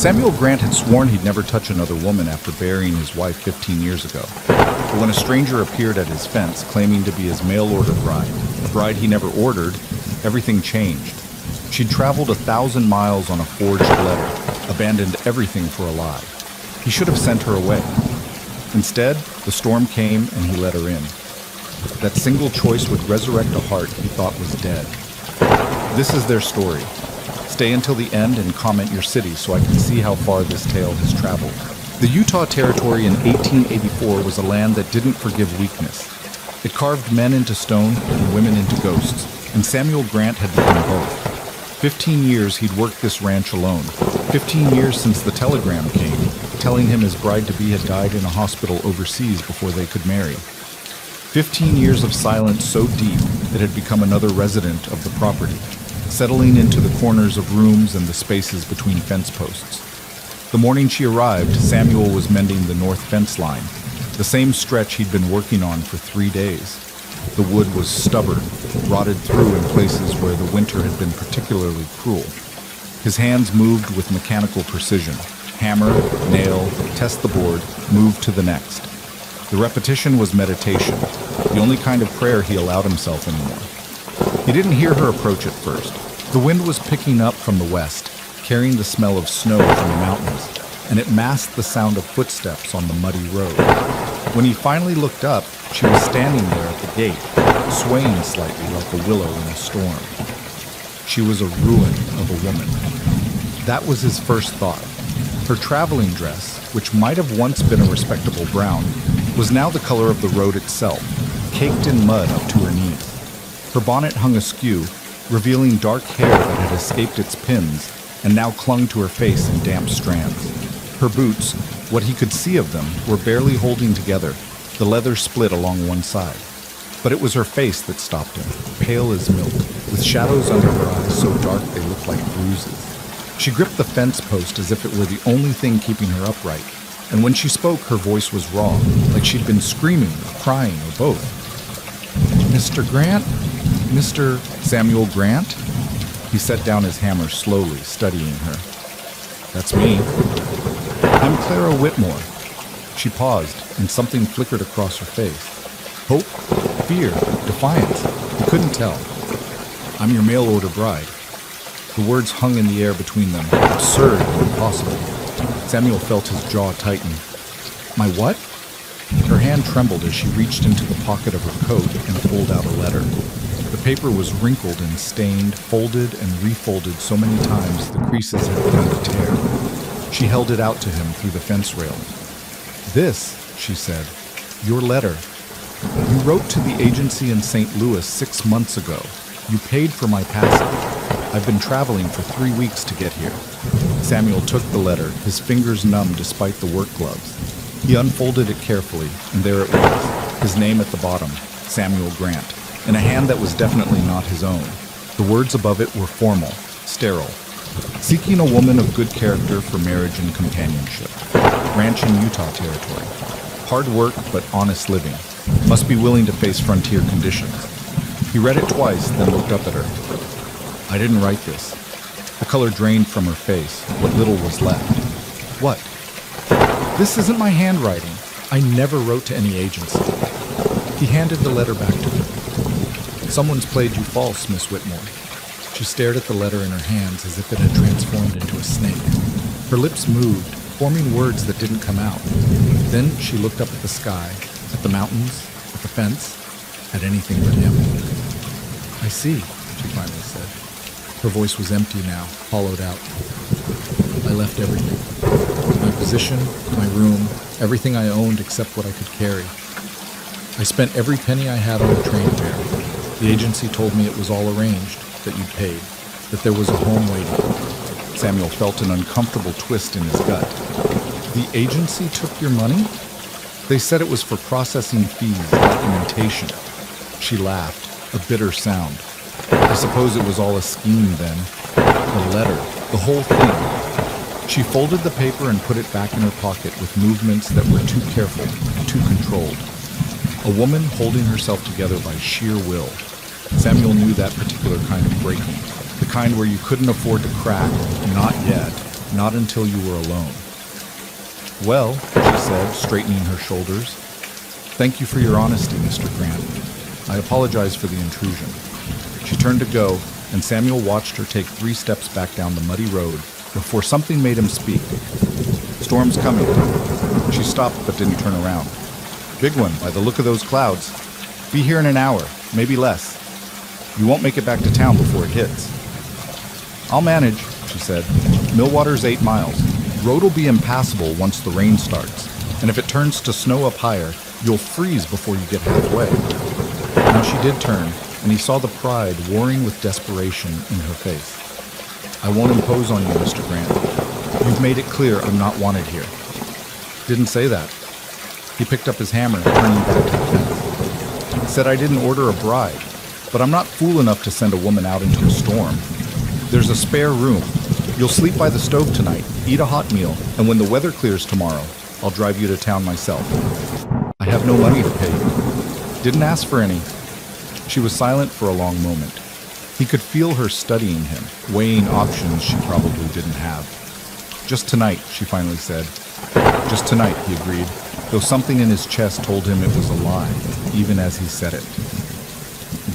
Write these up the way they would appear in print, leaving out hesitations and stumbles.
Samuel Grant had sworn he'd never touch another woman after burying his wife 15 years ago. But when a stranger appeared at his fence claiming to be his mail-order bride, a bride he never ordered, everything changed. She'd traveled 1,000 miles on a forged letter, abandoned everything for a lie. He should have sent her away. Instead, the storm came and he let her in. That single choice would resurrect a heart he thought was dead. This is their story. Stay until the end and comment your city so I can see how far this tale has traveled. The Utah Territory in 1884 was a land that didn't forgive weakness. It carved men into stone and women into ghosts, and Samuel Grant had become both. 15 years he'd worked this ranch alone. 15 years since the telegram came, telling him his bride-to-be had died in a hospital overseas before they could marry. 15 years of silence so deep it had become another resident of the property, settling into the corners of rooms and the spaces between fence posts. The morning she arrived, Samuel was mending the north fence line, the same stretch he'd been working on for 3 days. The wood was stubborn, rotted through in places where the winter had been particularly cruel. His hands moved with mechanical precision. Hammer, nail, test the board, move to the next. The repetition was meditation, the only kind of prayer he allowed himself anymore. He didn't hear her approach at first. The wind was picking up from the west, carrying the smell of snow from the mountains, and it masked the sound of footsteps on the muddy road. When he finally looked up, she was standing there at the gate, swaying slightly like a willow in a storm. She was a ruin of a woman. That was his first thought. Her traveling dress, which might have once been a respectable brown, was now the color of the road itself, caked in mud up to her knees. Her bonnet hung askew, revealing dark hair that had escaped its pins and now clung to her face in damp strands. Her boots, what he could see of them, were barely holding together, the leather split along one side. But it was her face that stopped him, pale as milk, with shadows under her eyes so dark they looked like bruises. She gripped the fence post as if it were the only thing keeping her upright, and when she spoke, her voice was raw, like she'd been screaming or crying or both. "Mr. Grant? Mr. Samuel Grant?" He set down his hammer slowly, studying her. "That's me. I'm Clara Whitmore." She paused, and something flickered across her face. Hope, fear, defiance. He couldn't tell. "I'm your mail-order bride." The words hung in the air between them, absurd and impossible. Samuel felt his jaw tighten. "My what?" Her hand trembled as she reached into the pocket of her coat and pulled out a letter. The paper was wrinkled and stained, folded and refolded so many times the creases had begun to tear. She held it out to him through the fence rail. "This," she said, "your letter. You wrote to the agency in St. Louis 6 months ago. You paid for my passage. I've been traveling for 3 weeks to get here." Samuel took the letter, his fingers numb despite the work gloves. He unfolded it carefully, and there it was, his name at the bottom, Samuel Grant, in a hand that was definitely not his own. The words above it were formal, sterile. "Seeking a woman of good character for marriage and companionship. Ranch in Utah Territory. Hard work but honest living. Must be willing to face frontier conditions." He read it twice, then looked up at her. "I didn't write this." The color drained from her face, what little was left. "What?" "This isn't my handwriting. I never wrote to any agency." He handed the letter back to her. "Someone's played you false, Miss Whitmore." She stared at the letter in her hands as if it had transformed into a snake. Her lips moved, forming words that didn't come out. Then she looked up at the sky, at the mountains, at the fence, at anything but him. "I see," she finally said. Her voice was empty now, hollowed out. "I left everything. My position, my room, everything I owned except what I could carry. I spent every penny I had on the train fare. The agency told me it was all arranged, that you paid, that there was a home waiting." Samuel felt an uncomfortable twist in his gut. "The agency took your money?" "They said it was for processing fees, documentation." She laughed, a bitter sound. "I suppose it was all a scheme then. The letter, the whole thing." She folded the paper and put it back in her pocket with movements that were too careful, too controlled. A woman holding herself together by sheer will. Samuel knew that particular kind of breaking, the kind where you couldn't afford to crack, not yet, Not until you were alone. Well, she said, straightening her shoulders. Thank you for your honesty, Mr. Grant. I apologize for the intrusion. She turned to go, and Samuel watched her take 3 steps back down the muddy road before something made him speak. Storm's coming. She stopped but didn't turn around. Big one, by the look of those clouds. Be here in an hour, maybe less. You won't make it back to town before it hits. I'll manage, she said. Millwater's 8 miles. Road will be impassable once the rain starts, and if it turns to snow up higher, you'll freeze before you get halfway. Now she did turn, and he saw the pride warring with desperation in her face. I won't impose on you, Mr. Grant. You've made it clear I'm not wanted here. Didn't say that. He picked up his hammer, turning back to the fence. Said I didn't order a bride, but I'm not fool enough to send a woman out into a storm. There's a spare room. You'll sleep by the stove tonight, eat a hot meal, and when the weather clears tomorrow, I'll drive you to town myself. I have no money to pay you. Didn't ask for any. She was silent for a long moment. He could feel her studying him, weighing options she probably didn't have. Just tonight, she finally said. Just tonight, he agreed, though something in his chest told him it was a lie, even as he said it.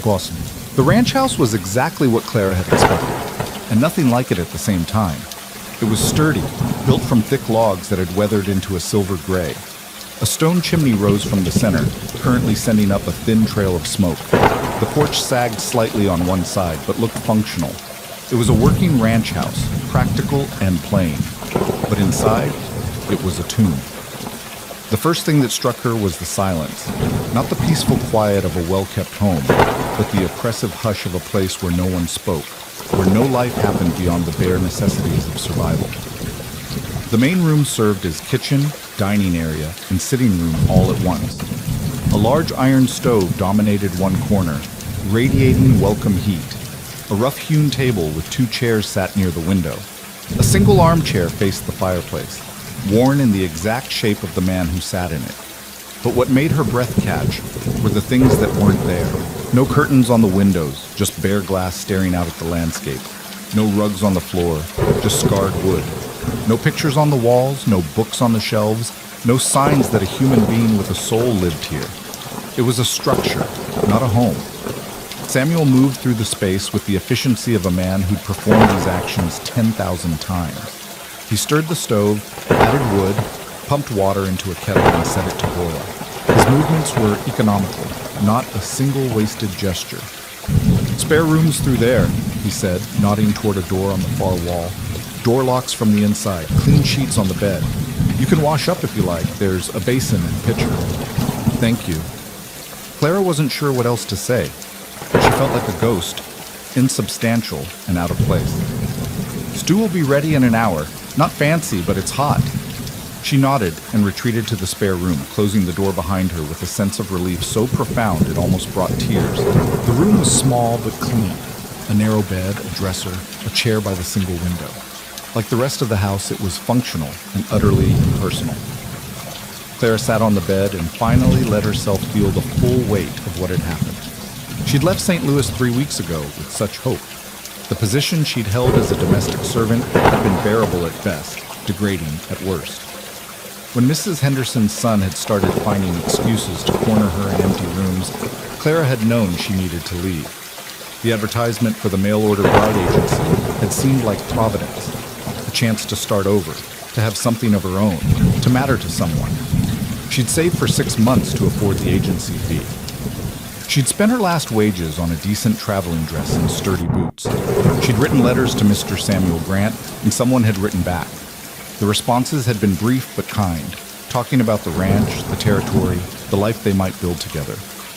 Boston. The ranch house was exactly what Clara had expected, and nothing like it at the same time. It was sturdy, built from thick logs that had weathered into a silver gray. A stone chimney rose from the center, currently sending up a thin trail of smoke. The porch sagged slightly on one side, but looked functional. It was a working ranch house, practical and plain. But inside, it was a tomb. The first thing that struck her was the silence. Not the peaceful quiet of a well-kept home, but the oppressive hush of a place where no one spoke, where no life happened beyond the bare necessities of survival. The main room served as kitchen, dining area, and sitting room all at once. A large iron stove dominated one corner, radiating welcome heat. A rough-hewn table with 2 chairs sat near the window. A single armchair faced the fireplace, worn in the exact shape of the man who sat in it. But what made her breath catch were the things that weren't there. No curtains on the windows, just bare glass staring out at the landscape. No rugs on the floor, just scarred wood. No pictures on the walls, no books on the shelves, no signs that a human being with a soul lived here. It was a structure, not a home. Samuel moved through the space with the efficiency of a man who'd performed these actions 10,000 times. He stirred the stove, added wood, pumped water into a kettle and set it to boil. His movements were economical, not a single wasted gesture. Spare rooms through there, he said, nodding toward a door on the far wall. Door locks from the inside, clean sheets on the bed. You can wash up if you like. There's a basin and pitcher. Thank you. Clara wasn't sure what else to say. She felt like a ghost, insubstantial and out of place. Stew will be ready in an hour. Not fancy, but it's hot. She nodded and retreated to the spare room, closing the door behind her with a sense of relief so profound it almost brought tears. The room was small but clean. A narrow bed, a dresser, a chair by the single window. Like the rest of the house, it was functional and utterly impersonal. Clara sat on the bed and finally let herself feel the full weight of what had happened. She'd left St. Louis 3 weeks ago with such hope. The position she'd held as a domestic servant had been bearable at best, degrading at worst. When Mrs. Henderson's son had started finding excuses to corner her in empty rooms, Clara had known she needed to leave. The advertisement for the mail-order bride agency had seemed like providence, a chance to start over, to have something of her own, to matter to someone. She'd saved for 6 months to afford the agency fee. She'd spent her last wages on a decent traveling dress and sturdy boots. She'd written letters to Mr. Samuel Grant, and someone had written back. The responses had been brief but kind, talking about the ranch, the territory, the life they might build together.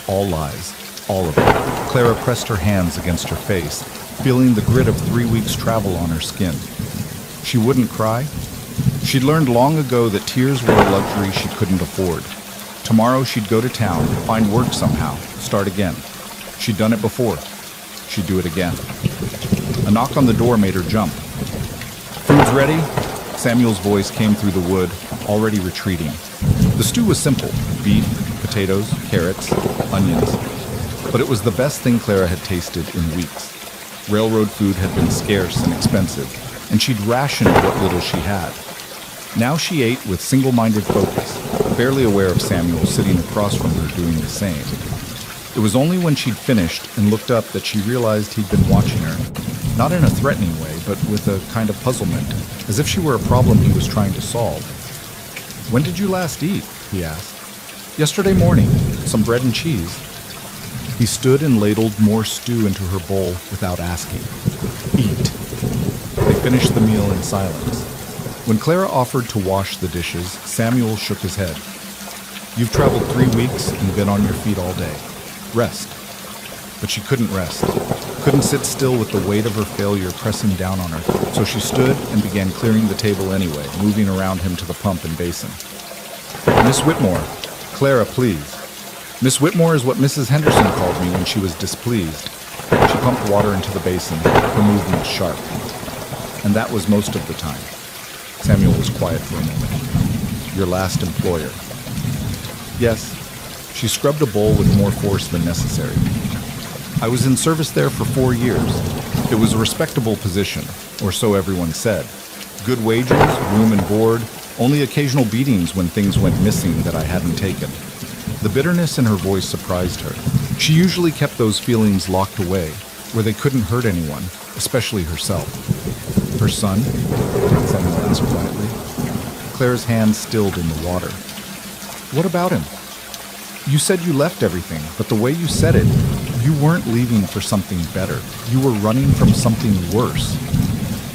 All lies, all of it. Clara pressed her hands against her face, feeling the grit of 3 weeks' travel on her skin. She wouldn't cry. She'd learned long ago that tears were a luxury she couldn't afford. Tomorrow she'd go to town, find work somehow, start again. She'd done it before. She'd do it again. A knock on the door made her jump. Food's ready? Samuel's voice came through the wood, already retreating. The stew was simple: beef, potatoes, carrots, onions. But it was the best thing Clara had tasted in weeks. Railroad food had been scarce and expensive, and she'd rationed what little she had. Now she ate with single-minded focus, barely aware of Samuel sitting across from her doing the same. It was only when she'd finished and looked up that she realized he'd been watching her, not in a threatening way, but with a kind of puzzlement, as if she were a problem he was trying to solve. "When did you last eat?" he asked. "Yesterday morning, some bread and cheese." He stood and ladled more stew into her bowl without asking. "Eat." They finished the meal in silence. When Clara offered to wash the dishes, Samuel shook his head. "You've traveled 3 weeks and been on your feet all day. Rest." But she couldn't rest, couldn't sit still with the weight of her failure pressing down on her, so she stood and began clearing the table anyway, moving around him to the pump and basin. "Miss Whitmore. Clara, please." "Miss Whitmore is what Mrs. Henderson called me when she was displeased." She pumped water into the basin, her movements sharp. And that was most of the time. Samuel was quiet for a moment. "Your last employer." "Yes." She scrubbed a bowl with more force than necessary. "I was in service there for 4 years. It was a respectable position, or so everyone said. Good wages, room and board, only occasional beatings when things went missing that I hadn't taken." The bitterness in her voice surprised her. She usually kept those feelings locked away, where they couldn't hurt anyone, especially herself. "Her son?" Samuel asked quietly. Claire's hand stilled in the water. "What about him? You said you left everything, but the way you said it, you weren't leaving for something better. You were running from something worse."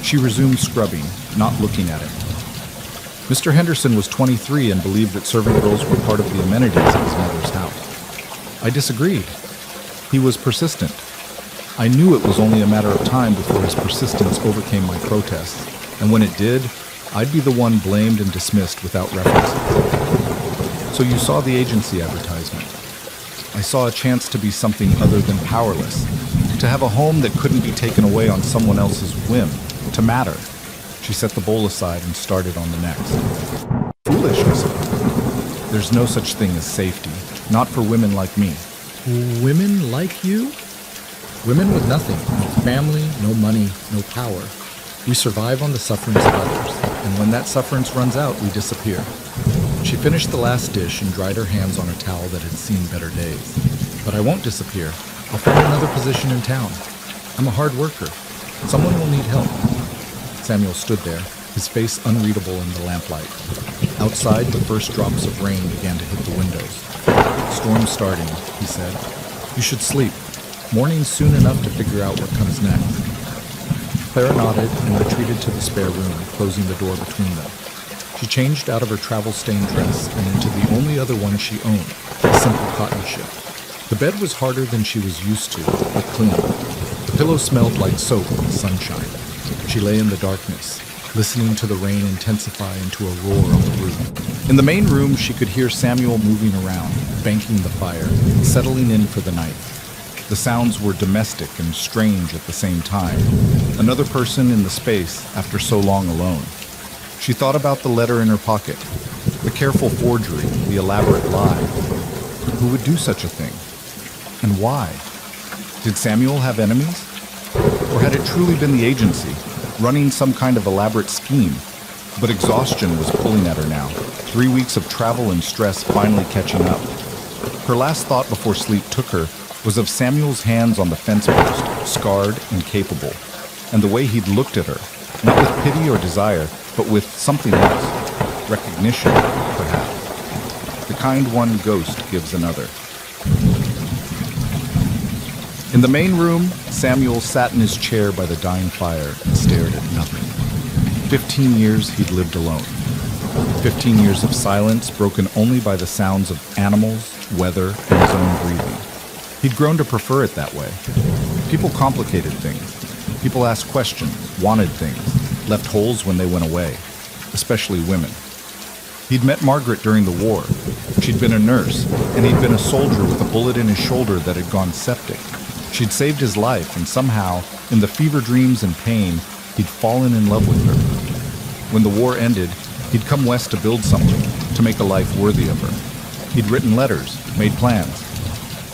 She resumed scrubbing, not looking at him. Mr. Henderson was 23 and believed that servant girls were part of the amenities of his mother's house. I disagreed. He was persistent. I knew it was only a matter of time before his persistence overcame my protests, and when it did, I'd be the one blamed and dismissed without references. "So you saw the agency advertisement." "I saw a chance to be something other than powerless, to have a home that couldn't be taken away on someone else's whim, to matter." She set the bowl aside and started on the next. "Foolish, I suppose. There's no such thing as safety, not for women like me." "Women like you?" "Women with nothing, no family, no money, no power. We survive on the sufferance of others, and when that sufferance runs out, we disappear." She finished the last dish and dried her hands on a towel that had seen better days. "But I won't disappear. I'll find another position in town. I'm a hard worker. Someone will need help." Samuel stood there, his face unreadable in the lamplight. Outside, the first drops of rain began to hit the windows. "Storm starting," he said. "You should sleep. Morning's soon enough to figure out what comes next." Clara nodded and retreated to the spare room, closing the door between them. She changed out of her travel-stained dress and into the only other one she owned, a simple cotton shift. The bed was harder than she was used to, but clean. The pillow smelled like soap in the sunshine. She lay in the darkness, listening to the rain intensify into a roar on the roof. In the main room, she could hear Samuel moving around, banking the fire, settling in for the night. The sounds were domestic and strange at the same time. Another person in the space after so long alone. She thought about the letter in her pocket, the careful forgery, the elaborate lie. Who would do such a thing? And why? Did Samuel have enemies? Or had it truly been the agency, running some kind of elaborate scheme? But exhaustion was pulling at her now, 3 weeks of travel and stress finally catching up. Her last thought before sleep took her was of Samuel's hands on the fence post, scarred and capable, and the way he'd looked at her, not with pity or desire, but with something else, recognition, perhaps. The kind one ghost gives another. In the main room, Samuel sat in his chair by the dying fire and stared at nothing. 15 years he'd lived alone. 15 years of silence broken only by the sounds of animals, weather, and his own breathing. He'd grown to prefer it that way. People complicated things. People asked questions, wanted things, left holes when they went away, especially women. He'd met Margaret during the war. She'd been a nurse, and he'd been a soldier with a bullet in his shoulder that had gone septic. She'd saved his life, and somehow, in the fever dreams and pain, he'd fallen in love with her. When the war ended, he'd come west to build something, to make a life worthy of her. He'd written letters, made plans.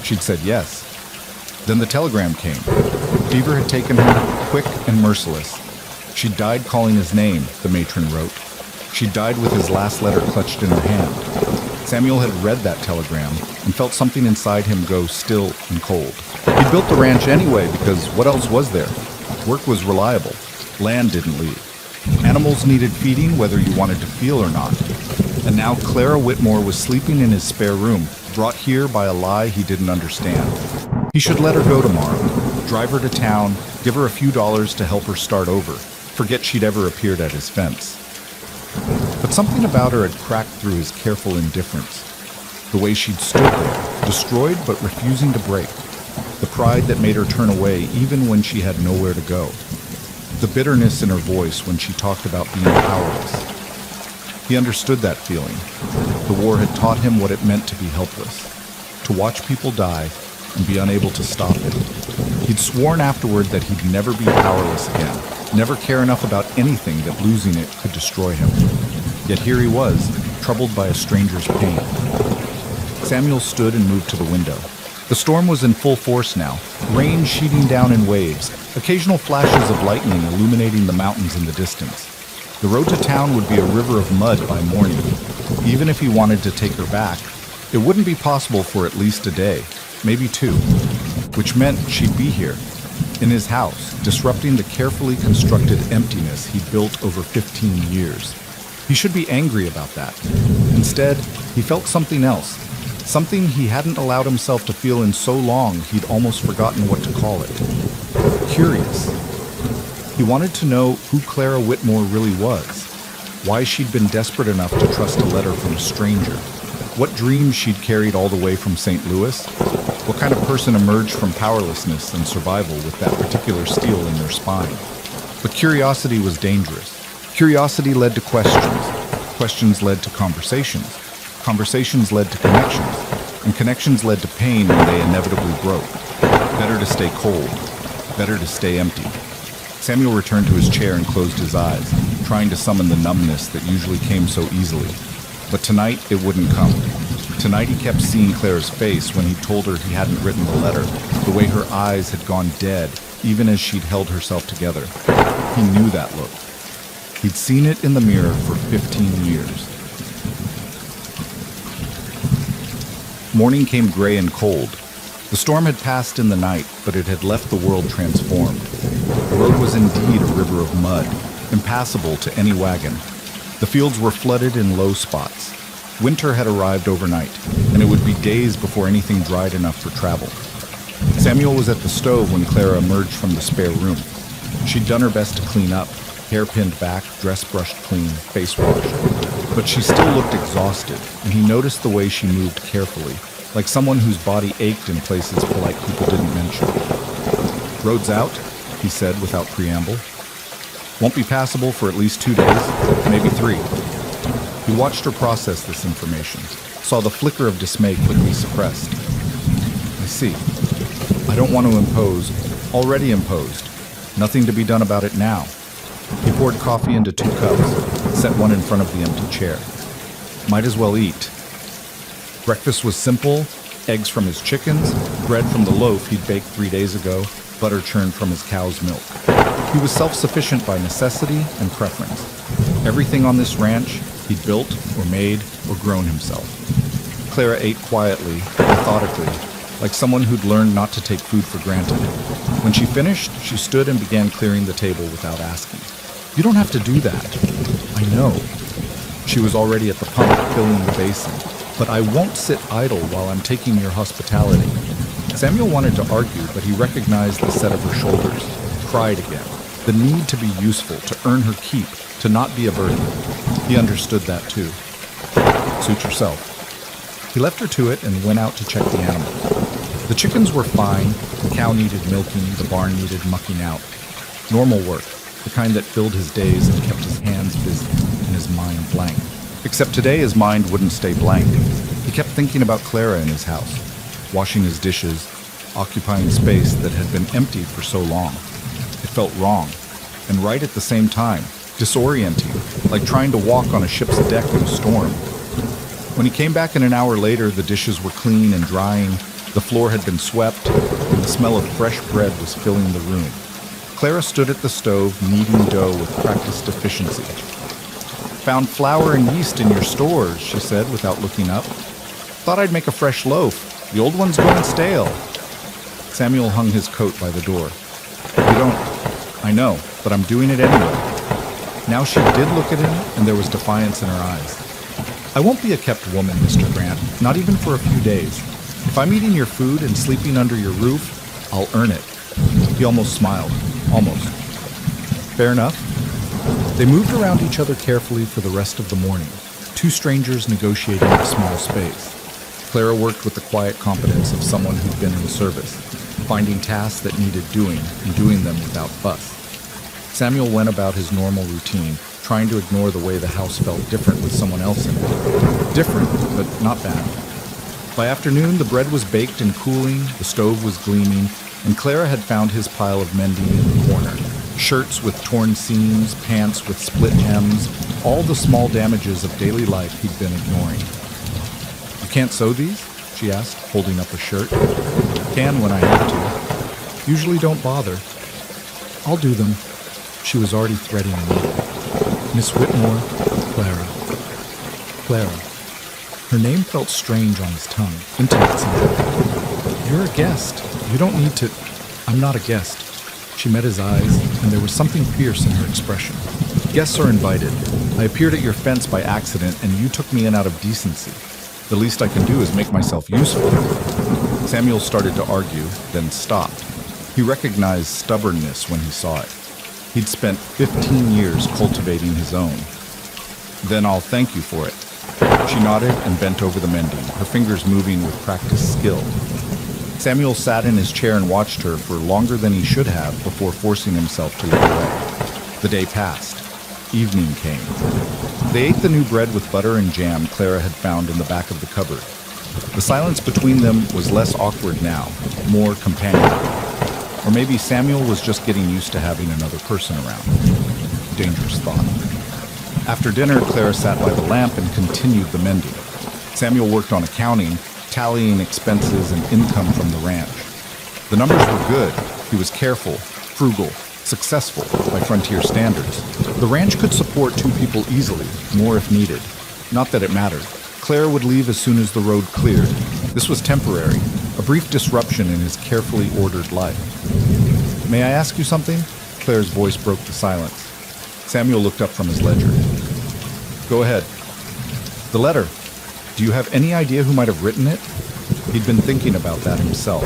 She'd said yes. Then the telegram came. Fever had taken her, quick and merciless. She died calling his name, the matron wrote. She died with his last letter clutched in her hand. Samuel had read that telegram and felt something inside him go still and cold. He built the ranch anyway because what else was there? Work was reliable. Land didn't leave. Animals needed feeding whether you wanted to feel or not. And now Clara Whitmore was sleeping in his spare room, brought here by a lie he didn't understand. He should let her go tomorrow, drive her to town, give her a few dollars to help her start over, forget she'd ever appeared at his fence. But something about her had cracked through his careful indifference. The way she'd stood there, destroyed but refusing to break. The pride that made her turn away even when she had nowhere to go. The bitterness in her voice when she talked about being powerless. He understood that feeling. The war had taught him what it meant to be helpless, to watch people die and be unable to stop it. He'd sworn afterward that he'd never be powerless again, never care enough about anything that losing it could destroy him. Yet here he was, troubled by a stranger's pain. Samuel stood and moved to the window. The storm was in full force now, rain sheeting down in waves, occasional flashes of lightning illuminating the mountains in the distance. The road to town would be a river of mud by morning. Even if he wanted to take her back, it wouldn't be possible for at least a day, maybe two, which meant she'd be here, in his house, disrupting the carefully constructed emptiness he'd built over 15 years. He should be angry about that. Instead, he felt something else, something he hadn't allowed himself to feel in so long he'd almost forgotten what to call it. Curious. He wanted to know who Clara Whitmore really was, why she'd been desperate enough to trust a letter from a stranger, what dreams she'd carried all the way from St. Louis, what kind of person emerged from powerlessness and survival with that particular steel in their spine. But curiosity was dangerous. Curiosity led to questions. Questions led to conversations. Conversations led to connections. And connections led to pain when they inevitably broke. Better to stay cold. Better to stay empty. Samuel returned to his chair and closed his eyes, trying to summon the numbness that usually came so easily. But tonight, it wouldn't come. Tonight, he kept seeing Clara's face when he told her he hadn't written the letter, the way her eyes had gone dead, even as she'd held herself together. He knew that look. He'd seen it in the mirror for 15 years. Morning came gray and cold. The storm had passed in the night, but it had left the world transformed. The road was indeed a river of mud, impassable to any wagon. The fields were flooded in low spots. Winter had arrived overnight, and it would be days before anything dried enough for travel. Samuel was at the stove when Clara emerged from the spare room. She'd done her best to clean up, hair pinned back, dress brushed clean, face washed. But she still looked exhausted, and he noticed the way she moved carefully, like someone whose body ached in places polite people didn't mention. "Road's out," he said without preamble. "Won't be passable for at least 2 days, maybe 3. He watched her process this information, saw the flicker of dismay quickly suppressed. "I see. I don't want to impose. Already imposed. Nothing to be done about it now." He poured coffee into 2 cups, set one in front of the empty chair. Might as well eat. Breakfast was simple: eggs from his chickens, bread from the loaf he'd baked 3 days ago, butter churned from his cow's milk. He was self-sufficient by necessity and preference. Everything on this ranch he'd built or made or grown himself. Clara ate quietly, methodically, like someone who'd learned not to take food for granted. When she finished, she stood and began clearing the table without asking. "You don't have to do that." "I know." She was already at the pump, filling the basin. "But I won't sit idle while I'm taking your hospitality." Samuel wanted to argue, but he recognized the set of her shoulders. Pride again. The need to be useful, to earn her keep, to not be a burden. He understood that too. "Suit yourself." He left her to it and went out to check the animals. The chickens were fine, the cow needed milking, the barn needed mucking out. Normal work, the kind that filled his days and kept his hands busy and his mind blank. Except today his mind wouldn't stay blank. He kept thinking about Clara in his house, washing his dishes, occupying space that had been empty for so long. It felt wrong, and right at the same time, disorienting, like trying to walk on a ship's deck in a storm. When he came back an hour later, the dishes were clean and drying, the floor had been swept, and the smell of fresh bread was filling the room. Clara stood at the stove, kneading dough with practiced efficiency. "Found flour and yeast in your stores," she said without looking up. "Thought I'd make a fresh loaf. The old one's going stale." Samuel hung his coat by the door. "You don't... I know, but I'm doing it anyway." Now she did look at him, and there was defiance in her eyes. "I won't be a kept woman, Mr. Grant, not even for a few days. If I'm eating your food and sleeping under your roof, I'll earn it." He almost smiled. Almost. "Fair enough." They moved around each other carefully for the rest of the morning, two strangers negotiating a small space. Clara worked with the quiet competence of someone who'd been in service, finding tasks that needed doing and doing them without fuss. Samuel went about his normal routine, trying to ignore the way the house felt different with someone else in it. Different, but not bad. By afternoon, the bread was baked and cooling, the stove was gleaming, and Clara had found his pile of mending in the corner. Shirts with torn seams, pants with split hems, all the small damages of daily life he'd been ignoring. "You can't sew these?" she asked, holding up a shirt. "Can when I have to. Usually don't bother." "I'll do them." She was already threading a needle. "Miss Whitmore, Clara." Clara. Her name felt strange on his tongue, intimate somehow. "You're a guest. You don't need to..." "I'm not a guest." She met his eyes, and there was something fierce in her expression. "Guests are invited. I appeared at your fence by accident, and you took me in out of decency. The least I can do is make myself useful." Samuel started to argue, then stopped. He recognized stubbornness when he saw it. He'd spent 15 years cultivating his own. "Then I'll thank you for it." She nodded and bent over the mending, her fingers moving with practiced skill. Samuel sat in his chair and watched her for longer than he should have before forcing himself to look away. The day passed. Evening came. They ate the new bread with butter and jam Clara had found in the back of the cupboard. The silence between them was less awkward now, more companionable. Or maybe Samuel was just getting used to having another person around. Dangerous thought. After dinner, Clara sat by the lamp and continued the mending. Samuel worked on accounting, tallying expenses and income from the ranch. The numbers were good. He was careful, frugal, successful by frontier standards. The ranch could support two people easily, more if needed. Not that it mattered. Clara would leave as soon as the road cleared. This was temporary, a brief disruption in his carefully ordered life. "May I ask you something?" Clara's voice broke the silence. Samuel looked up from his ledger. "Go ahead." "The letter. Do you have any idea who might have written it?" He'd been thinking about that himself.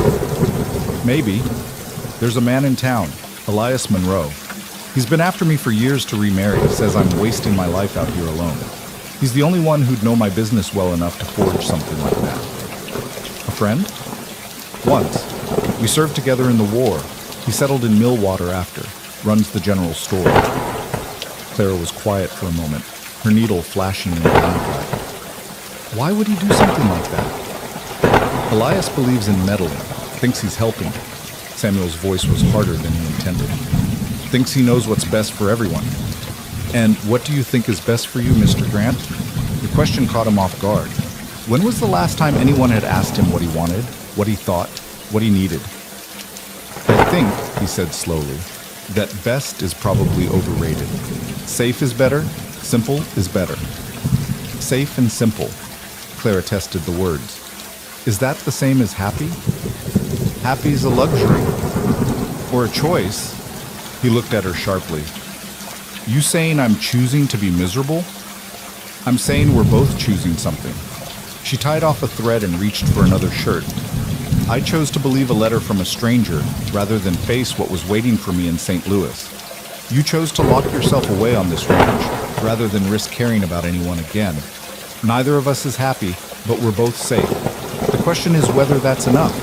"Maybe. There's a man in town, Elias Monroe. He's been after me for years to remarry, says I'm wasting my life out here alone. He's the only one who'd know my business well enough to forge something like that." "A friend?" "Once. We served together in the war. He settled in Millwater after. Runs the general store." Clara was quiet for a moment, her needle flashing in the lamplight. Why would he do something like that? "Elias believes in meddling, thinks he's helping." Samuel's voice was harder than he intended. "Thinks he knows what's best for everyone." "And what do you think is best for you, Mr. Grant?" The question caught him off guard. When was the last time anyone had asked him what he wanted, what he thought, what he needed? "I think," he said slowly, "that best is probably overrated. Safe is better, simple is better." Safe and simple. Clara tested the words. "Is that the same as happy?" "Happy's a luxury. Or a choice." He looked at her sharply. "You saying I'm choosing to be miserable?" "I'm saying we're both choosing something." She tied off a thread and reached for another shirt. "I chose to believe a letter from a stranger rather than face what was waiting for me in St. Louis. You chose to lock yourself away on this ranch rather than risk caring about anyone again. Neither of us is happy, but we're both safe. The question is whether that's enough."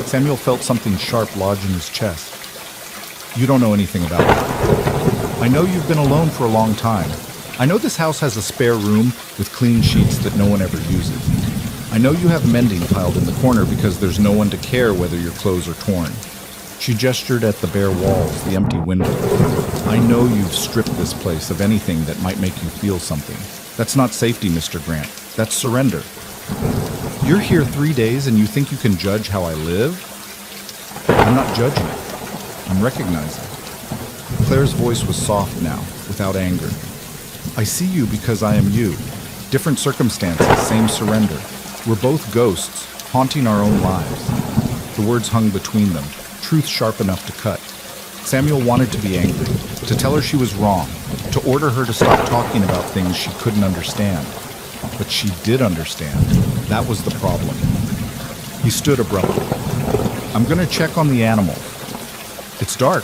Samuel felt something sharp lodge in his chest. "You don't know anything about it. I know you've been alone for a long time. I know this house has a spare room with clean sheets that no one ever uses. I know you have mending piled in the corner because there's no one to care whether your clothes are torn." She gestured at the bare walls, the empty window. "I know you've stripped this place of anything that might make you feel something. That's not safety, Mr. Grant. That's surrender. You're here 3 days and you think you can judge how I live?" "I'm not judging. I'm recognizing." Claire's voice was soft now, without anger. I see you because I am you. Different circumstances, same surrender. We're both ghosts, haunting our own lives. The words hung between them, truth sharp enough to cut. Samuel wanted to be angry, to tell her she was wrong, to order her to stop talking about things she couldn't understand. But she did understand. That was the problem. He stood abruptly. I'm going to check on the animal. It's dark.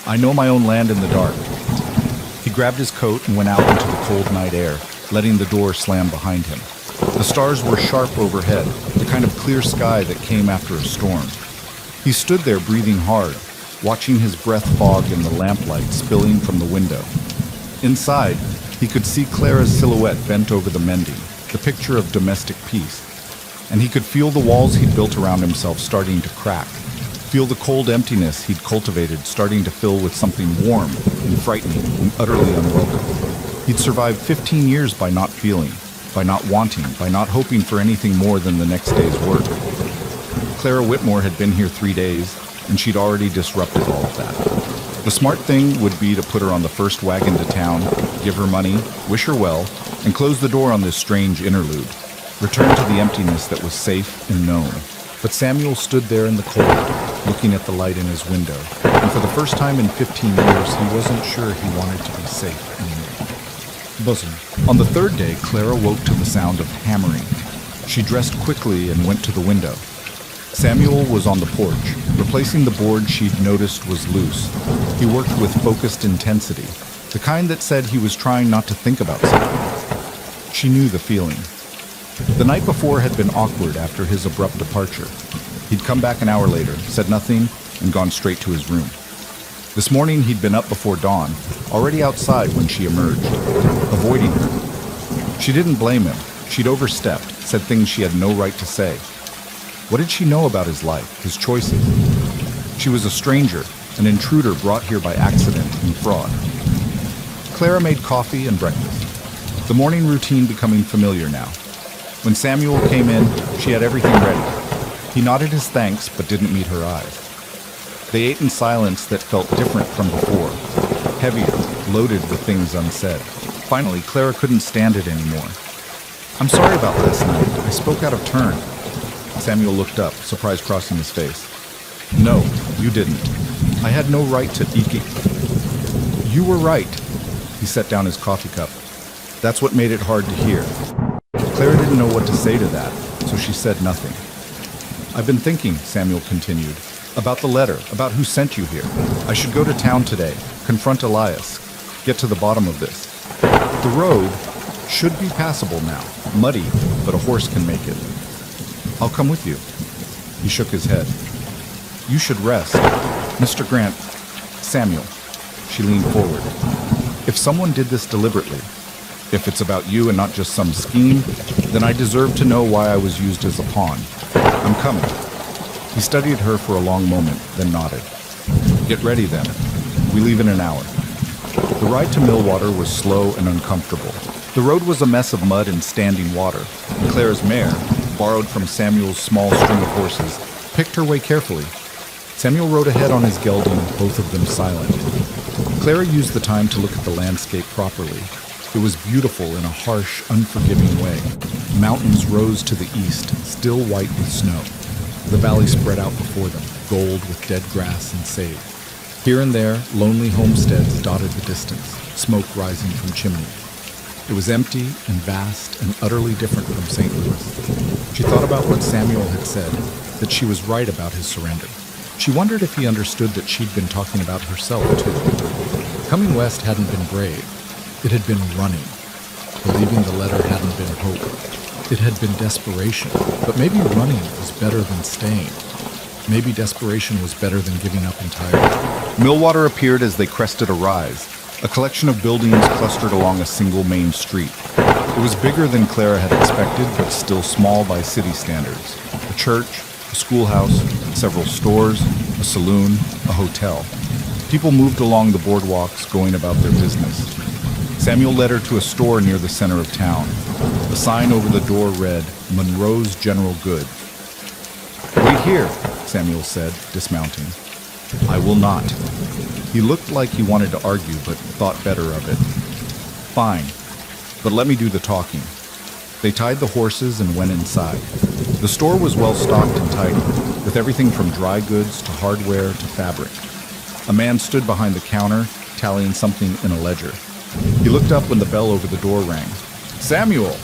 I know my own land in the dark. He grabbed his coat and went out into the cold night air, letting the door slam behind him. The stars were sharp overhead, the kind of clear sky that came after a storm. He stood there breathing hard, watching his breath fog in the lamplight spilling from the window. Inside, he could see Clara's silhouette bent over the mending, the picture of domestic peace. And he could feel the walls he'd built around himself starting to crack, feel the cold emptiness he'd cultivated starting to fill with something warm and frightening and utterly unwelcome. He'd survived 15 years by not feeling, by not wanting, by not hoping for anything more than the next day's work. Clara Whitmore had been here 3 days, and she'd already disrupted all of that. The smart thing would be to put her on the first wagon to town, give her money, wish her well, and close the door on this strange interlude. Return to the emptiness that was safe and known. But Samuel stood there in the cold, looking at the light in his window, and for the first time in 15 years, he wasn't sure he wanted to be safe anymore. Bosom. On the third day, Clara woke to the sound of hammering. She dressed quickly and went to the window. Samuel was on the porch, replacing the board she'd noticed was loose. He worked with focused intensity, the kind that said he was trying not to think about something. She knew the feeling. The night before had been awkward after his abrupt departure. He'd come back an hour later, said nothing, and gone straight to his room. This morning he'd been up before dawn, already outside when she emerged, avoiding her. She didn't blame him. She'd overstepped, said things she had no right to say. What did she know about his life, his choices? She was a stranger, an intruder brought here by accident and fraud. Clara made coffee and breakfast, the morning routine becoming familiar now. When Samuel came in, she had everything ready. He nodded his thanks, but didn't meet her eyes. They ate in silence that felt different from before, heavier, loaded with things unsaid. Finally, Clara couldn't stand it anymore. I'm sorry about last night. I spoke out of turn. Samuel looked up, surprise crossing his face. No, you didn't. I had no right to eke it. You were right. He set down his coffee cup. That's what made it hard to hear. Clara didn't know what to say to that, so she said nothing. I've been thinking, Samuel continued, about the letter, about who sent you here. I should go to town today, confront Elias, get to the bottom of this. The road should be passable now, muddy, but a horse can make it. I'll come with you. He shook his head. You should rest. Mr. Grant, Samuel. She leaned forward. If someone did this deliberately, if it's about you and not just some scheme, then I deserve to know why I was used as a pawn. I'm coming. He studied her for a long moment, then nodded. Get ready then. We leave in an hour. The ride to Millwater was slow and uncomfortable. The road was a mess of mud and standing water, and Clara's mare, borrowed from Samuel's small string of horses, picked her way carefully. Samuel rode ahead on his gelding, both of them silent. Clara used the time to look at the landscape properly. It was beautiful in a harsh, unforgiving way. Mountains rose to the east, still white with snow. The valley spread out before them, gold with dead grass and sage. Here and there, lonely homesteads dotted the distance, smoke rising from chimneys. It was empty and vast and utterly different from St. Louis. She thought about what Samuel had said, that she was right about his surrender. She wondered if he understood that she'd been talking about herself, too. Coming west hadn't been brave. It had been running. Believing the letter hadn't been hope. It had been desperation. But maybe running was better than staying. Maybe desperation was better than giving up entirely. Millwater appeared as they crested a rise, a collection of buildings clustered along a single main street. It was bigger than Clara had expected, but still small by city standards. A church, a schoolhouse, several stores, a saloon, a hotel. People moved along the boardwalks, going about their business. Samuel led her to a store near the center of town. The sign over the door read, Monroe's General Good. Wait here, Samuel said, dismounting. I will not. He looked like he wanted to argue, but thought better of it. Fine, but let me do the talking. They tied the horses and went inside. The store was well stocked and tidy, with everything from dry goods to hardware to fabric. A man stood behind the counter, tallying something in a ledger. He looked up when the bell over the door rang. "Samuel!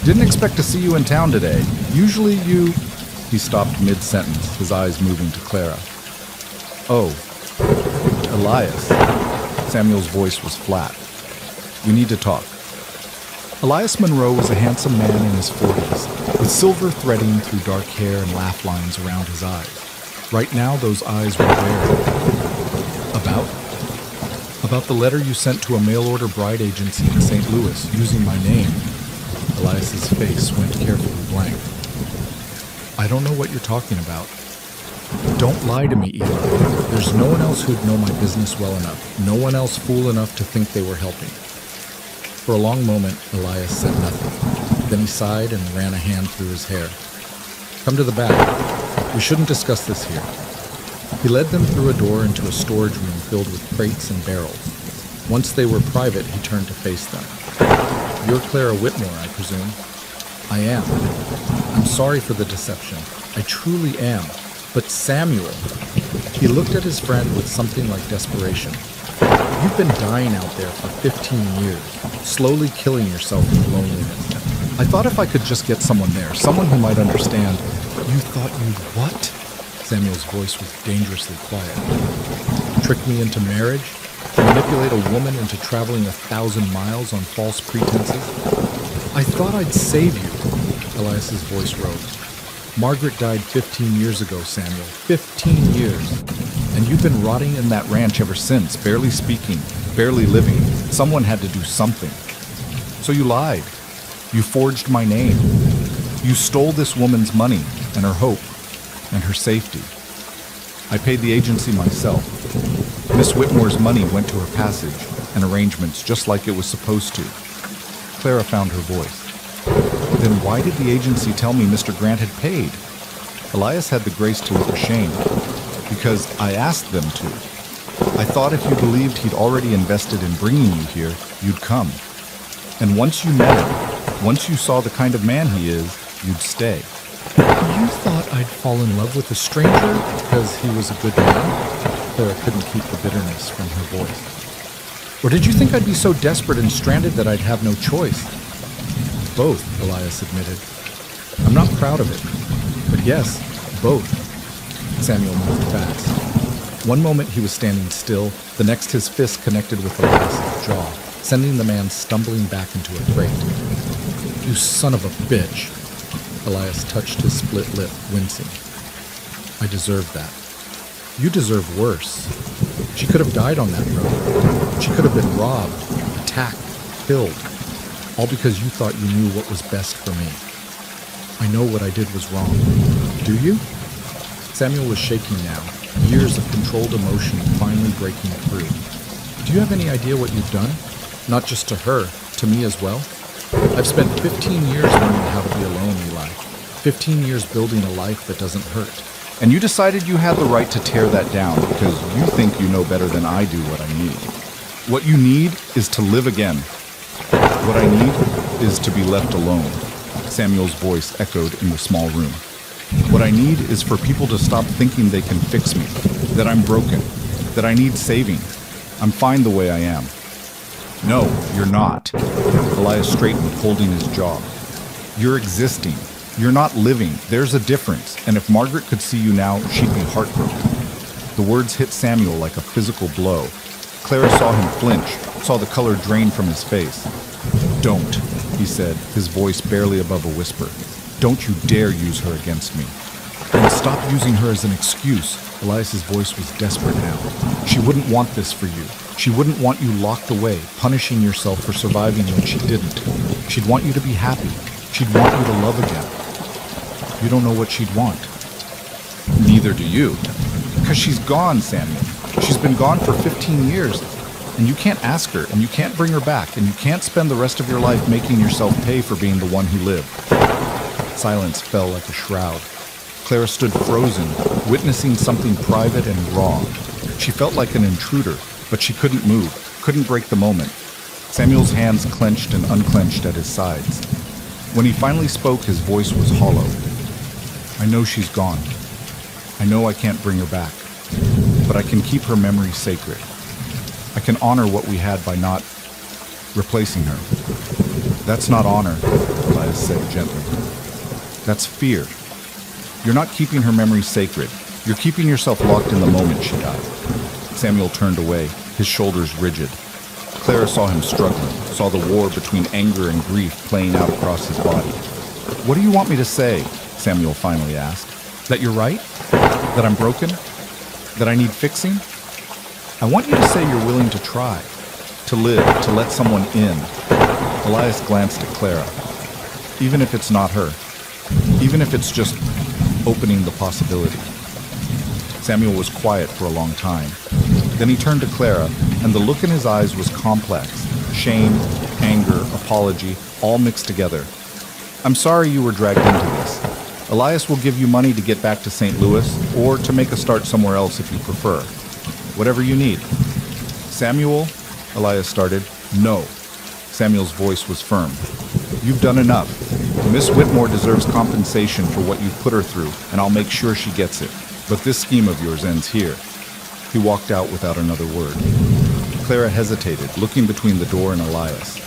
Didn't expect to see you in town today. Usually you..." He stopped mid-sentence, his eyes moving to Clara. "Oh, Elias." Samuel's voice was flat. "We need to talk." Elias Monroe was a handsome man in his 40s, with silver threading through dark hair and laugh lines around his eyes. Right now, those eyes were red. About the letter you sent to a mail-order bride agency in St. Louis using my name. Elias's face went carefully blank. "I don't know what you're talking about." "Don't lie to me, Eli. There's no one else who'd know my business well enough. No one else fool enough to think they were helping." For a long moment, Elias said nothing. Then he sighed and ran a hand through his hair. "Come to the back. We shouldn't discuss this here." He led them through a door into a storage room filled with crates and barrels. Once they were private, he turned to face them. "You're Clara Whitmore, I presume?" "I am. I'm sorry for the deception. I truly am. But Samuel..." He looked at his friend with something like desperation. "You've been dying out there for 15 years, slowly killing yourself in loneliness. I thought if I could just get someone there, someone who might understand..." "You thought you'd what?" Samuel's voice was dangerously quiet. "Trick me into marriage? Manipulate a woman into traveling 1,000 miles on false pretenses? I thought I'd save you." Elias's voice rose. "Margaret died 15 years ago, Samuel. 15 years. And you've been rotting in that ranch ever since, barely speaking, barely living. Someone had to do something. So you lied. You forged my name. You stole this woman's money and her hope and her safety. I paid the agency myself. Miss Whitmore's money went to her passage and arrangements just like it was supposed to." Clara found her voice. "Then why did the agency tell me Mr. Grant had paid?" Elias had the grace to look ashamed. "Because I asked them to. I thought if you believed he'd already invested in bringing you here, you'd come. And once you met him, once you saw the kind of man he is, you'd stay." "You thought I'd fall in love with a stranger because he was a good man?" Clara couldn't keep the bitterness from her voice. "Or did you think I'd be so desperate and stranded that I'd have no choice?" "Both," Elias admitted. "I'm not proud of it, but yes, both." Samuel moved fast. One moment he was standing still, the next his fist connected with Elias's jaw, sending the man stumbling back into a crate. "You son of a bitch!" Elias touched his split lip, wincing. "I deserved that." "You deserve worse. She could have died on that road. She could have been robbed, attacked, killed. All because you thought you knew what was best for me. I know what I did was wrong. Do you?" Samuel was shaking now, years of controlled emotion finally breaking through. "Do you have any idea what you've done? Not just to her, to me as well? I've spent 15 years learning how to be alone, Eli. 15 years building a life that doesn't hurt. And you decided you had the right to tear that down because you think you know better than I do what I need. What you need is to live again. What I need is to be left alone." Samuel's voice echoed in the small room. "What I need is for people to stop thinking they can fix me, that I'm broken, that I need saving. I'm fine the way I am." "No, you're not." Elias straightened, holding his jaw. "You're existing. You're not living. There's a difference. And if Margaret could see you now, she'd be heartbroken." The words hit Samuel like a physical blow. Clara saw him flinch, saw the color drain from his face. "Don't," he said, his voice barely above a whisper. "Don't you dare use her against me. And stop using her as an excuse." Elias's voice was desperate now. "She wouldn't want this for you. She wouldn't want you locked away, punishing yourself for surviving when she didn't. She'd want you to be happy. She'd want you to love again. You don't know what she'd want." "Neither do you. Because she's gone, Samuel. She's been gone for 15 years. And you can't ask her, and you can't bring her back, and you can't spend the rest of your life making yourself pay for being the one who lived." Silence fell like a shroud. Clara stood frozen, witnessing something private and raw. She felt like an intruder, But she couldn't move, couldn't break the moment. Samuel's hands clenched and unclenched at his sides. When he finally spoke, his voice was hollow. I know she's gone. I know I can't bring her back, but I can keep her memory sacred. I can honor what we had by not replacing her. That's not honor, Elias said gently. That's fear. You're not keeping her memory sacred. You're keeping yourself locked in the moment she died. Samuel turned away, his shoulders rigid. Clara saw him struggling, saw the war between anger and grief playing out across his body. What do you want me to say? Samuel finally asked. That you're right? That I'm broken? That I need fixing? I want you to say you're willing to try, to live, to let someone in. Elias glanced at Clara. Even if it's not her. Even if it's just opening the possibility. Samuel was quiet for a long time. Then he turned to Clara, and the look in his eyes was complex. Shame, anger, apology, all mixed together. I'm sorry you were dragged into this. Elias will give you money to get back to St. Louis, or to make a start somewhere else if you prefer. Whatever you need. Samuel, Elias started. No. Samuel's voice was firm. You've done enough. Miss Whitmore deserves compensation for what you've put her through, and I'll make sure she gets it. But this scheme of yours ends here. He walked out without another word. Clara hesitated, looking between the door and Elias.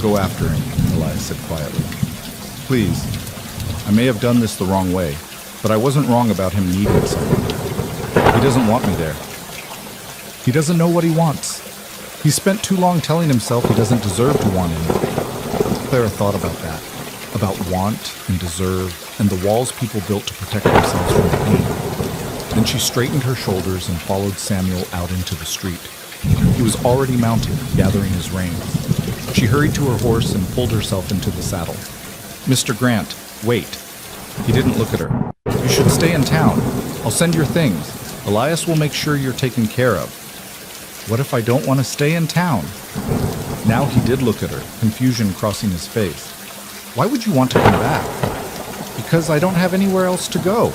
Go after him, Elias said quietly. Please. I may have done this the wrong way, but I wasn't wrong about him needing someone. He doesn't want me there. He doesn't know what he wants. He spent too long telling himself he doesn't deserve to want anything. Clara thought about that, about want and deserve, and the walls people built to protect themselves from pain. Then she straightened her shoulders and followed Samuel out into the street. He was already mounted, gathering his reins. She hurried to her horse and pulled herself into the saddle. Mr. Grant, wait. He didn't look at her. You should stay in town. I'll send your things. Elias will make sure you're taken care of. What if I don't want to stay in town? Now he did look at her, confusion crossing his face. Why would you want to come back? Because I don't have anywhere else to go.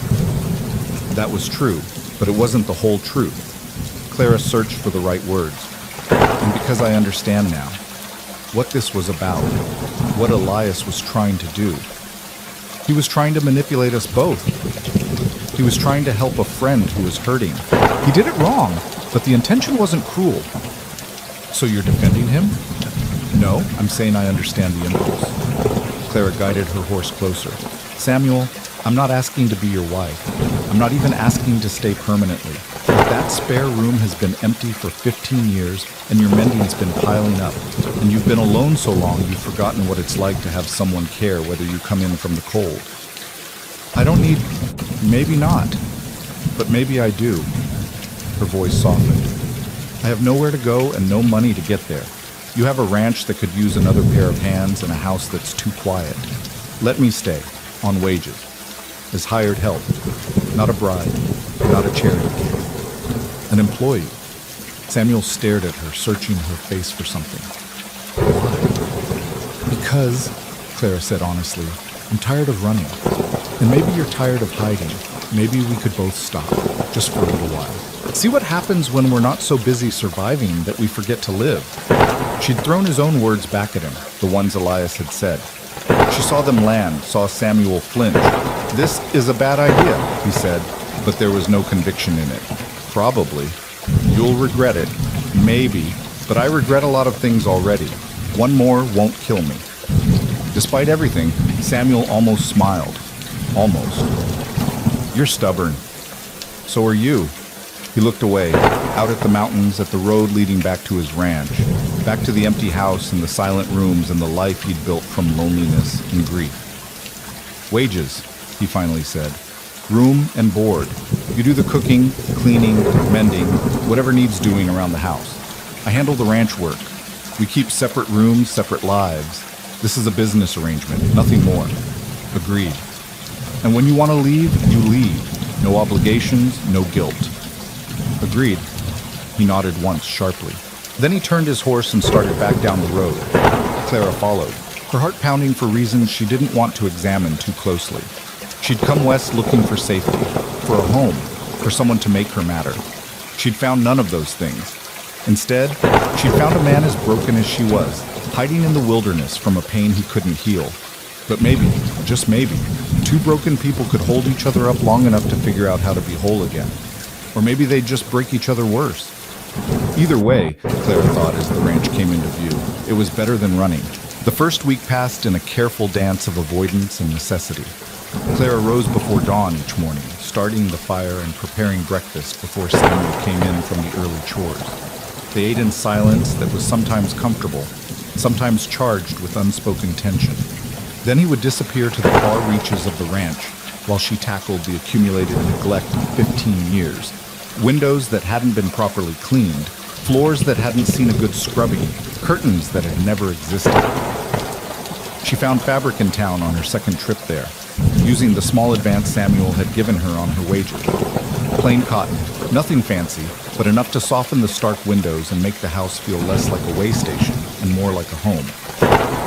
That was true, but it wasn't the whole truth. Clara searched for the right words. And because I understand now what this was about, what Elias was trying to do. He was trying to manipulate us both. He was trying to help a friend who was hurting. He did it wrong, but the intention wasn't cruel. So you're defending him? No, I'm saying I understand the impulse. Clara guided her horse closer. Samuel, I'm not asking to be your wife. I'm not even asking to stay permanently. But that spare room has been empty for 15 years, and your mending's been piling up. And you've been alone so long you've forgotten what it's like to have someone care whether you come in from the cold. I don't need... maybe not. But maybe I do. Her voice softened. I have nowhere to go and no money to get there. You have a ranch that could use another pair of hands and a house that's too quiet. Let me stay, on wages, as hired help, not a bride, not a charity kid. An employee. Samuel stared at her, searching her face for something. Why? Because, Clara said honestly, I'm tired of running. And maybe you're tired of hiding. Maybe we could both stop, just for a little while. See what happens when we're not so busy surviving that we forget to live. She'd thrown his own words back at him, the ones Elias had said. She saw them land, saw Samuel flinch. This is a bad idea, he said, but there was no conviction in it. Probably. You'll regret it. Maybe. But I regret a lot of things already. One more won't kill me. Despite everything, Samuel almost smiled. Almost. You're stubborn. So are you. He looked away, out at the mountains, at the road leading back to his ranch, back to the empty house and the silent rooms and the life he'd built from loneliness and grief. Wages, he finally said. Room and board. You do the cooking, cleaning, mending, whatever needs doing around the house. I handle the ranch work. We keep separate rooms, separate lives. This is a business arrangement, nothing more. Agreed. And when you want to leave, you leave. No obligations, no guilt. Agreed. He nodded once sharply. Then he turned his horse and started back down the road. Clara followed, her heart pounding for reasons she didn't want to examine too closely. She'd come west looking for safety, for a home, for someone to make her matter. She'd found none of those things. Instead, she'd found a man as broken as she was, hiding in the wilderness from a pain he couldn't heal. But maybe, just maybe, two broken people could hold each other up long enough to figure out how to be whole again. Or maybe they'd just break each other worse. Either way, Clara thought as the ranch came into view, it was better than running. The first week passed in a careful dance of avoidance and necessity. Clara rose before dawn each morning, starting the fire and preparing breakfast before Samuel came in from the early chores. They ate in silence that was sometimes comfortable, sometimes charged with unspoken tension. Then he would disappear to the far reaches of the ranch while she tackled the accumulated neglect of 15 years. Windows that hadn't been properly cleaned, floors that hadn't seen a good scrubbing, curtains that had never existed. She found fabric in town on her second trip there, using the small advance Samuel had given her on her wages. Plain cotton, nothing fancy, but enough to soften the stark windows and make the house feel less like a way station and more like a home.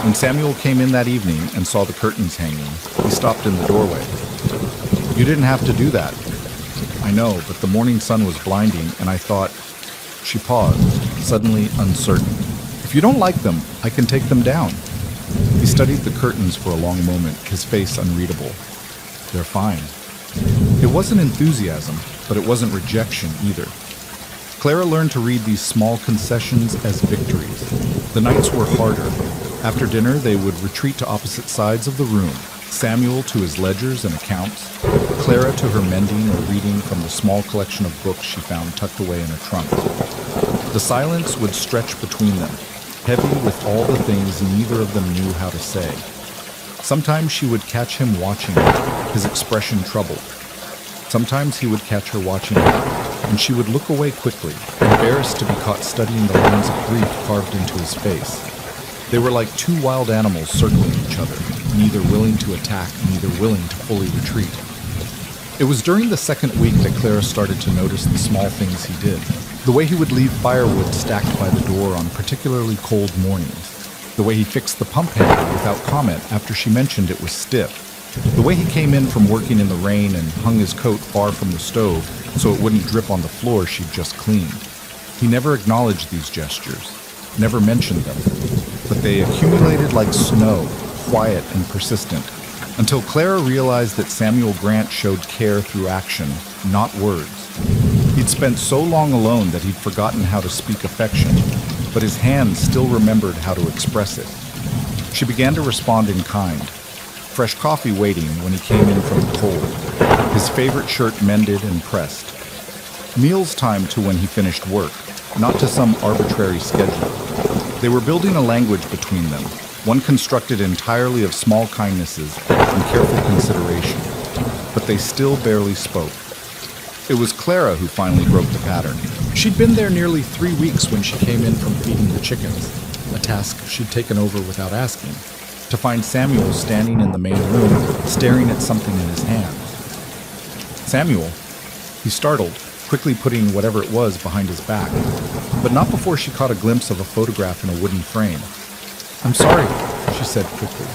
When Samuel came in that evening and saw the curtains hanging, he stopped in the doorway. "You didn't have to do that." "I know, but the morning sun was blinding, and I thought..." She paused, suddenly uncertain. "If you don't like them, I can take them down." He studied the curtains for a long moment, his face unreadable. "They're fine." It wasn't enthusiasm, but it wasn't rejection either. Clara learned to read these small concessions as victories. The nights were harder. After dinner, they would retreat to opposite sides of the room, Samuel to his ledgers and accounts, Clara to her mending or reading from the small collection of books she found tucked away in her trunk. The silence would stretch between them, heavy with all the things neither of them knew how to say. Sometimes she would catch him watching her, his expression troubled. Sometimes he would catch her watching her, and she would look away quickly, embarrassed to be caught studying the lines of grief carved into his face. They were like two wild animals circling each other, neither willing to attack, neither willing to fully retreat. It was during the second week that Clara started to notice the small things he did. The way he would leave firewood stacked by the door on particularly cold mornings. The way he fixed the pump handle without comment after she mentioned it was stiff. The way he came in from working in the rain and hung his coat far from the stove so it wouldn't drip on the floor she'd just cleaned. He never acknowledged these gestures, never mentioned them, but they accumulated like snow, quiet and persistent, until Clara realized that Samuel Grant showed care through action, not words. He'd spent so long alone that he'd forgotten how to speak affection, but his hands still remembered how to express it. She began to respond in kind. Fresh coffee waiting when he came in from the cold, his favorite shirt mended and pressed. Meals time to when he finished work, not to some arbitrary schedule. They were building a language between them, one constructed entirely of small kindnesses and careful consideration, but they still barely spoke. It was Clara who finally broke the pattern. She'd been there nearly 3 weeks when she came in from feeding the chickens, a task she'd taken over without asking, to find Samuel standing in the main room, staring at something in his hand. "Samuel?" He startled, quickly putting whatever it was behind his back, but not before she caught a glimpse of a photograph in a wooden frame. "I'm sorry," she said quickly.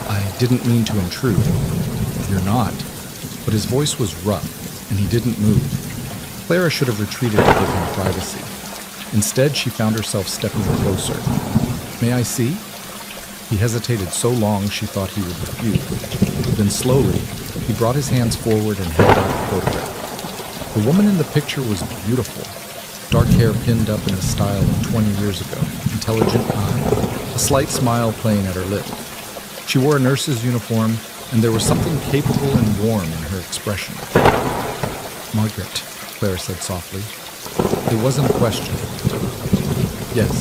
"I didn't mean to intrude." "You're not." But his voice was rough, and he didn't move. Clara should have retreated to give him privacy. Instead, she found herself stepping closer. "May I see?" He hesitated so long she thought he would refuse. Then slowly, he brought his hands forward and held out the photograph. The woman in the picture was beautiful. Dark hair pinned up in the style of 20 years ago, intelligent eye, a slight smile playing at her lip. She wore a nurse's uniform, and there was something capable and warm in her expression. "Margaret," Clara said softly. It wasn't a question. "Yes."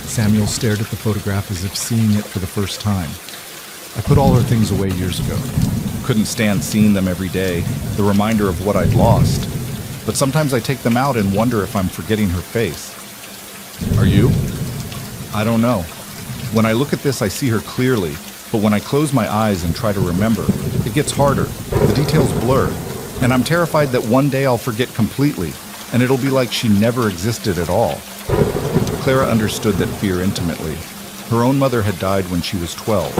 Samuel stared at the photograph as if seeing it for the first time. "I put all her things away years ago. Couldn't stand seeing them every day, the reminder of what I'd lost. But sometimes I take them out and wonder if I'm forgetting her face." "Are you?" "I don't know. When I look at this, I see her clearly, but when I close my eyes and try to remember, it gets harder. The details blur, and I'm terrified that one day I'll forget completely, and it'll be like she never existed at all." Clara understood that fear intimately. Her own mother had died when she was 12,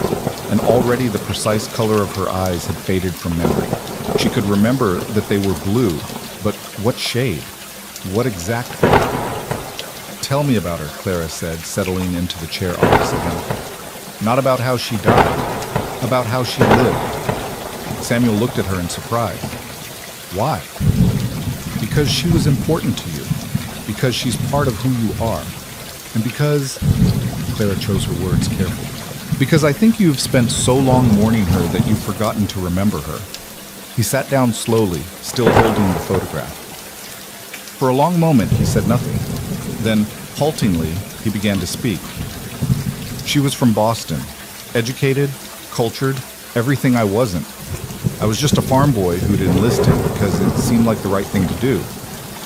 and already the precise color of her eyes had faded from memory. She could remember that they were blue, but what shade? What exact Tell me about her, Clara said, settling into the chair opposite him. Not about how she died, about how she lived. Samuel looked at her in surprise. Why? Because she was important to you. Because she's part of who you are. And because, Clara chose her words carefully, because I think you've spent so long mourning her that you've forgotten to remember her. He sat down slowly, still holding the photograph. For a long moment, he said nothing. Then, haltingly, he began to speak. She was from Boston, educated, cultured, everything I wasn't. I was just a farm boy who'd enlisted because it seemed like the right thing to do.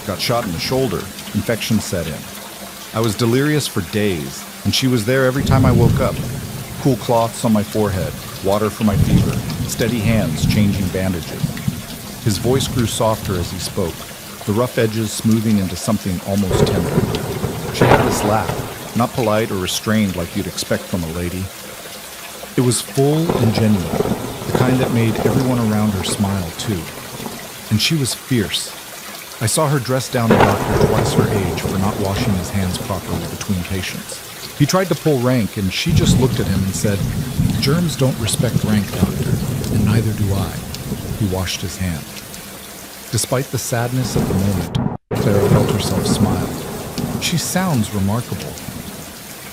Got shot in the shoulder, infection set in. I was delirious for days, and she was there every time I woke up. Cool cloths on my forehead, water for my fever, steady hands changing bandages. His voice grew softer as he spoke, the rough edges smoothing into something almost tender. She had this laugh, not polite or restrained like you'd expect from a lady. It was full and genuine, the kind that made everyone around her smile too. And she was fierce. I saw her dress down a doctor twice her age for not washing his hands properly between patients. He tried to pull rank, and she just looked at him and said, "Germs don't respect rank, doctor, and neither do I." He washed his hand. Despite the sadness of the moment, Clara felt herself smile. She sounds remarkable.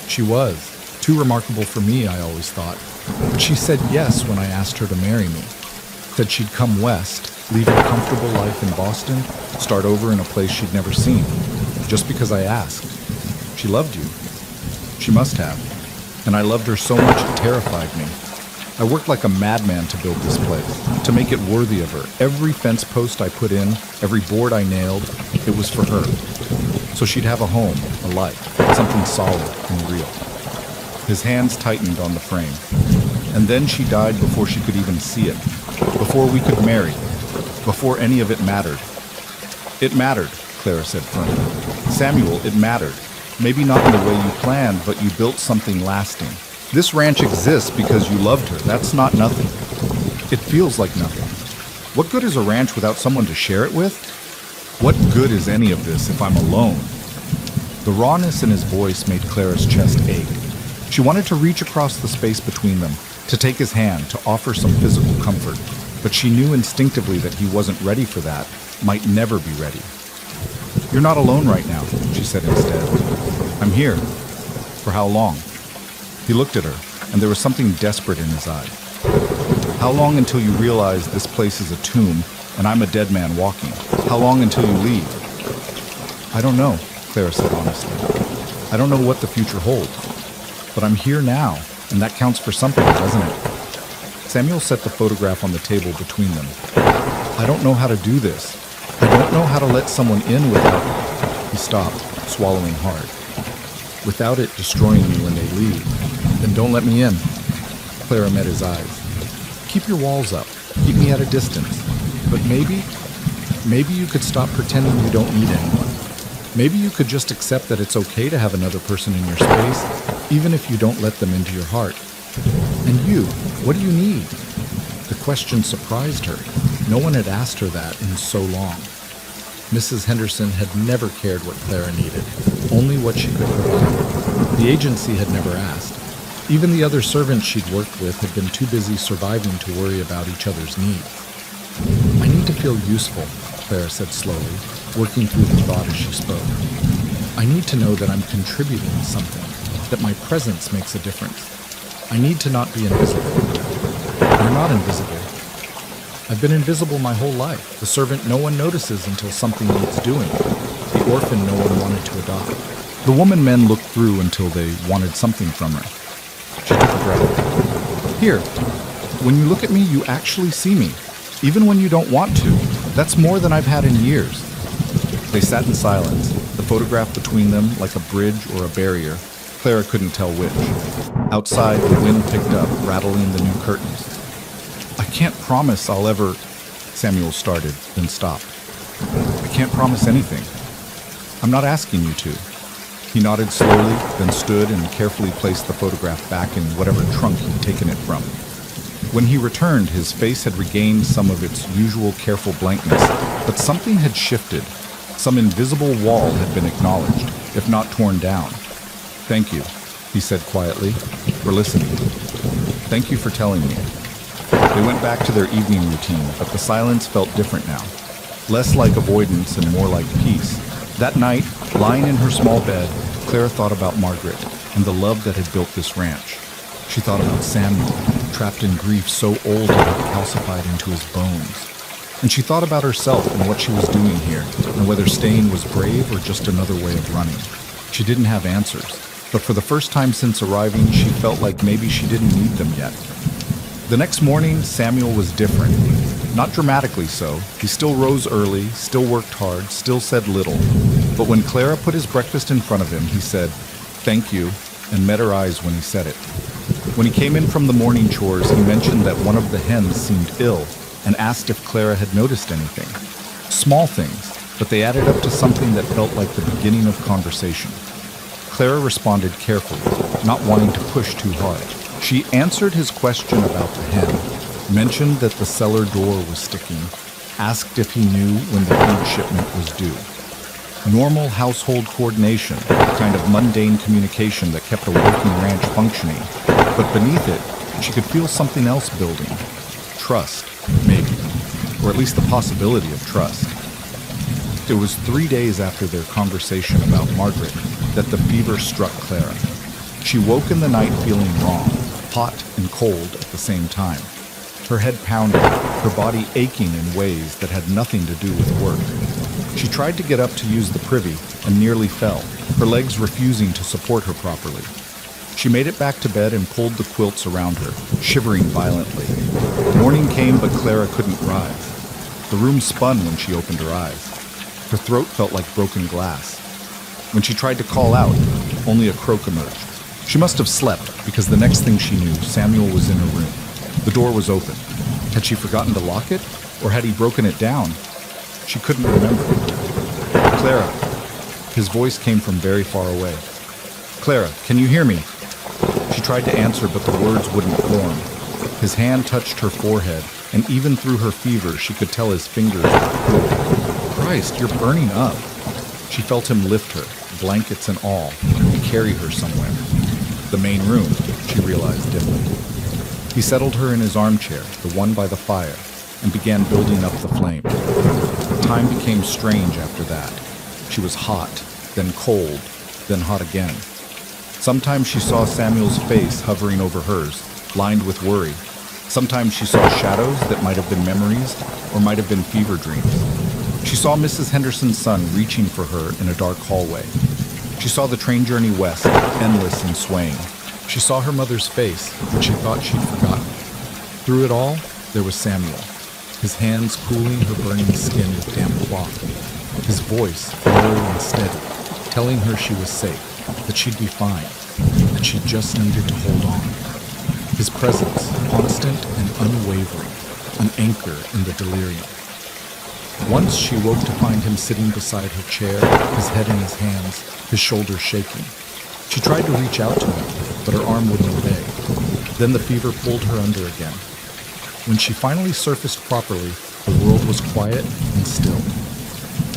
She was. Too remarkable for me, I always thought. But she said yes when I asked her to marry me. Said she'd come west, leave a comfortable life in Boston, start over in a place she'd never seen, just because I asked. She loved you. She must have. And I loved her so much it terrified me. I worked like a madman to build this place, to make it worthy of her. Every fence post I put in, every board I nailed, it was for her. So she'd have a home, a life, something solid and real. His hands tightened on the frame. And then she died before she could even see it, before we could marry, before any of it mattered. It mattered, Clara said firmly. Samuel, it mattered. Maybe not in the way you planned, but you built something lasting. This ranch exists because you loved her. That's not nothing. It feels like nothing. What good is a ranch without someone to share it with? What good is any of this if I'm alone? The rawness in his voice made Clara's chest ache. She wanted to reach across the space between them, to take his hand, to offer some physical comfort. But she knew instinctively that he wasn't ready for that, might never be ready. "You're not alone right now," she said instead. "I'm here." "For how long?" He looked at her, and there was something desperate in his eyes. "How long until you realize this place is a tomb, and I'm a dead man walking? How long until you leave?" "I don't know," Clara said honestly. "I don't know what the future holds. But I'm here now, and that counts for something, doesn't it?" Samuel set the photograph on the table between them. "I don't know how to do this. I don't know how to let someone in without..." He stopped, swallowing hard. "Without it destroying me when they leave. Then don't let me in." Clara met his eyes. "Keep your walls up. Keep me at a distance. But maybe you could stop pretending you don't need anyone. Maybe you could just accept that it's okay to have another person in your space, even if you don't let them into your heart. And you, what do you need?" The question surprised her. No one had asked her that in so long. Mrs. Henderson had never cared what Clara needed, only what she could provide. The agency had never asked. Even the other servants she'd worked with had been too busy surviving to worry about each other's needs. "I need to feel useful," Clara said slowly, working through the thought as she spoke. "I need to know that I'm contributing something, that my presence makes a difference. I need to not be invisible." "You're not invisible." "I've been invisible my whole life. The servant no one notices until something needs doing. The orphan no one wanted to adopt. The woman men looked through until they wanted something from her." She took a breath. "Here, when you look at me, you actually see me, even when you don't want to. That's more than I've had in years." They sat in silence, the photograph between them like a bridge or a barrier. Clara couldn't tell which. Outside, the wind picked up, rattling the new curtains. "I can't promise I'll ever..." Samuel started, then stopped. "I can't promise anything. I'm not asking you to." He nodded slowly, then stood and carefully placed the photograph back in whatever trunk he'd taken it from. When he returned, his face had regained some of its usual careful blankness, but something had shifted. Some invisible wall had been acknowledged. if not torn down. Thank you, he said quietly, for listening. Thank you for telling me. They went back to their evening routine, but the silence felt different now. Less like avoidance and more like peace. That night, lying in her small bed, Clara thought about Margaret and the love that had built this ranch. She thought about Samuel, trapped in grief so old it had calcified into his bones. And she thought about herself and what she was doing here, and whether staying was brave or just another way of running. She didn't have answers, but for the first time since arriving, she felt like maybe she didn't need them yet. The next morning, Samuel was different. Not dramatically so. He still rose early, still worked hard, still said little. But when Clara put his breakfast in front of him, he said, "Thank you," and met her eyes when he said it. When he came in from the morning chores, he mentioned that one of the hens seemed ill and asked if Clara had noticed anything. Small things, but they added up to something that felt like the beginning of conversation. Clara responded carefully, not wanting to push too hard. She answered his question about the hen, mentioned that the cellar door was sticking, asked if he knew when the food shipment was due. Normal household coordination, the kind of mundane communication that kept a working ranch functioning. But beneath it, she could feel something else building. Trust, maybe. Or at least the possibility of trust. It was 3 days after their conversation about Margaret that the fever struck Clara. She woke in the night feeling wrong, hot and cold at the same time. Her head pounding, her body aching in ways that had nothing to do with work. She tried to get up to use the privy and nearly fell, her legs refusing to support her properly. She made it back to bed and pulled the quilts around her, shivering violently. Morning came, but Clara couldn't rise. The room spun when she opened her eyes. Her throat felt like broken glass. When she tried to call out, only a croak emerged. She must have slept, because the next thing she knew, Samuel was in her room. The door was open. Had she forgotten to lock it, or had he broken it down? She couldn't remember. "Clara." His voice came from very far away. "Clara, can you hear me?" She tried to answer, but the words wouldn't form. His hand touched her forehead, and even through her fever, she could tell his fingers were cold. "Christ, you're burning up." She felt him lift her, blankets and all, and carry her somewhere. The main room, she realized dimly. He settled her in his armchair, the one by the fire, and began building up the flame. Time became strange after that. She was hot, then cold, then hot again. Sometimes she saw Samuel's face hovering over hers, lined with worry. Sometimes she saw shadows that might have been memories or might have been fever dreams. She saw Mrs. Henderson's son reaching for her in a dark hallway. She saw the train journey west, endless and swaying. She saw her mother's face, which she thought she'd forgotten. Through it all, there was Samuel, his hands cooling her burning skin with damp cloth. His voice, low and steady, telling her she was safe, that she'd be fine, that she just needed to hold on. His presence, constant and unwavering, an anchor in the delirium. Once she woke to find him sitting beside her chair, his head in his hands, his shoulders shaking. She tried to reach out to him, but her arm wouldn't obey. Then the fever pulled her under again. When she finally surfaced properly, the world was quiet and still.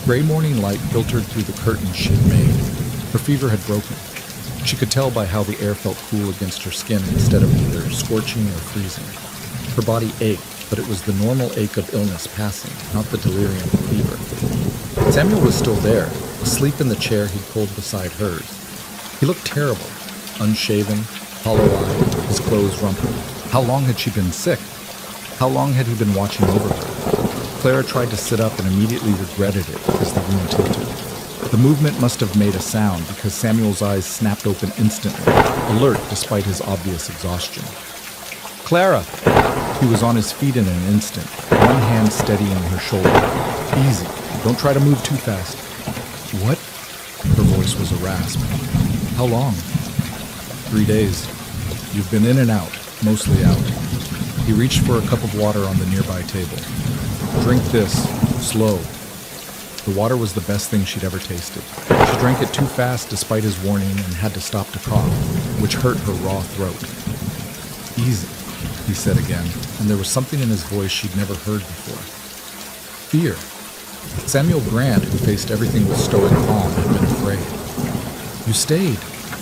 Gray morning light filtered through the curtains she'd made. Her fever had broken. She could tell by how the air felt cool against her skin instead of either scorching or freezing. Her body ached, but it was the normal ache of illness passing, not the delirium of fever. Samuel was still there, asleep in the chair he'd pulled beside hers. He looked terrible, unshaven, hollow-eyed, his clothes rumpled. How long had she been sick? How long had he been watching over her? Clara tried to sit up and immediately regretted it as the room tilted. The movement must have made a sound because Samuel's eyes snapped open instantly, alert despite his obvious exhaustion. "Clara!" He was on his feet in an instant, one hand steadying her shoulder. "Easy. Don't try to move too fast." "What?" Her voice was a rasp. "How long?" 3 days. You've been in and out, mostly out." He reached for a cup of water on the nearby table. "Drink this, slow." The water was the best thing she'd ever tasted. She drank it too fast despite his warning and had to stop to cough, which hurt her raw throat. "Easy," he said again, and there was something in his voice she'd never heard before. Fear. Samuel Grant, who faced everything with stoic calm, had been afraid. "You stayed,"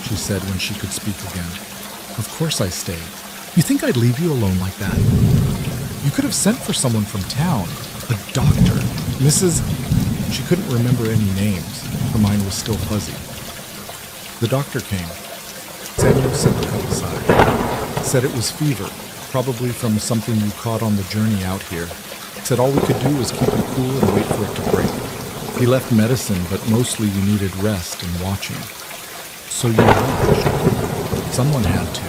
she said when she could speak again. "Of course I stayed. You think I'd leave you alone like that? You could have sent for someone from town, a doctor, Mrs. She couldn't remember any names. Her mind was still fuzzy. The doctor came. Samuel set the cup aside. Said it was fever, probably from something you caught on the journey out here. Said all we could do was keep you cool and wait for it to break. He left medicine, but mostly you needed rest and watching. So you watched. Someone had to.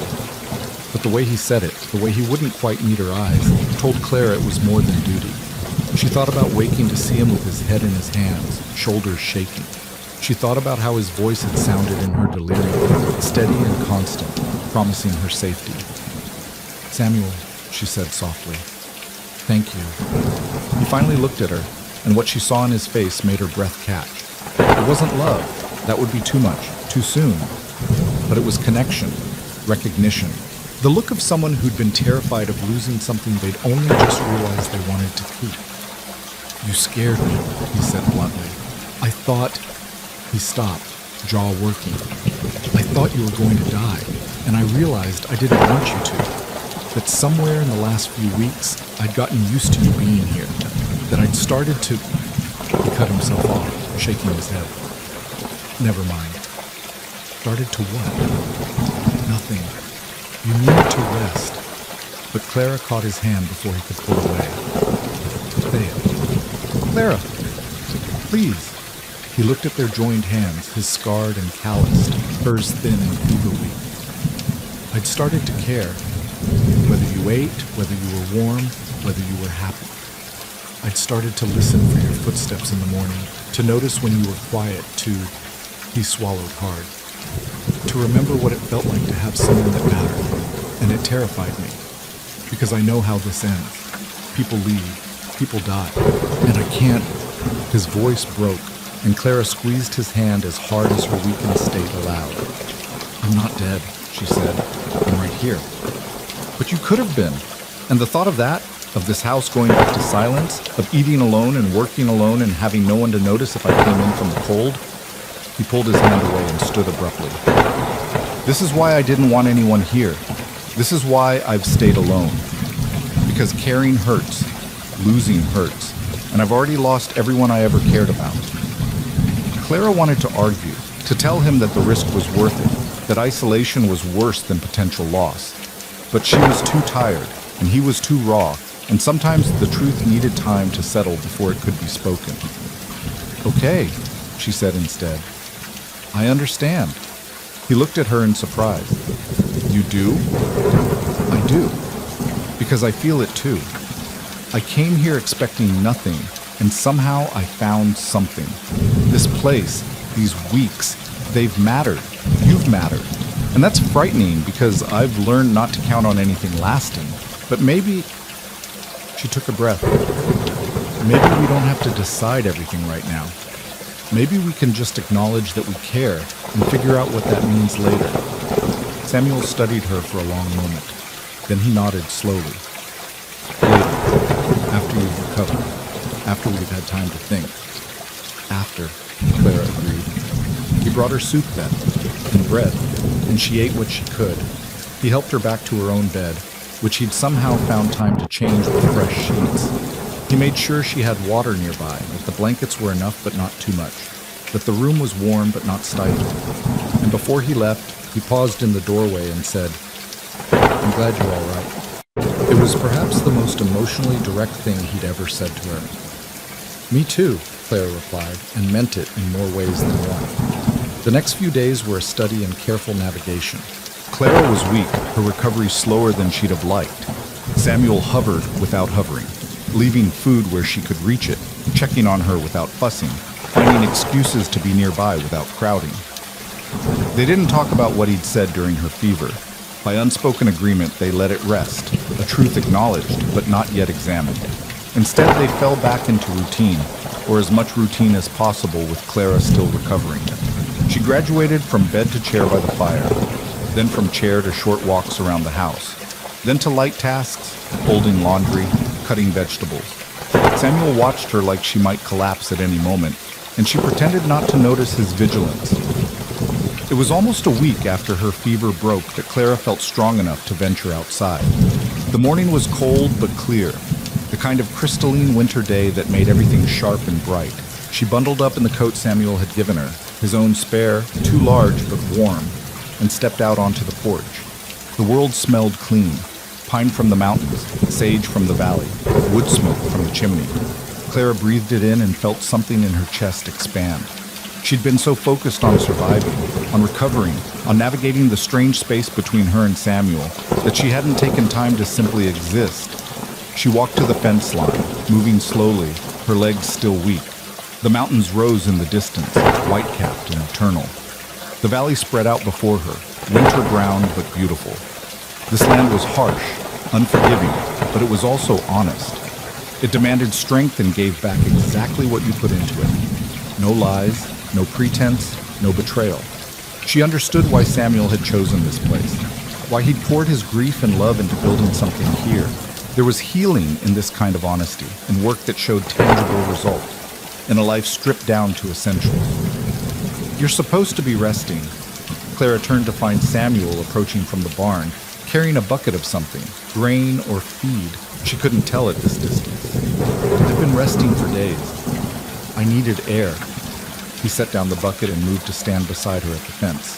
But the way he said it, the way he wouldn't quite meet her eyes, told Clara it was more than duty. She thought about waking to see him with his head in his hands, shoulders shaking. She thought about how his voice had sounded in her delirium, steady and constant, promising her safety. "Samuel," she said softly. "Thank you." He finally looked at her, and what she saw in his face made her breath catch. It wasn't love. That would be too much, too soon. But it was connection, recognition. The look of someone who'd been terrified of losing something they'd only just realized they wanted to keep. "You scared me," he said bluntly. "I thought..." He stopped, jaw working. "I thought you were going to die, and I realized I didn't want you to. That somewhere in the last few weeks, I'd gotten used to you being here. That I'd started to..." He cut himself off, shaking his head. "Never mind." "Started to what?" "Nothing. You need to rest." But Clara caught his hand before he could pull away. "Clara, please." He looked at their joined hands, his scarred and calloused, hers thin and fever-weak. "I'd started to care. Whether you ate, whether you were warm, whether you were happy. I'd started to listen for your footsteps in the morning, to notice when you were quiet, to..." He swallowed hard. "To remember what it felt like to have someone that mattered. And it terrified me. Because I know how this ends. People leave. People die. And I can't..." His voice broke, and Clara squeezed his hand as hard as her weakened state allowed. "I'm not dead," she said. "I'm right here." "But you could have been. And the thought of that, of this house going back to silence, of eating alone and working alone and having no one to notice if I came in from the cold..." He pulled his hand away and stood abruptly. "This is why I didn't want anyone here. This is why I've stayed alone. Because caring hurts. Losing hurts. And I've already lost everyone I ever cared about." Clara wanted to argue, to tell him that the risk was worth it, that isolation was worse than potential loss. But she was too tired, and he was too raw, and sometimes the truth needed time to settle before it could be spoken. "Okay," she said instead. "I understand." He looked at her in surprise. "You do?" "I do. Because I feel it too. I came here expecting nothing, and somehow I found something. This place, these weeks, they've mattered. You've mattered. And that's frightening because I've learned not to count on anything lasting. But maybe..." She took a breath. "Maybe we don't have to decide everything right now. Maybe we can just acknowledge that we care and figure out what that means later." Samuel studied her for a long moment. Then he nodded slowly. "Later. After you've recovered. After we've had time to think." "After," Clara agreed. He brought her soup then, and bread, and she ate what she could. He helped her back to her own bed, which he'd somehow found time to change with fresh sheets. He made sure she had water nearby, that the blankets were enough but not too much, that the room was warm but not stifling. And before he left, he paused in the doorway and said, "I'm glad you're all right." It was perhaps the most emotionally direct thing he'd ever said to her. "Me too," Clara replied, and meant it in more ways than one. The next few days were a study in careful navigation. Clara was weak, her recovery slower than she'd have liked. Samuel hovered without hovering, leaving food where she could reach it, checking on her without fussing, finding excuses to be nearby without crowding. They didn't talk about what he'd said during her fever. By unspoken agreement, they let it rest, a truth acknowledged but not yet examined. Instead, they fell back into routine, or as much routine as possible with Clara still recovering. She graduated from bed to chair by the fire, then from chair to short walks around the house, then to light tasks, folding laundry, cutting vegetables. Samuel watched her like she might collapse at any moment, and she pretended not to notice his vigilance. It was almost a week after her fever broke that Clara felt strong enough to venture outside. The morning was cold but clear, the kind of crystalline winter day that made everything sharp and bright. She bundled up in the coat Samuel had given her, his own spare, too large but warm, and stepped out onto the porch. The world smelled clean. Pine from the mountains, sage from the valley, wood smoke from the chimney. Clara breathed it in and felt something in her chest expand. She'd been so focused on surviving, on recovering, on navigating the strange space between her and Samuel, that she hadn't taken time to simply exist. She walked to the fence line, moving slowly, her legs still weak. The mountains rose in the distance, white-capped and eternal. The valley spread out before her, winter-browned but beautiful. This land was harsh, unforgiving, but it was also honest. It demanded strength and gave back exactly what you put into it. No lies, no pretense, no betrayal. She understood why Samuel had chosen this place, why he'd poured his grief and love into building something here. There was healing in this kind of honesty, in work that showed tangible result, in a life stripped down to essentials. You're supposed to be resting. Clara turned to find Samuel approaching from the barn, carrying a bucket of something, grain or feed. She couldn't tell at this distance. I've been resting for days. I needed air. He set down the bucket and moved to stand beside her at the fence.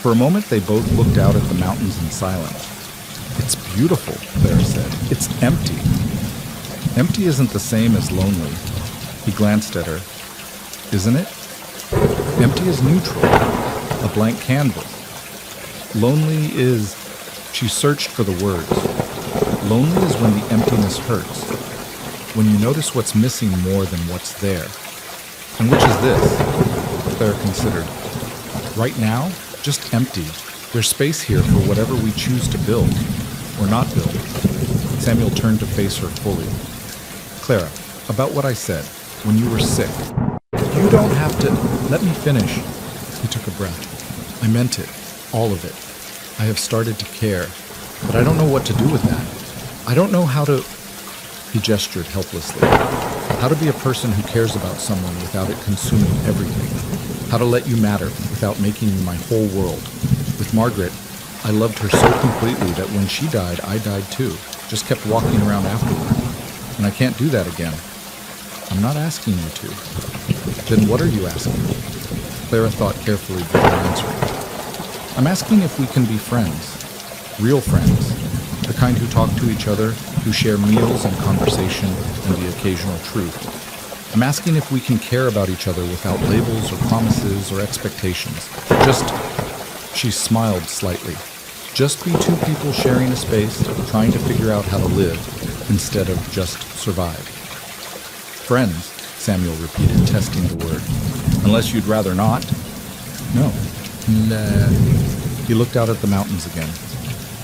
For a moment, they both looked out at the mountains in silence. It's beautiful, Clara said. It's empty. Empty isn't the same as lonely. He glanced at her. Isn't it? Empty is neutral, a blank canvas. Lonely is... She searched for the words. Lonely is when the emptiness hurts, when you notice what's missing more than what's there. And which is this? Clara considered. Right now, just empty. There's space here for whatever we choose to build, or not build. Samuel turned to face her fully. Clara, about what I said, when you were sick. You don't have to... Let me finish. He took a breath. I meant it. All of it. I have started to care, but I don't know what to do with that. I don't know how to... He gestured helplessly. How to be a person who cares about someone without it consuming everything. How to let you matter without making you my whole world. With Margaret, I loved her so completely that when she died, I died too. Just kept walking around afterward. And I can't do that again. I'm not asking you to. Then what are you asking? Clara thought carefully before answering. I'm asking if we can be friends. Real friends. The kind who talk to each other, who share meals and conversation and the occasional truth. I'm asking if we can care about each other without labels or promises or expectations. She smiled slightly. Just be two people sharing a space, trying to figure out how to live, instead of just survive. Friends, Samuel repeated, testing the word. Unless you'd rather not? No. Nah. He looked out at the mountains again.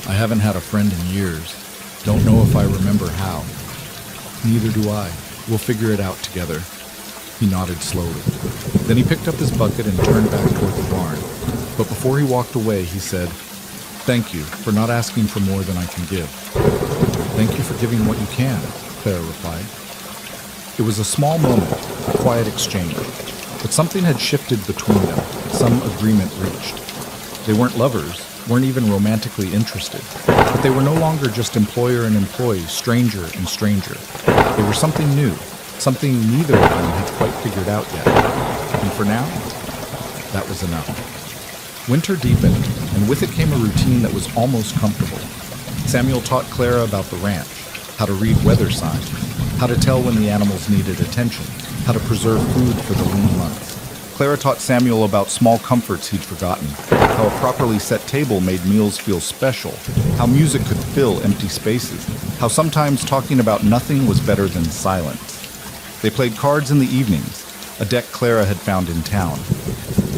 I haven't had a friend in years. Don't know if I remember how. Neither do I. We'll figure it out together. He nodded slowly. Then he picked up his bucket and turned back toward the barn. But before he walked away, he said, Thank you for not asking for more than I can give. Thank you for giving what you can, Clara replied. It was a small moment, a quiet exchange, but something had shifted between them, some agreement reached. They weren't lovers, weren't even romantically interested, but they were no longer just employer and employee, stranger and stranger. They were something new, something neither of them had quite figured out yet. And for now, that was enough. Winter deepened, and with it came a routine that was almost comfortable. Samuel taught Clara about the ranch, how to read weather signs, how to tell when the animals needed attention, how to preserve food for the lean months. Clara taught Samuel about small comforts he'd forgotten, how a properly set table made meals feel special, how music could fill empty spaces, how sometimes talking about nothing was better than silence. They played cards in the evenings, a deck Clara had found in town.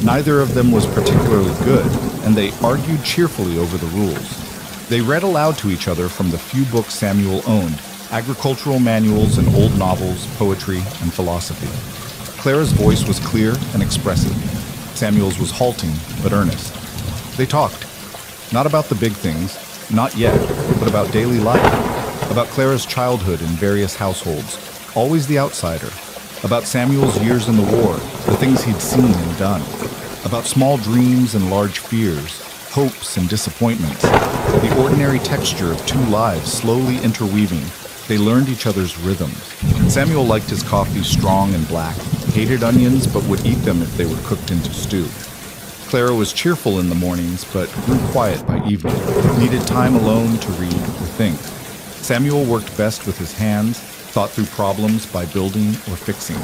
Neither of them was particularly good, and they argued cheerfully over the rules. They read aloud to each other from the few books Samuel owned, agricultural manuals and old novels, poetry, and philosophy. Clara's voice was clear and expressive. Samuel's was halting but earnest. They talked, not about the big things, not yet, but about daily life, about Clara's childhood in various households, always the outsider, about Samuel's years in the war, the things he'd seen and done. about small dreams and large fears, hopes and disappointments, the ordinary texture of two lives slowly interweaving. They learned each other's rhythms. Samuel liked his coffee strong and black, hated onions but would eat them if they were cooked into stew. Clara was cheerful in the mornings but grew quiet by evening, needed time alone to read or think. Samuel worked best with his hands, thought through problems by building or fixing.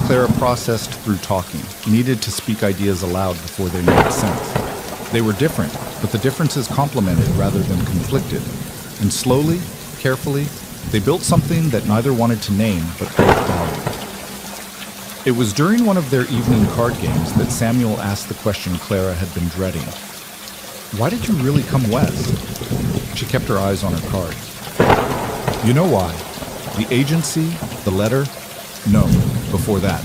Clara processed through talking, needed to speak ideas aloud before they made sense. They were different, but the differences complemented rather than conflicted. And slowly, carefully, they built something that neither wanted to name but both valued. It was during one of their evening card games that Samuel asked the question Clara had been dreading. "Why did you really come west?" She kept her eyes on her cards. "You know why. The agency, the letter? No, before that.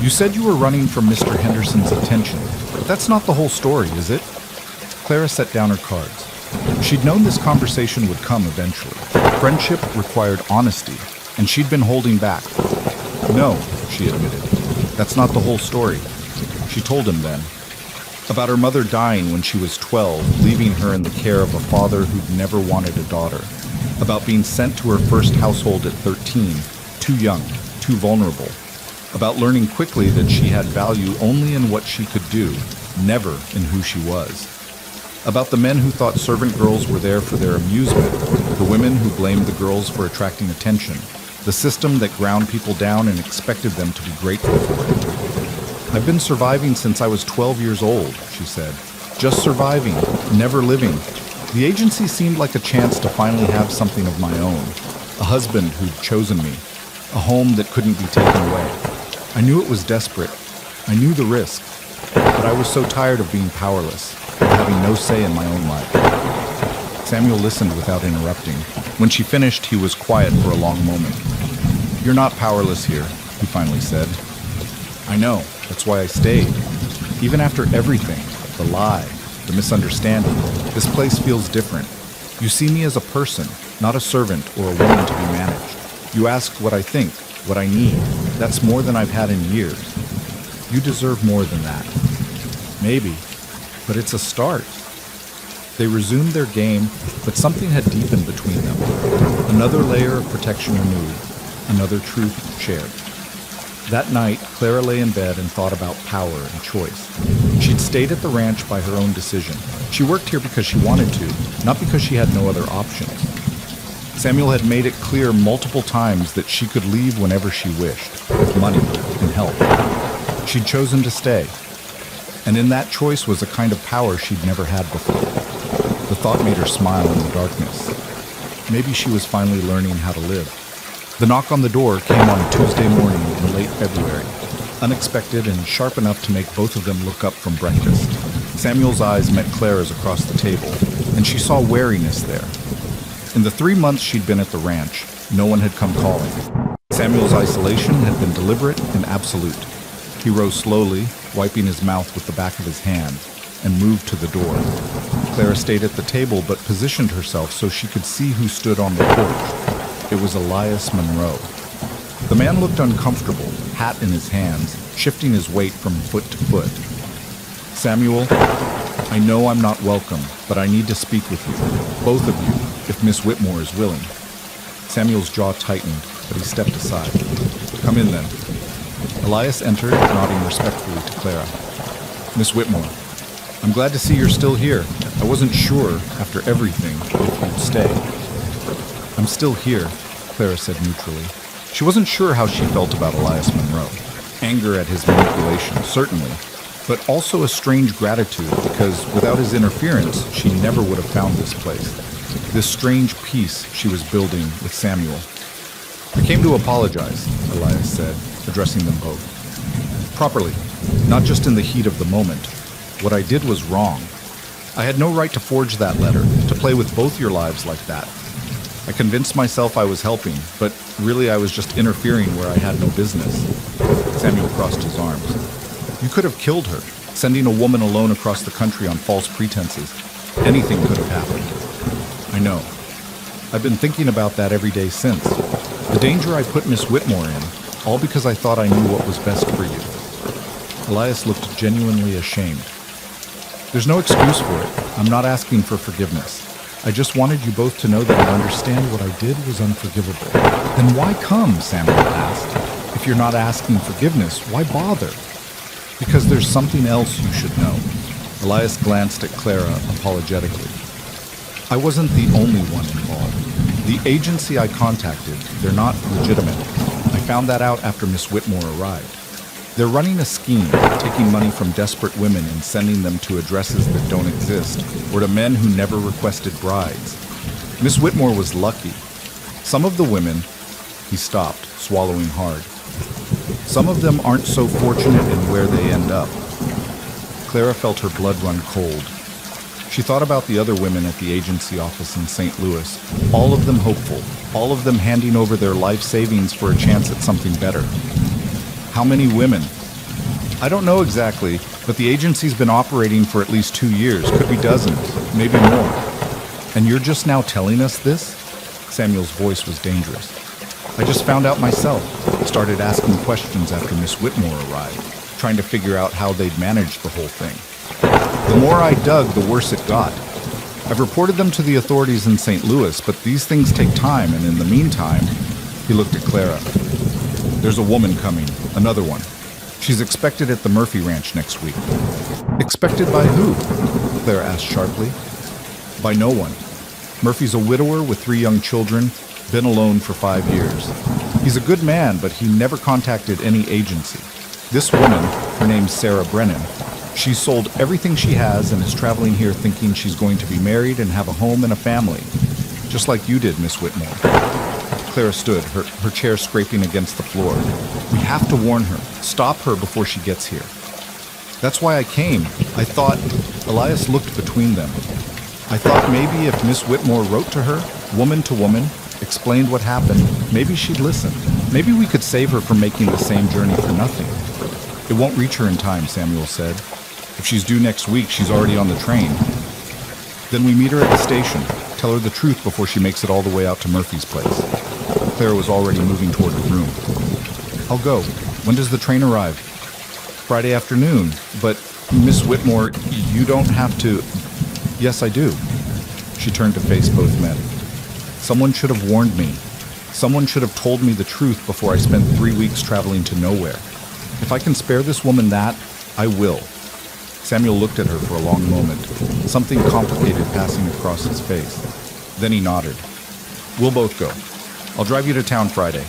You said you were running from Mr. Henderson's attention, but that's not the whole story, is it?" Clara set down her cards. She'd known this conversation would come eventually. Friendship required honesty, and she'd been holding back. "No," she admitted. "That's not the whole story." She told him then. About her mother dying when she was 12, leaving her in the care of a father who'd never wanted a daughter. About being sent to her first household at 13, too young, too vulnerable. About learning quickly that she had value only in what she could do, never in who she was. About the men who thought servant girls were there for their amusement, the women who blamed the girls for attracting attention, the system that ground people down and expected them to be grateful for it. "I've been surviving since I was 12 years old," she said. "Just surviving, never living. The agency seemed like a chance to finally have something of my own, a husband who'd chosen me, a home that couldn't be taken away. I knew it was desperate. I knew the risk, but I was so tired of being powerless, of having no say in my own life." Samuel listened without interrupting. When she finished, he was quiet for a long moment. "You're not powerless here," he finally said. "I know. That's why I stayed. Even after everything, the lie, the misunderstanding, this place feels different. You see me as a person, not a servant or a woman to be managed. You ask what I think, what I need. That's more than I've had in years. You deserve more than that." "Maybe, but it's a start." They resumed their game, but something had deepened between them. Another layer of protection removed, another truth shared. That night, Clara lay in bed and thought about power and choice. She'd stayed at the ranch by her own decision. She worked here because she wanted to, not because she had no other options. Samuel had made it clear multiple times that she could leave whenever she wished, with money and help. She'd chosen to stay, and in that choice was a kind of power she'd never had before. The thought made her smile in the darkness. Maybe she was finally learning how to live. The knock on the door came on a Tuesday morning in late February, unexpected and sharp enough to make both of them look up from breakfast. Samuel's eyes met Clara's across the table, and she saw wariness there. In the 3 months she'd been at the ranch, no one had come calling. Samuel's isolation had been deliberate and absolute. He rose slowly, wiping his mouth with the back of his hand, and moved to the door. Clara stayed at the table but positioned herself so she could see who stood on the porch. It was Elias Monroe. The man looked uncomfortable, hat in his hands, shifting his weight from foot to foot. "Samuel, I know I'm not welcome, but I need to speak with you, both of you, if Miss Whitmore is willing." Samuel's jaw tightened, but he stepped aside. "Come in then." Elias entered, nodding respectfully to Clara. "Miss Whitmore, I'm glad to see you're still here. I wasn't sure, after everything, if you'd stay." "I'm still here," Clara said neutrally. She wasn't sure how she felt about Elias Monroe. Anger at his manipulation, certainly, but also a strange gratitude because without his interference, she never would have found this place. This strange peace she was building with Samuel. "I came to apologize," Elias said, addressing them both. "Properly, not just in the heat of the moment. What I did was wrong. I had no right to forge that letter, to play with both your lives like that. I convinced myself I was helping, but really I was just interfering where I had no business." Samuel crossed his arms. "You could have killed her, sending a woman alone across the country on false pretenses. Anything could have happened." "I know. I've been thinking about that every day since. The danger I put Miss Whitmore in, all because I thought I knew what was best for you." Elias looked genuinely ashamed. There's no excuse for it. I'm not asking for forgiveness. I just wanted you both to know that I understand what I did was unforgivable. Then why come? Samuel asked. If you're not asking forgiveness, why bother? Because there's something else you should know. Elias glanced at Clara apologetically. I wasn't the only one involved. The agency I contacted, they're not legitimate. I found that out after Miss Whitmore arrived. They're running a scheme, taking money from desperate women and sending them to addresses that don't exist, or to men who never requested brides. Miss Whitmore was lucky. Some of the women... He stopped, swallowing hard. Some of them aren't so fortunate in where they end up. Clara felt her blood run cold. She thought about the other women at the agency office in St. Louis, all of them hopeful, all of them handing over their life savings for a chance at something better. How many women? I don't know exactly, but the agency's been operating for at least 2 years, could be dozens, maybe more. And you're just now telling us this? Samuel's voice was dangerous. I just found out myself, started asking questions after Miss Whitmore arrived, trying to figure out how they'd managed the whole thing. The more I dug, the worse it got. I've reported them to the authorities in St. Louis, but these things take time, and in the meantime, he looked at Clara. There's a woman coming, another one. She's expected at the Murphy Ranch next week. Expected by who? Clara asked sharply. By no one. Murphy's a widower with 3 young children, been alone for 5 years. He's a good man, but he never contacted any agency. This woman, her name's Sarah Brennan, she's sold everything she has and is traveling here thinking she's going to be married and have a home and a family. Just like you did, Miss Whitmore. Clara stood, her chair scraping against the floor. We have to warn her, stop her before she gets here. That's why I came. I thought... Elias looked between them. I thought maybe if Miss Whitmore wrote to her, woman to woman, explained what happened, maybe she'd listen. Maybe we could save her from making the same journey for nothing. It won't reach her in time, Samuel said. If she's due next week, she's already on the train. Then we meet her at the station, tell her the truth before she makes it all the way out to Murphy's place. Clara was already moving toward her room. I'll go. When does the train arrive? Friday afternoon. But, Miss Whitmore, you don't have to... Yes, I do. She turned to face both men. Someone should have warned me. Someone should have told me the truth before I spent 3 weeks traveling to nowhere. If I can spare this woman that, I will. Samuel looked at her for a long moment, something complicated passing across his face. Then he nodded. We'll both go. I'll drive you to town Friday.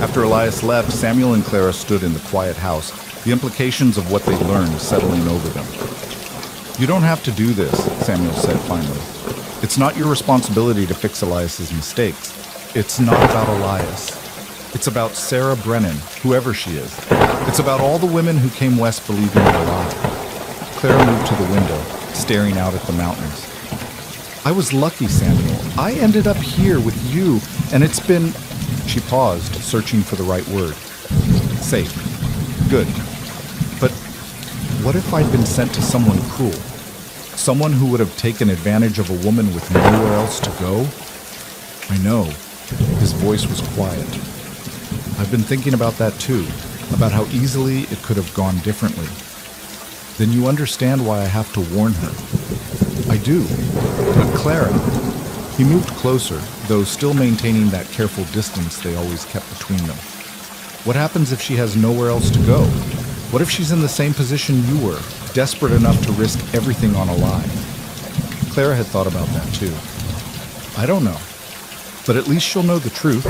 After Elias left, Samuel and Clara stood in the quiet house, the implications of what they'd learned settling over them. You don't have to do this, Samuel said finally. It's not your responsibility to fix Elias's mistakes. It's not about Elias. It's about Sarah Brennan, whoever she is. It's about all the women who came west believing they're alive. Clara moved to the window, staring out at the mountains. I was lucky, Samuel. I ended up here with you, and it's been... She paused, searching for the right word. Safe. Good. But what if I'd been sent to someone cruel? Someone who would have taken advantage of a woman with nowhere else to go? I know. His voice was quiet. I've been thinking about that too, about how easily it could have gone differently. Then you understand why I have to warn her. I do. But Clara... He moved closer, though still maintaining that careful distance they always kept between them. What happens if she has nowhere else to go? What if she's in the same position you were, desperate enough to risk everything on a lie? Clara had thought about that too. I don't know. But at least she'll know the truth.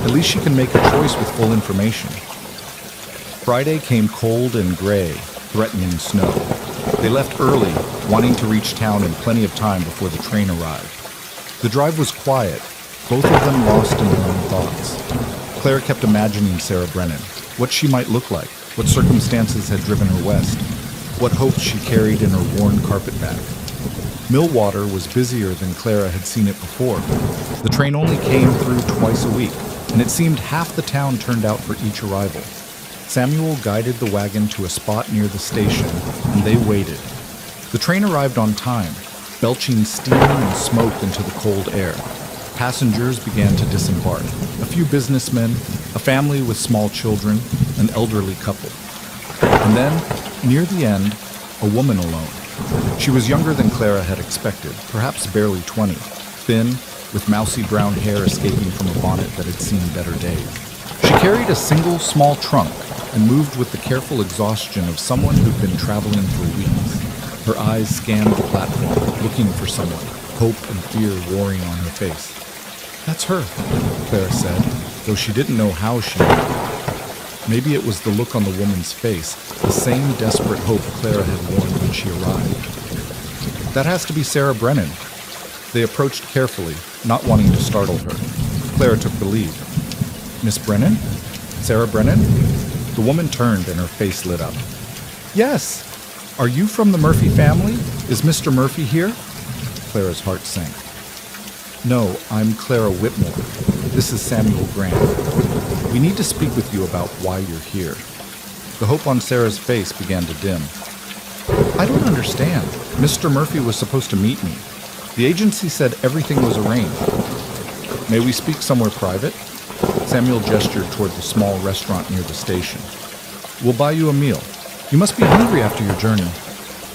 At least she can make a choice with full information. Friday came cold and gray, threatening snow. They left early, wanting to reach town in plenty of time before the train arrived. The drive was quiet, both of them lost in their own thoughts. Clara kept imagining Sarah Brennan, what she might look like, what circumstances had driven her west, what hopes she carried in her worn carpetbag. Millwater was busier than Clara had seen it before. The train only came through twice a week, and it seemed half the town turned out for each arrival. Samuel guided the wagon to a spot near the station, and they waited. The train arrived on time, belching steam and smoke into the cold air. Passengers began to disembark. A few businessmen, a family with small children, an elderly couple. And then, near the end, a woman alone. She was younger than Clara had expected, perhaps barely 20, thin, with mousy brown hair escaping from a bonnet that had seen better days. She carried a single small trunk and moved with the careful exhaustion of someone who'd been traveling for weeks. Her eyes scanned the platform, looking for someone, hope and fear warring on her face. "That's her," Clara said, though she didn't know how she knew. Maybe it was the look on the woman's face, the same desperate hope Clara had worn when she arrived. "That has to be Sarah Brennan." They approached carefully, not wanting to startle her. Clara took the lead. "Miss Brennan? Sarah Brennan?" The woman turned and her face lit up. "Yes. Are you from the Murphy family? Is Mr. Murphy here?" Clara's heart sank. "No, I'm Clara Whitmore. This is Samuel Grant. We need to speak with you about why you're here." The hope on Sarah's face began to dim. "I don't understand. Mr. Murphy was supposed to meet me. The agency said everything was arranged." "May we speak somewhere private?" Samuel gestured toward the small restaurant near the station. "We'll buy you a meal. You must be hungry after your journey."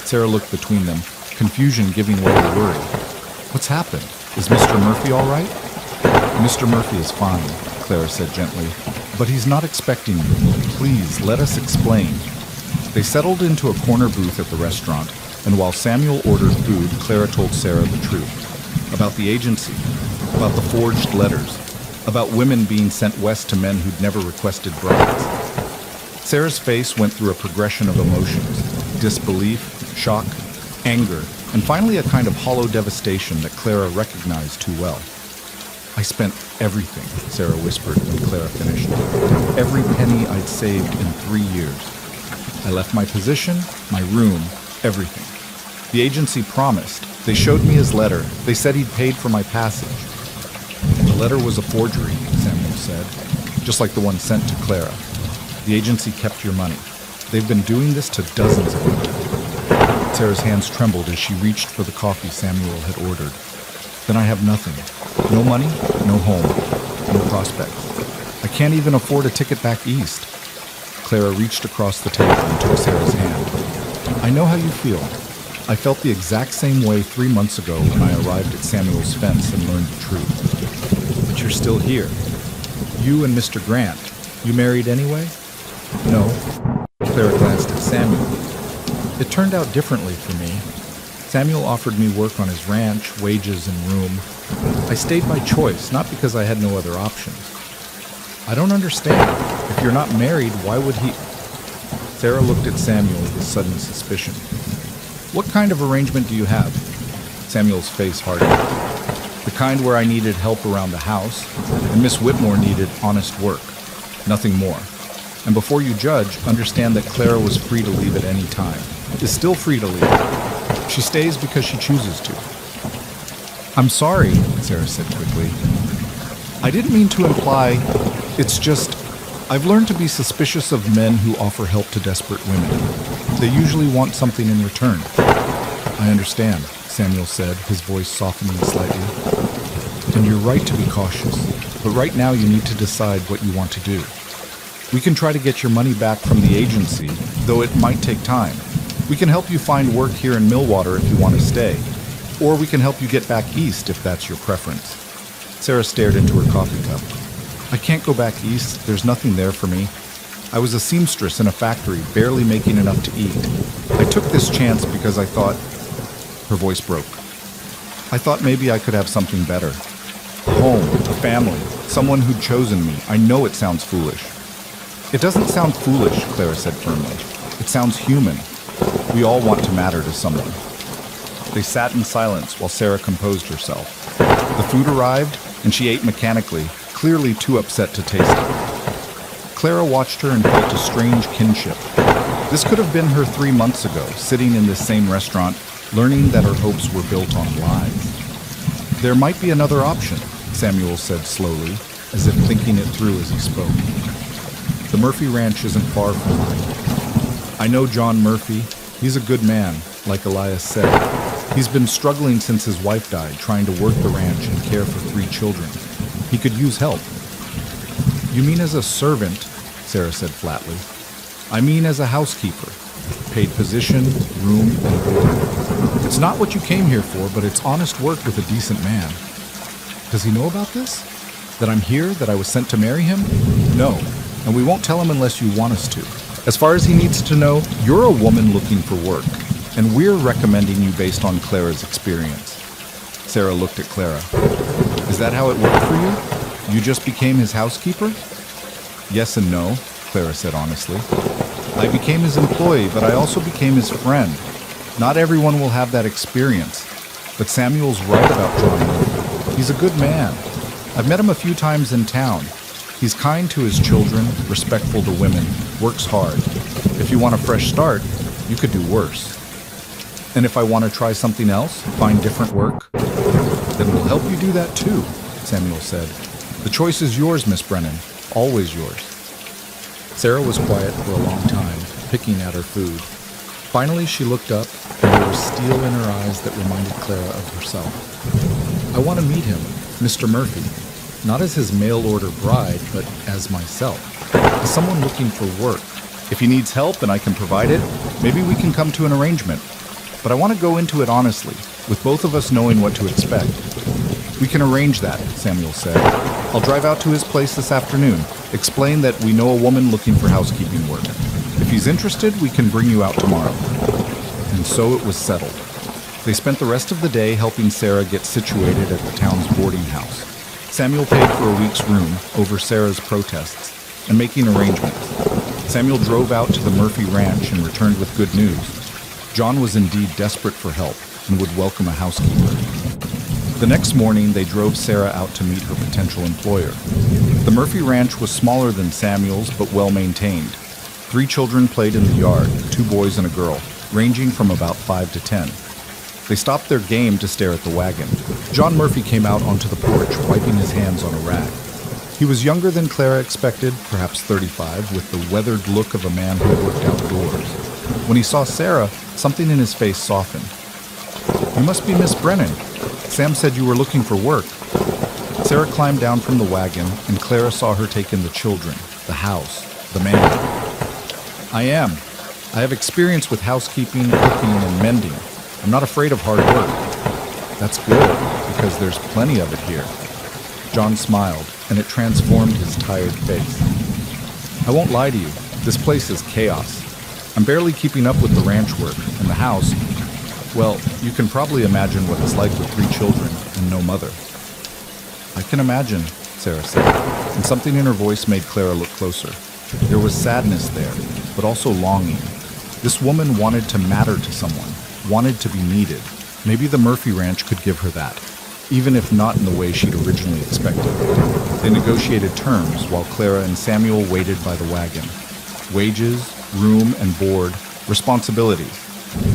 Sarah looked between them, confusion giving way to worry. "What's happened? Is Mr. Murphy all right?" "Mr. Murphy is fine," Clara said gently, "but he's not expecting you. Please, let us explain." They settled into a corner booth at the restaurant, and while Samuel ordered food, Clara told Sarah the truth. About the agency, about the forged letters, about women being sent west to men who'd never requested brides. Sarah's face went through a progression of emotions: disbelief, shock, anger, and finally a kind of hollow devastation that Clara recognized too well. "I spent everything," Sarah whispered when Clara finished. "Every penny I'd saved in 3 years. I left my position, my room, everything. The agency promised. They showed me his letter. They said he'd paid for my passage." "The letter was a forgery," Samuel said, "just like the one sent to Clara. The agency kept your money. They've been doing this to dozens of women." Sarah's hands trembled as she reached for the coffee Samuel had ordered. "Then I have nothing. No money, no home, no prospects. I can't even afford a ticket back east." Clara reached across the table and took Sarah's hand. "I know how you feel. I felt the exact same way 3 months ago when I arrived at Samuel's fence and learned the truth. But you're still here. You and Mr. Grant, you married anyway?" "No." Clara glanced at Samuel. "It turned out differently for me. Samuel offered me work on his ranch, wages and room. I stayed by choice, not because I had no other options." "I don't understand. If you're not married, why would he—" Sarah looked at Samuel with sudden suspicion. "What kind of arrangement do you have?" Samuel's face hardened. "The kind where I needed help around the house, and Miss Whitmore needed honest work. Nothing more. And before you judge, understand that Clara was free to leave at any time. Is still free to leave. She stays because she chooses to." "I'm sorry," Sarah said quickly. "I didn't mean to imply. It's just, I've learned to be suspicious of men who offer help to desperate women. They usually want something in return." "I understand," Samuel said, his voice softening slightly. "And you're right to be cautious. But right now you need to decide what you want to do. We can try to get your money back from the agency, though it might take time. We can help you find work here in Millwater if you want to stay. Or we can help you get back east if that's your preference." Sarah stared into her coffee cup. "I can't go back east. There's nothing there for me. I was a seamstress in a factory, barely making enough to eat. I took this chance because I thought—" Her voice broke. "I thought maybe I could have something better. A home, a family, someone who'd chosen me. I know it sounds foolish." "It doesn't sound foolish," Clara said firmly. "It sounds human. We all want to matter to someone." They sat in silence while Sarah composed herself. The food arrived, and she ate mechanically, clearly too upset to taste it. Clara watched her and felt a strange kinship. This could have been her 3 months ago, sitting in this same restaurant, learning that her hopes were built on lies. "There might be another option," Samuel said slowly, as if thinking it through as he spoke. "The Murphy Ranch isn't far from mine. I know John Murphy. He's a good man, like Elias said. He's been struggling since his wife died, trying to work the ranch and care for 3 children. He could use help." "You mean as a servant?" Sarah said flatly. I mean as a housekeeper. Paid position, room, and board. It's not what you came here for, but it's honest work with a decent man. Does he know about this? That I'm here, that I was sent to marry him? No, and we won't tell him unless you want us to. As far as he needs to know, you're a woman looking for work, and we're recommending you based on Clara's experience. Sarah looked at Clara. Is that how it worked for you? You just became his housekeeper? Yes and no, Clara said honestly. I became his employee, but I also became his friend. Not everyone will have that experience, but Samuel's right about John. He's a good man. I've met him a few times in town. He's kind to his children, respectful to women, works hard. If you want a fresh start, you could do worse. And if I want to try something else, find different work, then we'll help you do that too, Samuel said. The choice is yours, Miss Brennan, always yours. Sarah was quiet for a long time, picking at her food. Finally, she looked up, and there was steel in her eyes that reminded Clara of herself. I want to meet him, Mr. Murphy, not as his mail-order bride, but as myself, as someone looking for work. If he needs help and I can provide it, maybe we can come to an arrangement. But I want to go into it honestly, with both of us knowing what to expect. We can arrange that, Samuel said. I'll drive out to his place this afternoon, explain that we know a woman looking for housekeeping work. If he's interested, we can bring you out tomorrow. And so it was settled. They spent the rest of the day helping Sarah get situated at the town's boarding house. Samuel paid for a week's room over Sarah's protests and making arrangements. Samuel drove out to the Murphy ranch and returned with good news. John was indeed desperate for help and would welcome a housekeeper. The next morning, they drove Sarah out to meet her potential employer. The Murphy ranch was smaller than Samuel's, but well maintained. 3 children played in the yard, 2 boys and a girl, ranging from about 5 to 10. They stopped their game to stare at the wagon. John Murphy came out onto the porch, wiping his hands on a rag. He was younger than Clara expected, perhaps 35, with the weathered look of a man who worked outdoors. When he saw Sarah, something in his face softened. You must be Miss Brennan. Sam said you were looking for work. Sarah climbed down from the wagon, and Clara saw her take in the children, the house, the man. I am. I have experience with housekeeping, cooking, and mending. I'm not afraid of hard work. That's good, because there's plenty of it here. John smiled, and it transformed his tired face. I won't lie to you. This place is chaos. I'm barely keeping up with the ranch work, and the house. Well, you can probably imagine what it's like with 3 children and no mother. I can imagine, Sarah said, and something in her voice made Clara look closer. There was sadness there, but also longing. This woman wanted to matter to someone, wanted to be needed. Maybe the Murphy ranch could give her that, even if not in the way she'd originally expected. They negotiated terms while Clara and Samuel waited by the wagon. Wages, room and board, responsibilities.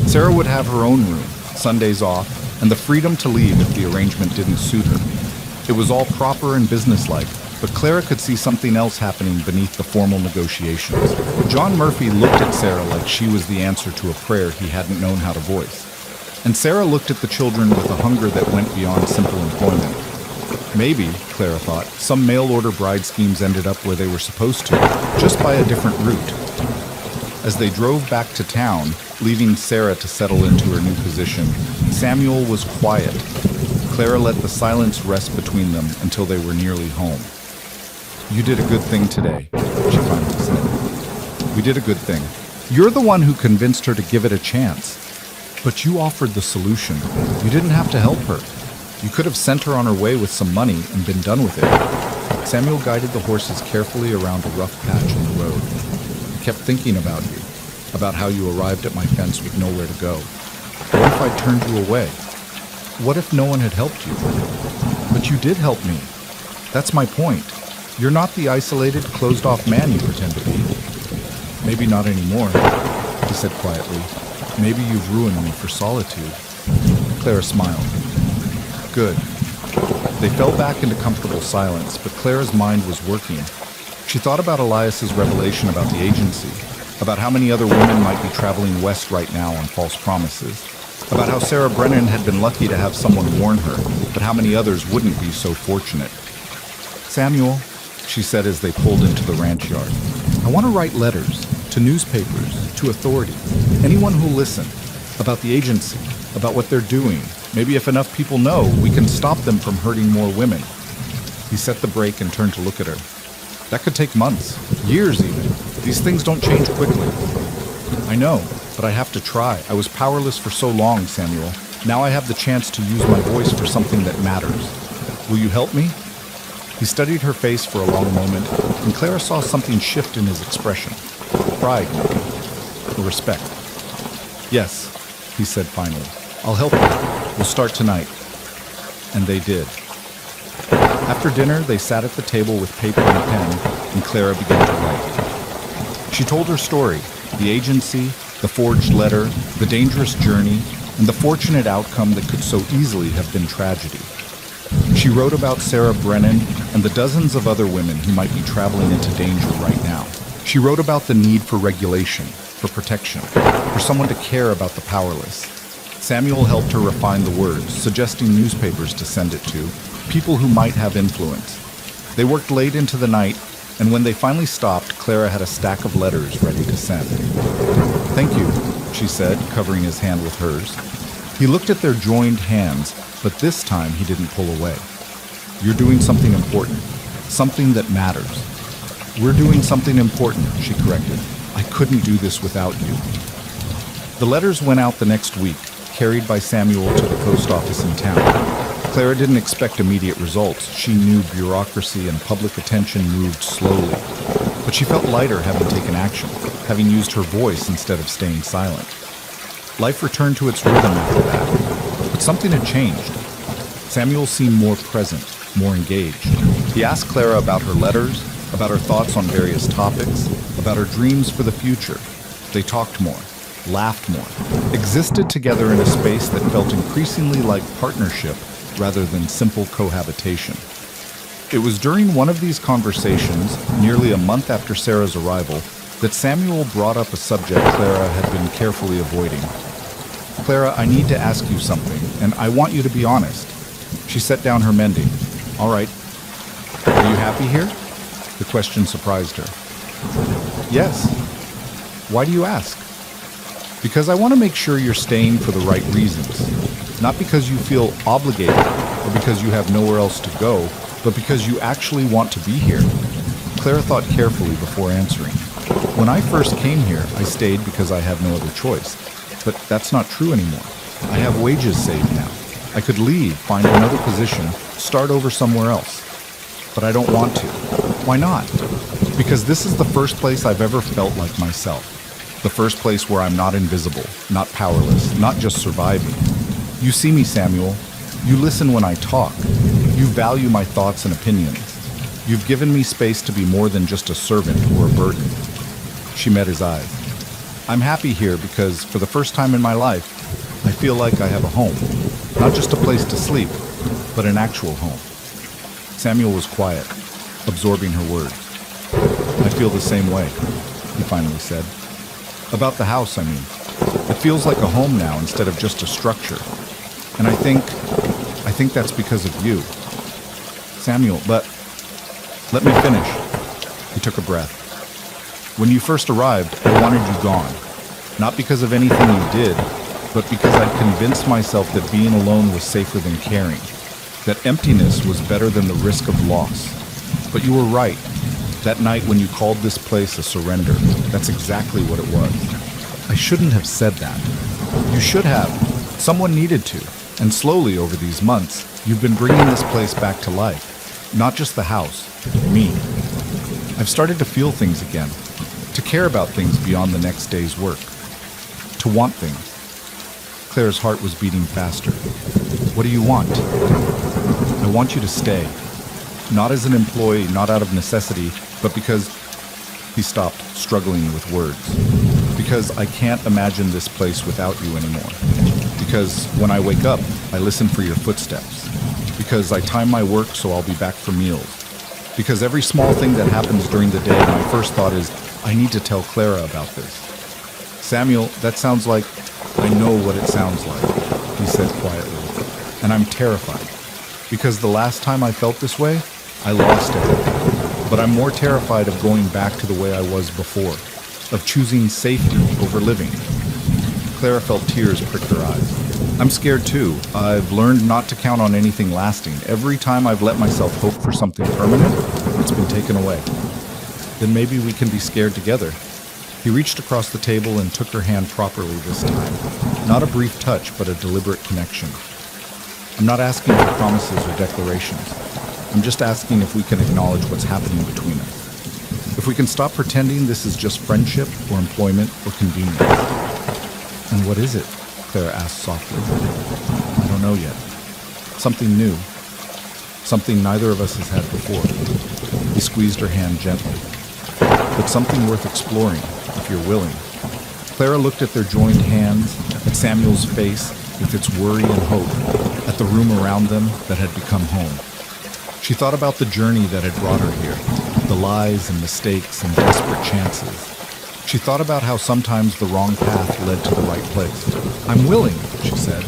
Sarah would have her own room, Sundays off, and the freedom to leave if the arrangement didn't suit her. It was all proper and businesslike, but Clara could see something else happening beneath the formal negotiations. John Murphy looked at Sarah like she was the answer to a prayer he hadn't known how to voice. And Sarah looked at the children with a hunger that went beyond simple employment. Maybe, Clara thought, some mail-order bride schemes ended up where they were supposed to, just by a different route. As they drove back to town, leaving Sarah to settle into her new position, Samuel was quiet. Clara let the silence rest between them until they were nearly home. You did a good thing today, she finally said. We did a good thing. You're the one who convinced her to give it a chance. But you offered the solution. You didn't have to help her. You could have sent her on her way with some money and been done with it. Samuel guided the horses carefully around a rough patch in the road. I kept thinking about you, about how you arrived at my fence with nowhere to go. What if I turned you away? What if no one had helped you? But you did help me. That's my point. You're not the isolated, closed-off man you pretend to be. Maybe not anymore, he said quietly. Maybe you've ruined me for solitude. Clara smiled. Good. They fell back into comfortable silence, but Clara's mind was working. She thought about Elias's revelation about the agency, about how many other women might be traveling west right now on false promises, about how Sarah Brennan had been lucky to have someone warn her, but how many others wouldn't be so fortunate. Samuel, she said as they pulled into the ranch yard, I want to write letters. to newspapers, to authorities, anyone who'll listen, about the agency, about what they're doing. Maybe if enough people know, we can stop them from hurting more women. He set the brake and turned to look at her. That could take months, years even. These things don't change quickly. I know, but I have to try. I was powerless for so long, Samuel. Now I have the chance to use my voice for something that matters. Will you help me? He studied her face for a long moment, and Clara saw something shift in his expression. Pride, or respect. Yes, he said finally. I'll help you. We'll start tonight. And they did. After dinner, they sat at the table with paper and pen, and Clara began to write. She told her story, the agency, the forged letter, the dangerous journey, and the fortunate outcome that could so easily have been tragedy. She wrote about Sarah Brennan and the dozens of other women who might be traveling into danger right now. She wrote about the need for regulation, for protection, for someone to care about the powerless. Samuel helped her refine the words, suggesting newspapers to send it to, people who might have influence. They worked late into the night, and when they finally stopped, Clara had a stack of letters ready to send. Thank you, she said, covering his hand with hers. He looked at their joined hands, but this time he didn't pull away. You're doing something important, something that matters. We're doing something important, she corrected. I couldn't do this without you. The letters went out the next week, carried by Samuel to the post office in town. Clara didn't expect immediate results. She knew bureaucracy and public attention moved slowly. But she felt lighter having taken action, having used her voice instead of staying silent. Life returned to its rhythm after that. But something had changed. Samuel seemed more present, more engaged. He asked Clara about her letters, about her thoughts on various topics, about her dreams for the future. They talked more, laughed more, existed together in a space that felt increasingly like partnership rather than simple cohabitation. It was during one of these conversations, nearly a month after Sarah's arrival, that Samuel brought up a subject Clara had been carefully avoiding. Clara, I need to ask you something, and I want you to be honest. She set down her mending. All right. Are you happy here? The question surprised her. Yes. Why do you ask? Because I want to make sure you're staying for the right reasons. Not because you feel obligated or because you have nowhere else to go, but because you actually want to be here. Clara thought carefully before answering. When I first came here, I stayed because I had no other choice. But that's not true anymore. I have wages saved now. I could leave, find another position, start over somewhere else. But I don't want to. Why not? Because this is the first place I've ever felt like myself. The first place where I'm not invisible, not powerless, not just surviving. You see me, Samuel. You listen when I talk. You value my thoughts and opinions. You've given me space to be more than just a servant or a burden. She met his eyes. I'm happy here because, for the first time in my life, I feel like I have a home. Not just a place to sleep, but an actual home. Samuel was quiet, absorbing her words. I feel the same way, he finally said. About the house, I mean. It feels like a home now instead of just a structure. And I think that's because of you. Samuel, but let me finish. He took a breath. When you first arrived, I wanted you gone. Not because of anything you did, but because I'd convinced myself that being alone was safer than caring. That emptiness was better than the risk of loss. But you were right. That night when you called this place a surrender, that's exactly what it was. I shouldn't have said that. You should have. Someone needed to. And slowly over these months, you've been bringing this place back to life. Not just the house, me. I've started to feel things again. To care about things beyond the next day's work. To want things. Claire's heart was beating faster. What do you want? I want you to stay. Not as an employee, not out of necessity, but because... He stopped, struggling with words. Because I can't imagine this place without you anymore. Because when I wake up, I listen for your footsteps. Because I time my work so I'll be back for meals. Because every small thing that happens during the day, my first thought is, I need to tell Clara about this. Samuel, that sounds like... I know what it sounds like, he said quietly. And I'm terrified. Because the last time I felt this way, I lost everything. But I'm more terrified of going back to the way I was before. of choosing safety over living. Clara felt tears prick her eyes. I'm scared too. I've learned not to count on anything lasting. Every time I've let myself hope for something permanent, it's been taken away. Then maybe we can be scared together. He reached across the table and took her hand properly this time. Not a brief touch, but a deliberate connection. I'm not asking for promises or declarations. I'm just asking if we can acknowledge what's happening between us. If we can stop pretending this is just friendship or employment or convenience. And what is it? Clara asked softly. I don't know yet. Something new. Something neither of us has had before. He squeezed her hand gently. But something worth exploring, if you're willing. Clara looked at their joined hands, at Samuel's face with its worry and hope, at the room around them that had become home. She thought about the journey that had brought her here, the lies and mistakes and desperate chances. She thought about how sometimes the wrong path led to the right place. I'm willing, she said.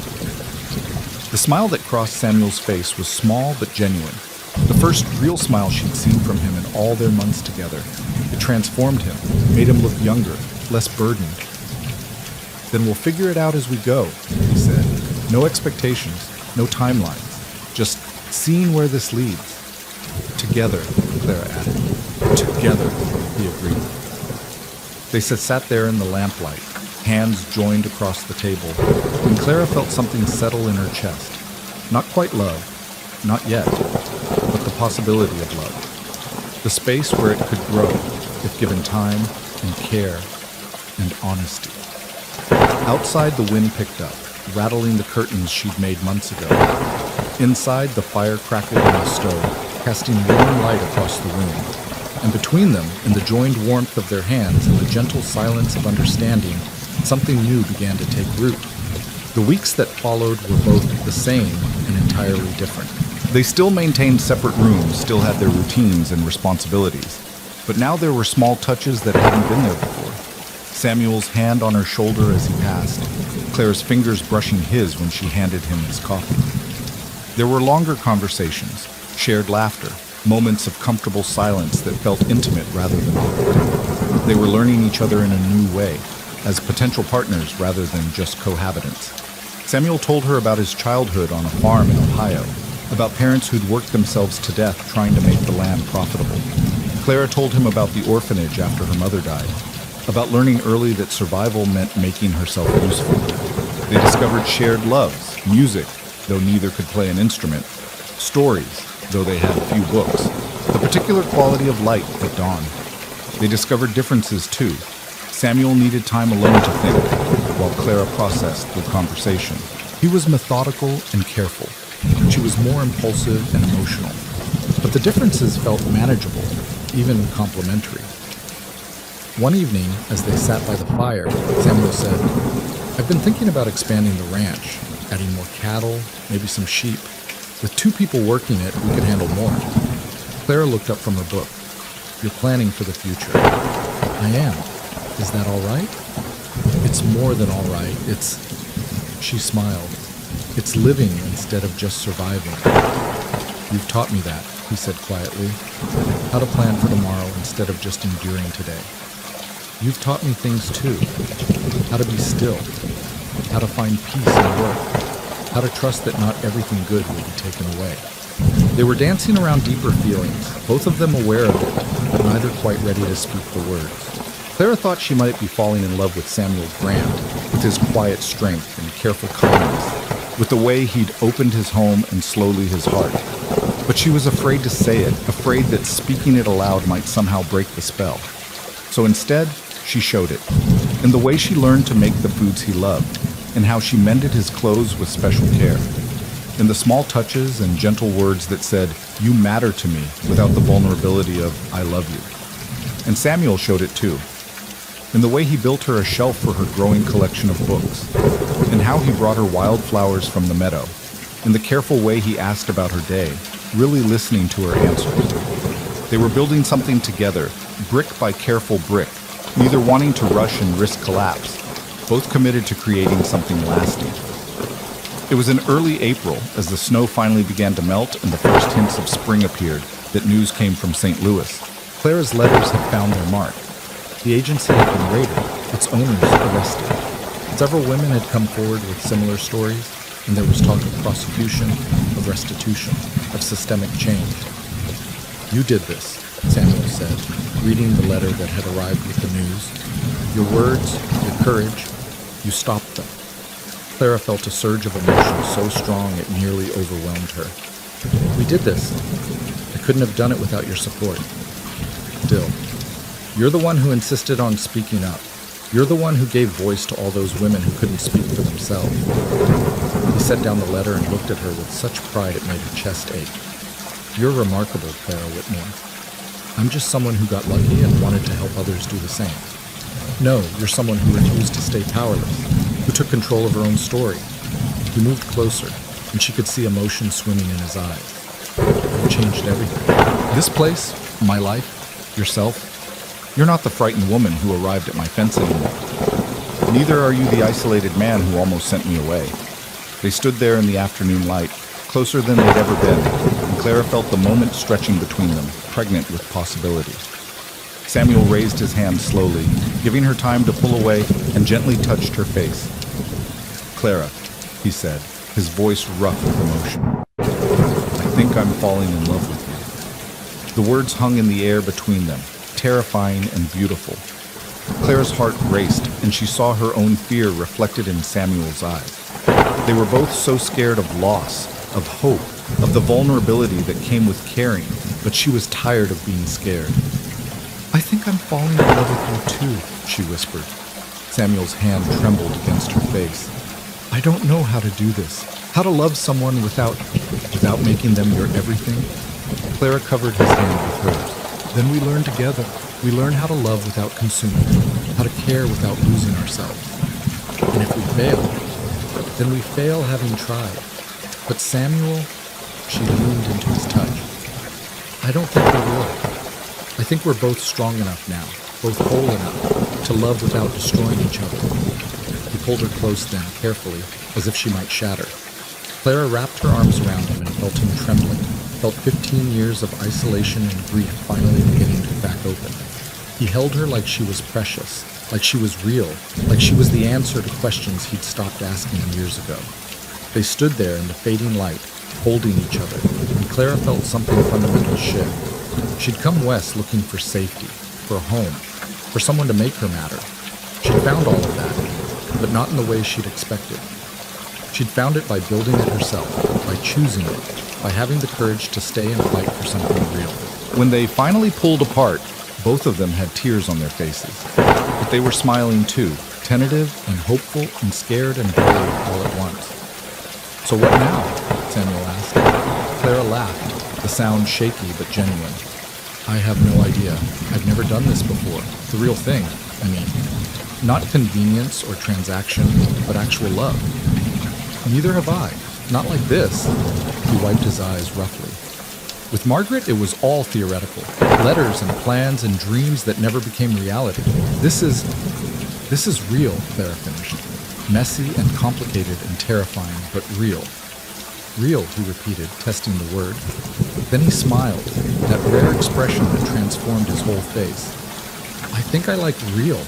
The smile that crossed Samuel's face was small but genuine. The first real smile she'd seen from him in all their months together. It transformed him, made him look younger, less burdened. Then we'll figure it out as we go, he said. No expectations, no timelines, just seeing where this leads. Together, Clara added. Together, he agreed. They sat there in the lamplight, hands joined across the table, and Clara felt something settle in her chest. Not quite love, not yet, but the possibility of love. The space where it could grow, if given time and care and honesty. Outside, the wind picked up, rattling the curtains she'd made months ago. Inside, the fire crackled in the stove, casting warm light across the room. And between them, in the joined warmth of their hands and the gentle silence of understanding, something new began to take root. The weeks that followed were both the same and entirely different. They still maintained separate rooms, still had their routines and responsibilities. But now there were small touches that hadn't been there before. Samuel's hand on her shoulder as he passed, Clara's fingers brushing his when she handed him his coffee. There were longer conversations, shared laughter, moments of comfortable silence that felt intimate rather than awkward. They were learning each other in a new way, as potential partners rather than just cohabitants. Samuel told her about his childhood on a farm in Ohio, about parents who'd worked themselves to death trying to make the land profitable. Clara told him about the orphanage after her mother died, about learning early that survival meant making herself useful. They discovered shared loves, music, though neither could play an instrument, stories, though they had few books, the particular quality of light at dawn. They discovered differences too. Samuel needed time alone to think, while Clara processed through conversation. He was methodical and careful. She was more impulsive and emotional. But the differences felt manageable, even complimentary. One evening, as they sat by the fire, Samuel said, I've been thinking about expanding the ranch, adding more cattle, maybe some sheep. With 2 people working it, we could handle more. Clara looked up from her book. You're planning for the future. I am. Is that all right? It's more than all right. She smiled. It's living instead of just surviving. You've taught me that, he said quietly. How to plan for tomorrow instead of just enduring today. You've taught me things too. How to be still. How to find peace in work. How to trust that not everything good will be taken away. They were dancing around deeper feelings, both of them aware of it, but neither quite ready to speak the words. Clara thought she might be falling in love with Samuel's brand, with his quiet strength and careful kindness, with the way he'd opened his home and slowly his heart. But she was afraid to say it, afraid that speaking it aloud might somehow break the spell. So instead, she showed it, in the way she learned to make the foods he loved, and how she mended his clothes with special care, in the small touches and gentle words that said, you matter to me, without the vulnerability of, I love you. And Samuel showed it too, in the way he built her a shelf for her growing collection of books, and how he brought her wildflowers from the meadow, in the careful way he asked about her day, really listening to her answers. They were building something together, brick by careful brick, neither wanting to rush and risk collapse, both committed to creating something lasting. It was in early April, as the snow finally began to melt and the first hints of spring appeared, that news came from St. Louis. Clara's letters had found their mark. The agency had been raided, its owners arrested. Several women had come forward with similar stories, and there was talk of prosecution, of restitution, of systemic change. "You did this," Samuel said, reading the letter that had arrived with the news. "Your words, your courage, you stopped them." Clara felt a surge of emotion so strong it nearly overwhelmed her. "We did this. I couldn't have done it without your support. Still, you're the one who insisted on speaking up. You're the one who gave voice to all those women who couldn't speak for themselves." He set down the letter and looked at her with such pride it made her chest ache. "You're remarkable, Clara Whitmore. I'm just someone who got lucky and wanted to help others do the same. No, you're someone who refused to stay powerless, who took control of her own story." He moved closer, and she could see emotion swimming in his eyes. "You changed everything. This place, my life, yourself. You're not the frightened woman who arrived at my fence anymore. Neither are you the isolated man who almost sent me away." They stood there in the afternoon light, closer than they'd ever been, and Clara felt the moment stretching between them, pregnant with possibility. Samuel raised his hand slowly, giving her time to pull away, and gently touched her face. "Clara," he said, his voice rough with emotion, "I think I'm falling in love with you." The words hung in the air between them, terrifying and beautiful. Clara's heart raced, and she saw her own fear reflected in Samuel's eyes. They were both so scared of loss, of hope, of the vulnerability that came with caring, but she was tired of being scared. "I think I'm falling in love with you too," she whispered. Samuel's hand trembled against her face. "I don't know how to do this, how to love someone without making them your everything." Clara covered his hand with hers. "Then we learn together. We learn how to love without consuming, how to care without losing ourselves. And if we fail, then we fail having tried. But Samuel," she leaned into his touch, "I don't think we will. I think we're both strong enough now, both whole enough, to love without destroying each other." He pulled her close then, carefully, as if she might shatter. Clara wrapped her arms around him and felt him trembling, felt 15 years of isolation and grief finally beginning to crack open. He held her like she was precious, like she was real, like she was the answer to questions he'd stopped asking years ago. They stood there in the fading light, holding each other, and Clara felt something fundamental shift. She'd come west looking for safety, for a home, for someone to make her matter. She'd found all of that, but not in the way she'd expected. She'd found it by building it herself, by choosing it, by having the courage to stay and fight for something real. When they finally pulled apart, both of them had tears on their faces. But they were smiling too, tentative and hopeful and scared and brave all at once. "So what now?" Samuel asked. Clara laughed, the sound shaky but genuine. "I have no idea. I've never done this before. The real thing, I mean. Not convenience or transaction, but actual love. Neither have I. Not like this." He wiped his eyes roughly. "With Margaret, it was all theoretical. Letters and plans and dreams that never became reality. This is real," Clara finished. "Messy and complicated and terrifying, but real." "Real," he repeated, testing the word. Then he smiled, that rare expression that transformed his whole face. "I think I like real."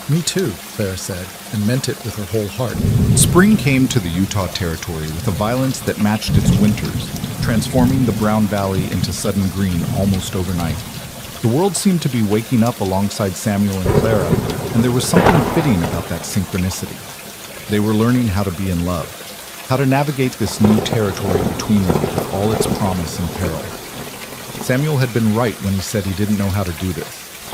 "Me too," Clara said, and meant it with her whole heart. Spring came to the Utah Territory with a violence that matched its winters, transforming the Brown Valley into sudden green almost overnight. The world seemed to be waking up alongside Samuel and Clara, and there was something fitting about that synchronicity. They were learning how to be in love, how to navigate this new territory between them with all its promise and peril. Samuel had been right when he said he didn't know how to do this.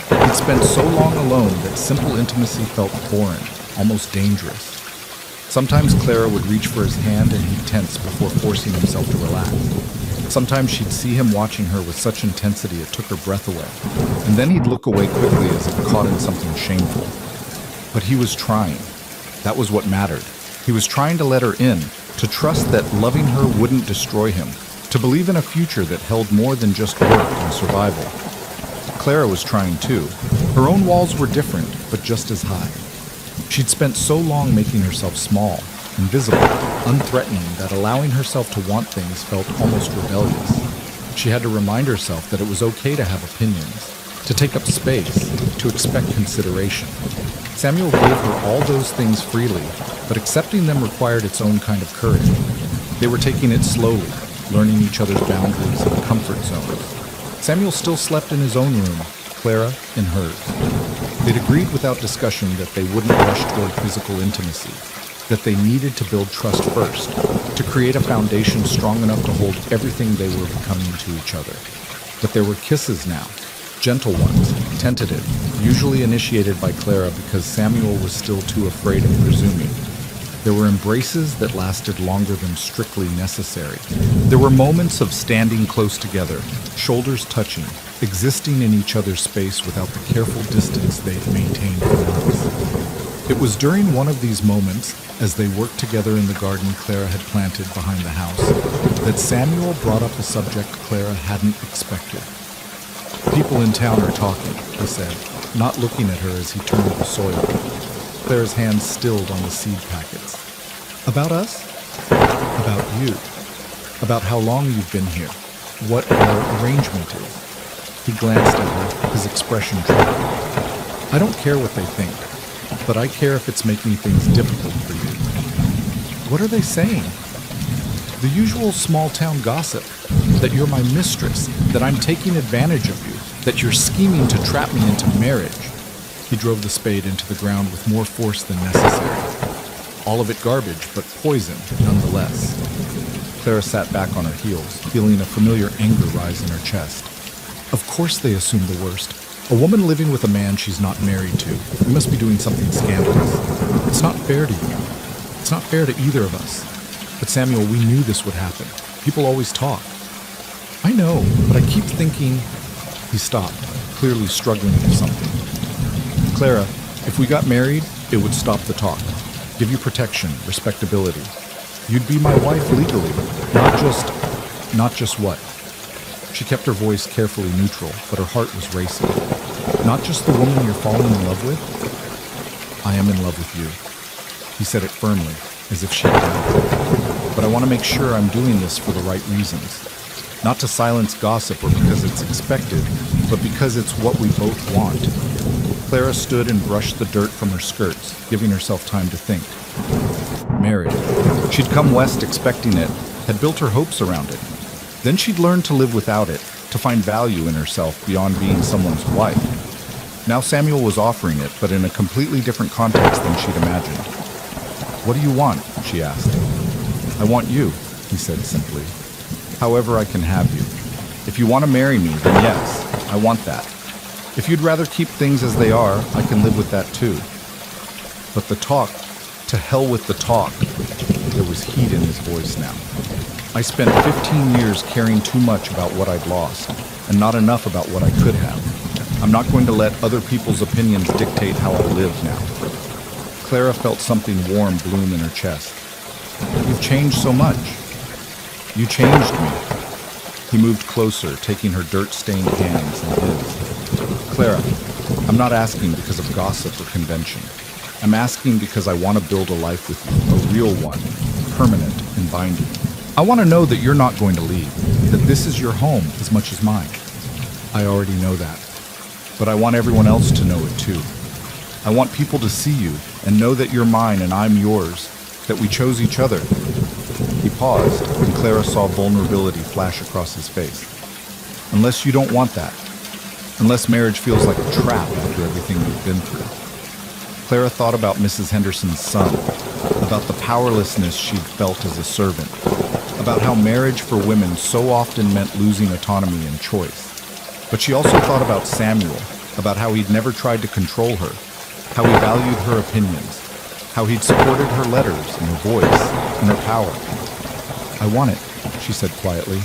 He'd spent so long alone that simple intimacy felt foreign, almost dangerous. Sometimes Clara would reach for his hand and he'd tense before forcing himself to relax. Sometimes she'd see him watching her with such intensity it took her breath away, and then he'd look away quickly as if caught in something shameful. But he was trying. That was what mattered. He was trying to let her in, to trust that loving her wouldn't destroy him, to believe in a future that held more than just work and survival. Clara was trying too. Her own walls were different, but just as high. She'd spent so long making herself small, invisible, unthreatening, that allowing herself to want things felt almost rebellious. She had to remind herself that it was okay to have opinions, to take up space, to expect consideration. Samuel gave her all those things freely, but accepting them required its own kind of courage. They were taking it slowly, learning each other's boundaries and comfort zones. Samuel still slept in his own room, Clara in hers. They'd agreed without discussion that they wouldn't rush toward physical intimacy, that they needed to build trust first, to create a foundation strong enough to hold everything they were becoming to each other. But there were kisses now, gentle ones, tentative, usually initiated by Clara because Samuel was still too afraid of presuming. There were embraces that lasted longer than strictly necessary. There were moments of standing close together, shoulders touching, existing in each other's space without the careful distance they'd maintained for months. It was during one of these moments, as they worked together in the garden Clara had planted behind the house, that Samuel brought up a subject Clara hadn't expected. "People in town are talking," he said, not looking at her as he turned the soil. Clara's hands stilled on the seed packets. "About us?" "About you. About how long you've been here. What our arrangement is." He glanced at her, his expression troubled. "I don't care what they think, but I care if it's making things difficult for you." "What are they saying?" "The usual small-town gossip, that you're my mistress, that I'm taking advantage of you, that you're scheming to trap me into marriage." He drove the spade into the ground with more force than necessary. All of it garbage, but poison nonetheless. Clara sat back on her heels, feeling a familiar anger rise in her chest. Of course they assume the worst. A woman living with a man she's not married to. We must be doing something scandalous. It's not fair to you. It's not fair to either of us. But Samuel, we knew this would happen. People always talk. I know, but I keep thinking... He stopped, clearly struggling with something. "Clara, if we got married, it would stop the talk. Give you protection, respectability. You'd be my wife legally, not just what?" She kept her voice carefully neutral, but her heart was racing. "Not just the woman you're falling in love with?" "I am in love with you." He said it firmly, as if she doubted. "But I want to make sure I'm doing this for the right reasons. Not to silence gossip or because it's expected, but because it's what we both want." Clara stood and brushed the dirt from her skirts, giving herself time to think. Marriage. She'd come west expecting it, had built her hopes around it. Then she'd learned to live without it, to find value in herself beyond being someone's wife. Now Samuel was offering it, but in a completely different context than she'd imagined. "What do you want?" she asked. "I want you," he said simply. "However I can have you. If you want to marry me, then yes, I want that. If you'd rather keep things as they are, I can live with that too. But the talk, to hell with the talk." There was heat in his voice now. "I spent 15 years caring too much about what I'd lost, and not enough about what I could have. I'm not going to let other people's opinions dictate how I live now." Clara felt something warm bloom in her chest. "You've changed so much." "You changed me." He moved closer, taking her dirt-stained hands in his. "Clara, I'm not asking because of gossip or convention. I'm asking because I want to build a life with you, a real one, permanent and binding. I want to know that you're not going to leave, that this is your home as much as mine. I already know that, but I want everyone else to know it too. I want people to see you and know that you're mine and I'm yours, that we chose each other." He paused, and Clara saw vulnerability flash across his face. "Unless you don't want that. Unless marriage feels like a trap after everything we've been through." Clara thought about Mrs. Henderson's son, about the powerlessness she'd felt as a servant, about how marriage for women so often meant losing autonomy and choice. But she also thought about Samuel, about how he'd never tried to control her, how he valued her opinions, how he'd supported her letters and her voice and her power. "I want it," she said quietly.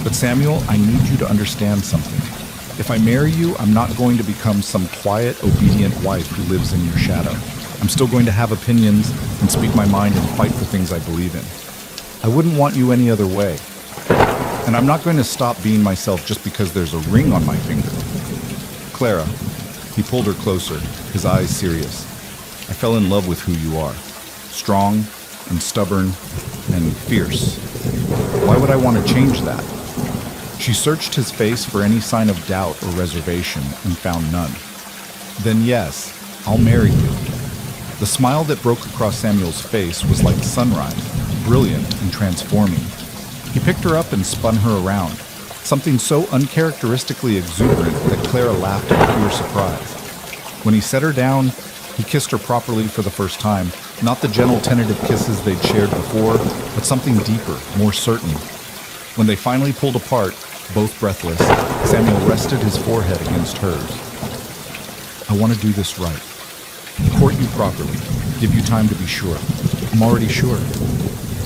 "But Samuel, I need you to understand something. If I marry you, I'm not going to become some quiet, obedient wife who lives in your shadow. I'm still going to have opinions and speak my mind and fight for things I believe in. I wouldn't want you any other way. And I'm not going to stop being myself just because there's a ring on my finger." "Clara," he pulled her closer, his eyes serious. "I fell in love with who you are. Strong and stubborn and fierce. Why would I want to change that?" She searched his face for any sign of doubt or reservation and found none. "Then yes, I'll marry you." The smile that broke across Samuel's face was like sunrise, brilliant and transforming. He picked her up and spun her around, something so uncharacteristically exuberant that Clara laughed in pure surprise. When he set her down, he kissed her properly for the first time, not the gentle tentative kisses they'd shared before, but something deeper, more certain. When they finally pulled apart, both breathless, Samuel rested his forehead against hers. "I want to do this right. Court you properly. Give you time to be sure. I'm already sure.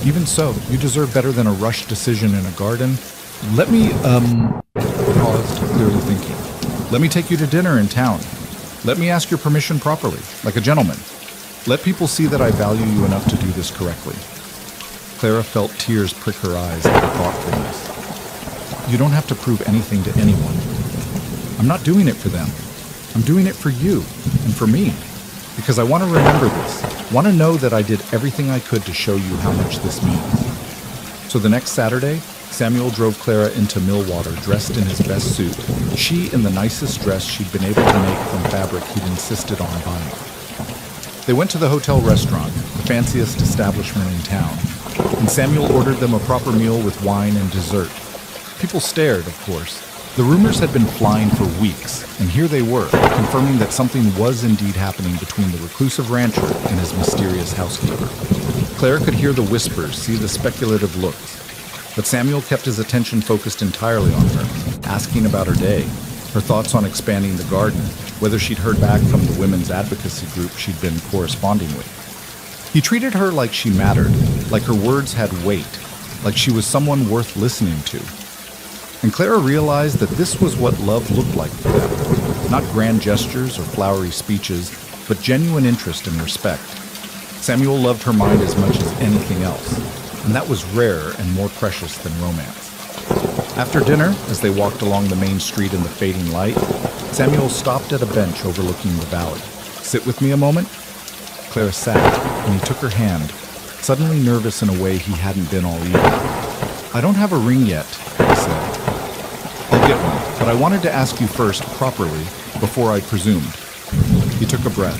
Even so, you deserve better than a rushed decision in a garden. Let me, paused, clearly thinking. Let me take you to dinner in town. Let me ask your permission properly, like a gentleman. Let people see that I value you enough to do this correctly." Clara felt tears prick her eyes at the thoughtfulness. "You don't have to prove anything to anyone. I'm not doing it for them. I'm doing it for you and for me. Because I want to remember this. Want to know that I did everything I could to show you how much this means." So the next Saturday, Samuel drove Clara into Millwater dressed in his best suit, she in the nicest dress she'd been able to make from fabric he'd insisted on buying. They went to the hotel restaurant, the fanciest establishment in town, and Samuel ordered them a proper meal with wine and dessert. People stared, of course. The rumors had been flying for weeks, and here they were, confirming that something was indeed happening between the reclusive rancher and his mysterious housekeeper. Clara could hear the whispers, see the speculative looks, but Samuel kept his attention focused entirely on her, asking about her day, her thoughts on expanding the garden, whether she'd heard back from the women's advocacy group she'd been corresponding with. He treated her like she mattered, like her words had weight, like she was someone worth listening to. And Clara realized that this was what love looked like for them. Not grand gestures or flowery speeches, but genuine interest and respect. Samuel loved her mind as much as anything else, and that was rarer and more precious than romance. After dinner, as they walked along the main street in the fading light, Samuel stopped at a bench overlooking the valley. "Sit with me a moment?" Clara sat, and he took her hand, suddenly nervous in a way he hadn't been all evening. "I don't have a ring yet," he said. "I'll get one, but I wanted to ask you first, properly, before I presumed." He took a breath.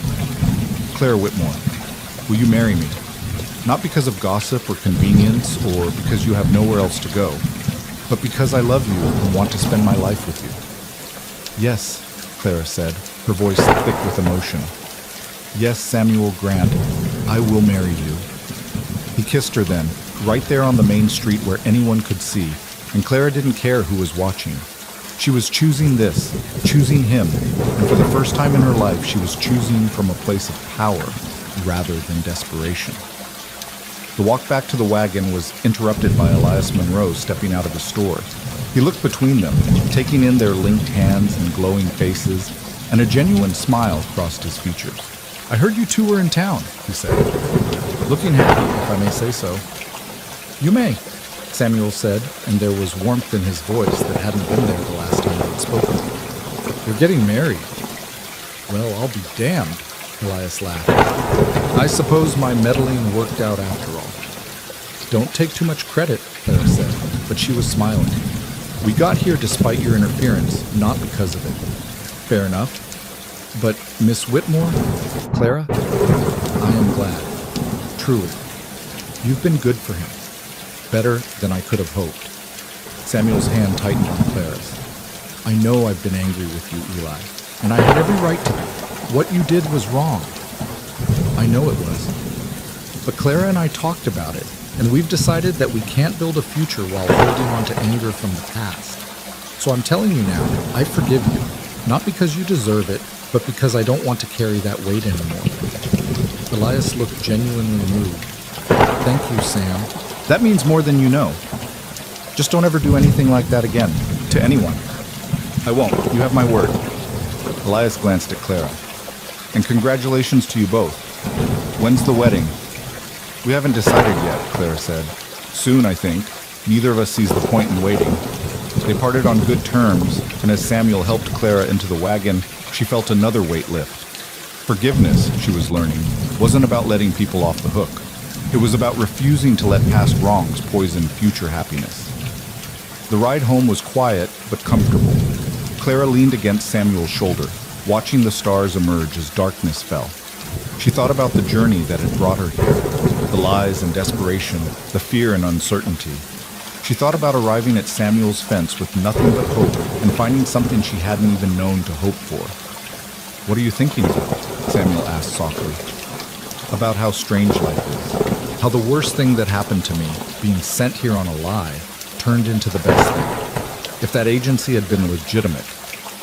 "Clara Whitmore, will you marry me? Not because of gossip or convenience, or because you have nowhere else to go, but because I love you and want to spend my life with you." "Yes," Clara said, her voice thick with emotion. "Yes, Samuel Grant, I will marry you." He kissed her then, right there on the main street where anyone could see, and Clara didn't care who was watching. She was choosing this, choosing him, and for the first time in her life, she was choosing from a place of power rather than desperation. The walk back to the wagon was interrupted by Elias Monroe stepping out of the store. He looked between them, taking in their linked hands and glowing faces, and a genuine smile crossed his features. "I heard you two were in town," he said. "Looking happy, if I may say so." "You may," Samuel said, and there was warmth in his voice that hadn't been there the last time they'd spoken. "You're getting married." "Well, I'll be damned," Elias laughed. "I suppose my meddling worked out after all." "Don't take too much credit," Clara said, but she was smiling. "We got here despite your interference, not because of it." "Fair enough. But Miss Whitmore, Clara, I am glad. Truly. You've been good for him. Better than I could have hoped." Samuel's hand tightened on Clara's. "I know I've been angry with you, Eli, and I had every right to be. What you did was wrong. I know it was. But Clara and I talked about it, and we've decided that we can't build a future while holding on to anger from the past. So I'm telling you now, I forgive you, not because you deserve it, but because I don't want to carry that weight anymore." Elias looked genuinely moved. "Thank you, Sam. That means more than you know. Just don't ever do anything like that again, to anyone." "I won't. You have my word." Elias glanced at Clara. "And congratulations to you both. When's the wedding?" "We haven't decided yet," Clara said. "Soon, I think. Neither of us sees the point in waiting." They parted on good terms, and as Samuel helped Clara into the wagon, she felt another weight lift. Forgiveness, she was learning, wasn't about letting people off the hook. It was about refusing to let past wrongs poison future happiness. The ride home was quiet but comfortable. Clara leaned against Samuel's shoulder, watching the stars emerge as darkness fell. She thought about the journey that had brought her here, the lies and desperation, the fear and uncertainty. She thought about arriving at Samuel's fence with nothing but hope and finding something she hadn't even known to hope for. "What are you thinking about?" Samuel asked softly. "About how strange life is. How the worst thing that happened to me, being sent here on a lie, turned into the best thing. If that agency had been legitimate,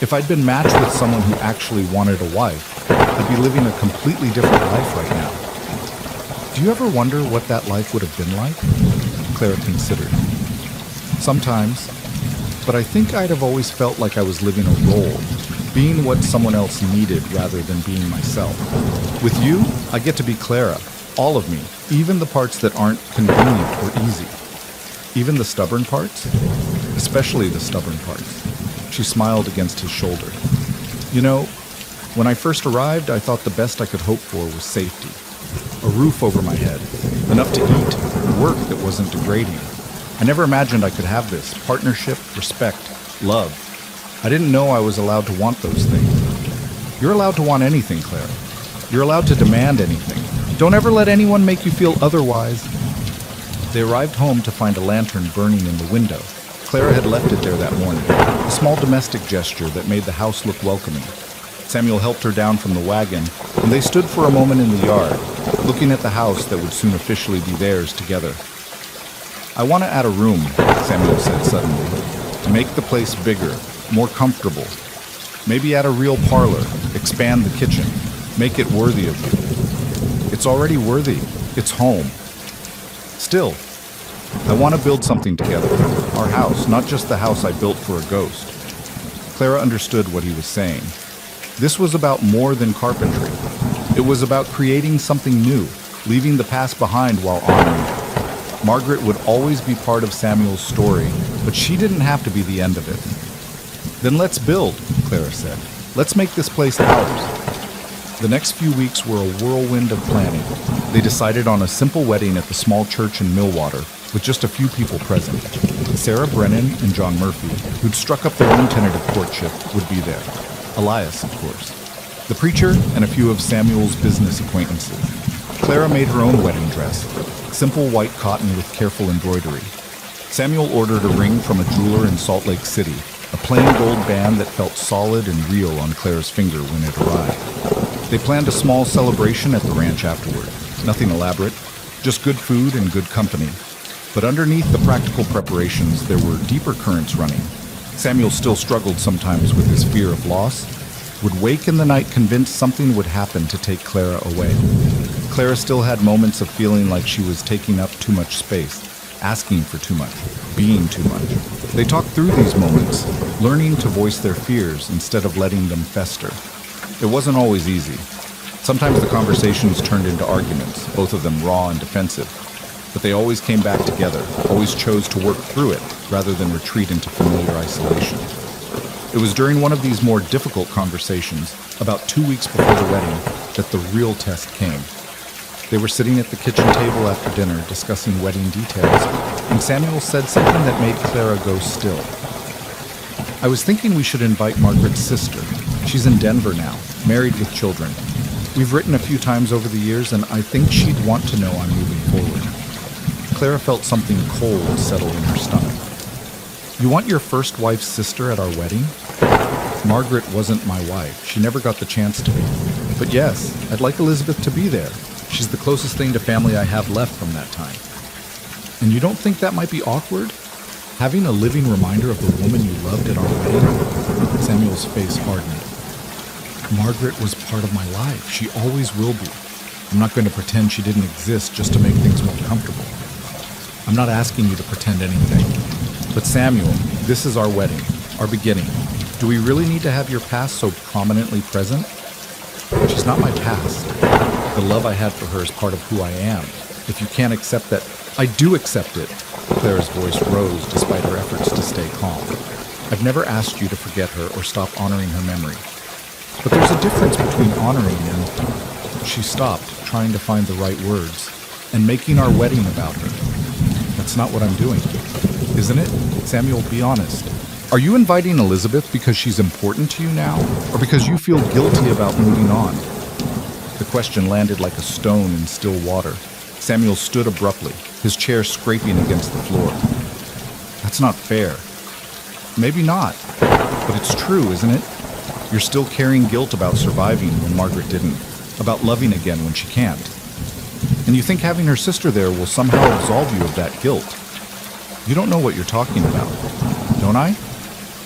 if I'd been matched with someone who actually wanted a wife, I'd be living a completely different life right now." "Do you ever wonder what that life would have been like?" Clara considered. "Sometimes, but I think I'd have always felt like I was living a role, being what someone else needed rather than being myself. With you, I get to be Clara, all of me, even the parts that aren't convenient or easy. Even the stubborn parts, especially the stubborn parts." She smiled against his shoulder. "You know, when I first arrived, I thought the best I could hope for was safety. A roof over my head, enough to eat, work that wasn't degrading. I never imagined I could have this: partnership, respect, love. I didn't know I was allowed to want those things. You're allowed to want anything, Clara. You're allowed to demand anything. Don't ever let anyone make you feel otherwise." They arrived home to find a lantern burning in the window. Clara had left it there that morning, a small domestic gesture that made the house look welcoming. Samuel helped her down from the wagon, and they stood for a moment in the yard, looking at the house that would soon officially be theirs together. "I want to add a room," Samuel said suddenly, "to make the place bigger, more comfortable. Maybe add a real parlor, expand the kitchen, make it worthy of you." "It's already worthy. It's home." "Still, I want to build something together. Our house, not just the house I built for a ghost." Clara understood what he was saying. This was about more than carpentry. It was about creating something new, leaving the past behind while honoring it. Margaret would always be part of Samuel's story, but she didn't have to be the end of it. "Then let's build," Clara said. "Let's make this place ours." The next few weeks were a whirlwind of planning. They decided on a simple wedding at the small church in Millwater, with just a few people present. Sarah Brennan and John Murphy, who'd struck up their own tentative courtship, would be there. Elias, of course. The preacher and a few of Samuel's business acquaintances. Clara made her own wedding dress, simple white cotton with careful embroidery. Samuel ordered a ring from a jeweler in Salt Lake City, a plain gold band that felt solid and real on Clara's finger when it arrived. They planned a small celebration at the ranch afterward. Nothing elaborate, just good food and good company. But underneath the practical preparations, there were deeper currents running. Samuel still struggled sometimes with his fear of loss, would wake in the night convinced something would happen to take Clara away. Clara still had moments of feeling like she was taking up too much space, asking for too much, being too much. They talked through these moments, learning to voice their fears instead of letting them fester. It wasn't always easy. Sometimes the conversations turned into arguments, both of them raw and defensive. But they always came back together, always chose to work through it rather than retreat into familiar isolation. It was during one of these more difficult conversations, about 2 weeks before the wedding, that the real test came. They were sitting at the kitchen table after dinner discussing wedding details, and Samuel said something that made Clara go still. "I was thinking we should invite Margaret's sister. She's in Denver now, married with children. We've written a few times over the years, and I think she'd want to know I'm moving forward." Clara felt something cold settle in her stomach. "You want your first wife's sister at our wedding?" "Margaret wasn't my wife. She never got the chance to be. But yes, I'd like Elizabeth to be there. She's the closest thing to family I have left from that time." "And you don't think that might be awkward? Having a living reminder of the woman you loved at our wedding?" Samuel's face hardened. "Margaret was part of my life. She always will be. I'm not going to pretend she didn't exist just to make things more comfortable." "I'm not asking you to pretend anything. But Samuel, this is our wedding, our beginning. Do we really need to have your past so prominently present?" "She's not my past. The love I had for her is part of who I am. If you can't accept that..." "I do accept it." Clara's voice rose despite her efforts to stay calm. "I've never asked you to forget her or stop honoring her memory. But there's a difference between honoring and..." She stopped, trying to find the right words, "and making our wedding about her. That's not what I'm doing, isn't it?" Samuel, be honest. Are you inviting Elizabeth because she's important to you now, or because you feel guilty about moving on? The question landed like a stone in still water. Samuel stood abruptly, his chair scraping against the floor. That's not fair. Maybe not, but it's true, isn't it? You're still carrying guilt about surviving when Margaret didn't, about loving again when she can't. And you think having her sister there will somehow absolve you of that guilt. You don't know what you're talking about, don't I?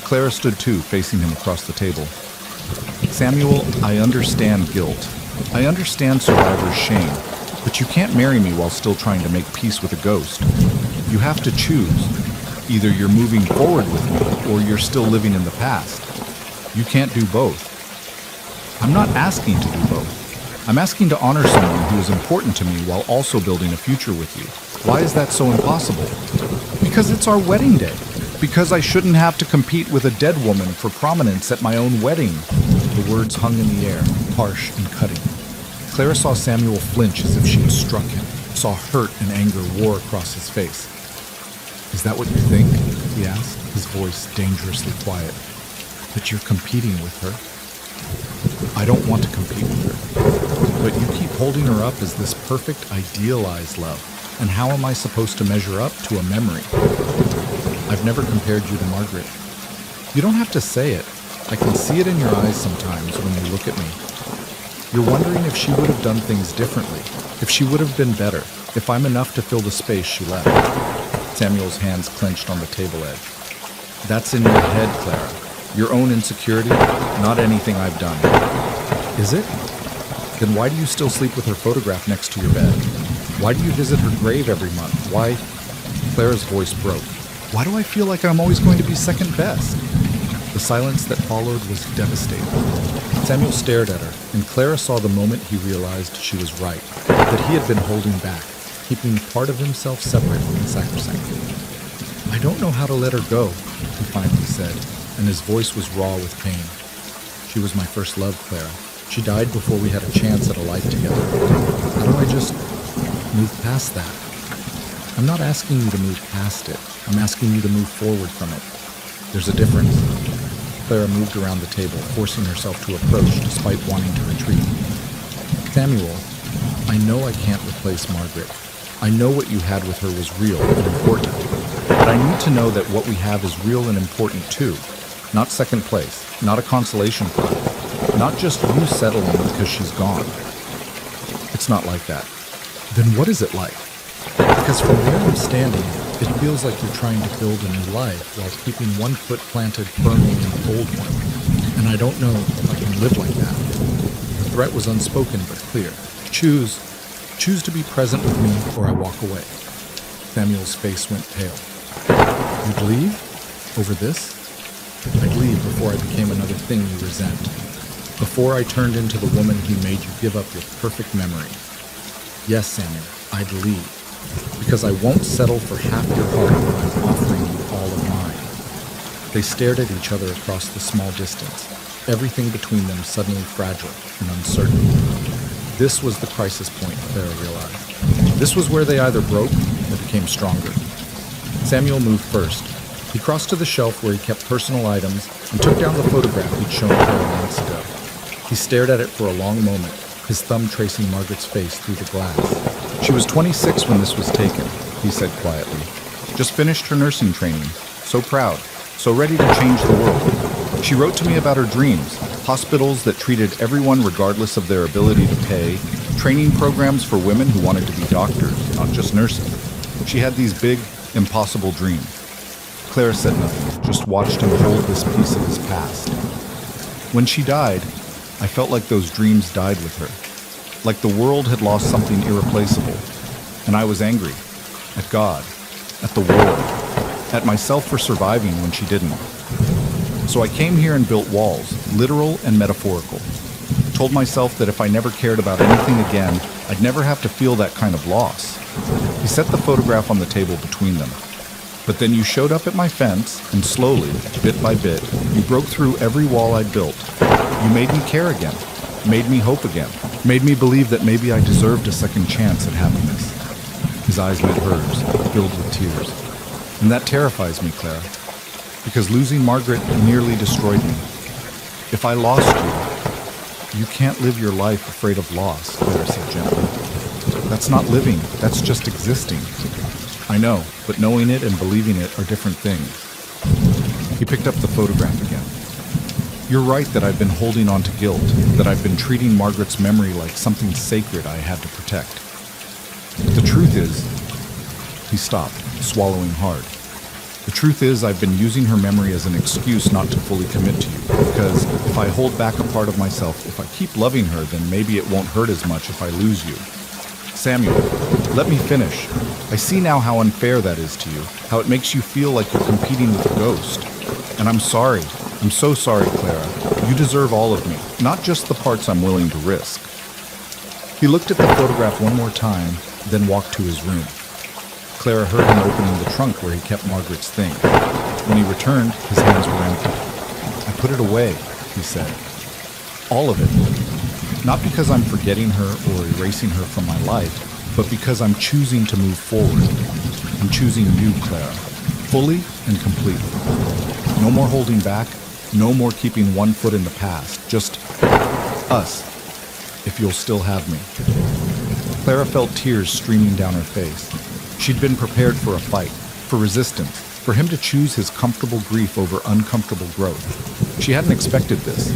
Clara stood too, facing him across the table. Samuel, I understand guilt. I understand survivor's shame, but you can't marry me while still trying to make peace with a ghost. You have to choose. Either you're moving forward with me, or you're still living in the past. You can't do both. I'm not asking to do both. I'm asking to honor someone who is important to me while also building a future with you. Why is that so impossible? Because it's our wedding day. Because I shouldn't have to compete with a dead woman for prominence at my own wedding. The words hung in the air, harsh and cutting. Clara saw Samuel flinch as if she had struck him, saw hurt and anger war across his face. Is that what you think? He asked, his voice dangerously quiet. That you're competing with her? I don't want to compete with her. But you keep holding her up as this perfect, idealized love. And how am I supposed to measure up to a memory? I've never compared you to Margaret. You don't have to say it. I can see it in your eyes sometimes when you look at me. You're wondering if she would have done things differently, if she would have been better, if I'm enough to fill the space she left. Samuel's hands clenched on the table edge. That's in your head, Clara. Your own insecurity, not anything I've done. Is it? Then why do you still sleep with her photograph next to your bed? Why do you visit her grave every month? Why? Clara's voice broke. Why do I feel like I'm always going to be second best? The silence that followed was devastating. Samuel stared at her, and Clara saw the moment he realized she was right, that he had been holding back, keeping part of himself separate and sacrosanct. I don't know how to let her go, he finally said, and his voice was raw with pain. She was my first love, Clara. She died before we had a chance at a life together. How do I just move past that? I'm not asking you to move past it. I'm asking you to move forward from it. There's a difference. Clara moved around the table, forcing herself to approach despite wanting to retreat. Samuel, I know I can't replace Margaret. I know what you had with her was real and important. But I need to know that what we have is real and important too. Not second place, not a consolation prize, not just you settling because she's gone. It's not like that. Then what is it like? Because from where I'm standing, it feels like you're trying to build a new life while keeping one foot planted firmly in the old one. And I don't know if I can live like that. The threat was unspoken but clear. Choose to be present with me or I walk away. Samuel's face went pale. You'd leave? Over this? I'd leave before I became another thing you resent. Before I turned into the woman he made you give up your perfect memory. Yes, Samuel, I'd leave. Because I won't settle for half your heart when I'm offering you all of mine. They stared at each other across the small distance, everything between them suddenly fragile and uncertain. This was the crisis point, Clara realized. This was where they either broke or became stronger. Samuel moved first. He crossed to the shelf where he kept personal items and took down the photograph he'd shown Clara months ago. He stared at it for a long moment, his thumb tracing Margaret's face through the glass. She was 26 when this was taken, he said quietly. Just finished her nursing training. So proud. So ready to change the world. She wrote to me about her dreams. Hospitals that treated everyone regardless of their ability to pay. Training programs for women who wanted to be doctors, not just nurses. She had these big, impossible dreams. Clara said nothing, just watched him hold this piece of his past. When she died, I felt like those dreams died with her. Like the world had lost something irreplaceable. And I was angry. At God. At the war. At myself for surviving when she didn't. So I came here and built walls, literal and metaphorical. Told myself that if I never cared about anything again, I'd never have to feel that kind of loss. He set the photograph on the table between them. But then you showed up at my fence, and slowly, bit by bit, you broke through every wall I'd built. You made me care again. Made me hope again. Made me believe that maybe I deserved a second chance at happiness. His eyes met hers, filled with tears. And that terrifies me, Clara, because losing Margaret nearly destroyed me. If I lost you, you can't live your life afraid of loss, Clara said gently. That's not living, that's just existing. I know, but knowing it and believing it are different things. He picked up the photograph again. You're right that I've been holding on to guilt, that I've been treating Margaret's memory like something sacred I had to protect. The truth is, he stopped, swallowing hard. The truth is, I've been using her memory as an excuse not to fully commit to you, because if I hold back a part of myself, if I keep loving her, then maybe it won't hurt as much if I lose you. Samuel, let me finish. I see now how unfair that is to you, how it makes you feel like you're competing with a ghost. And I'm sorry. I'm so sorry, Clara. You deserve all of me, not just the parts I'm willing to risk. He looked at the photograph one more time, then walked to his room. Clara heard him opening the trunk where he kept Margaret's thing. When he returned, his hands were empty. I put it away, he said. All of it. Not because I'm forgetting her or erasing her from my life, but because I'm choosing to move forward. I'm choosing you, Clara, fully and completely. No more holding back, no more keeping one foot in the past, just us, if you'll still have me. Clara felt tears streaming down her face. She'd been prepared for a fight, for resistance, for him to choose his comfortable grief over uncomfortable growth. She hadn't expected this.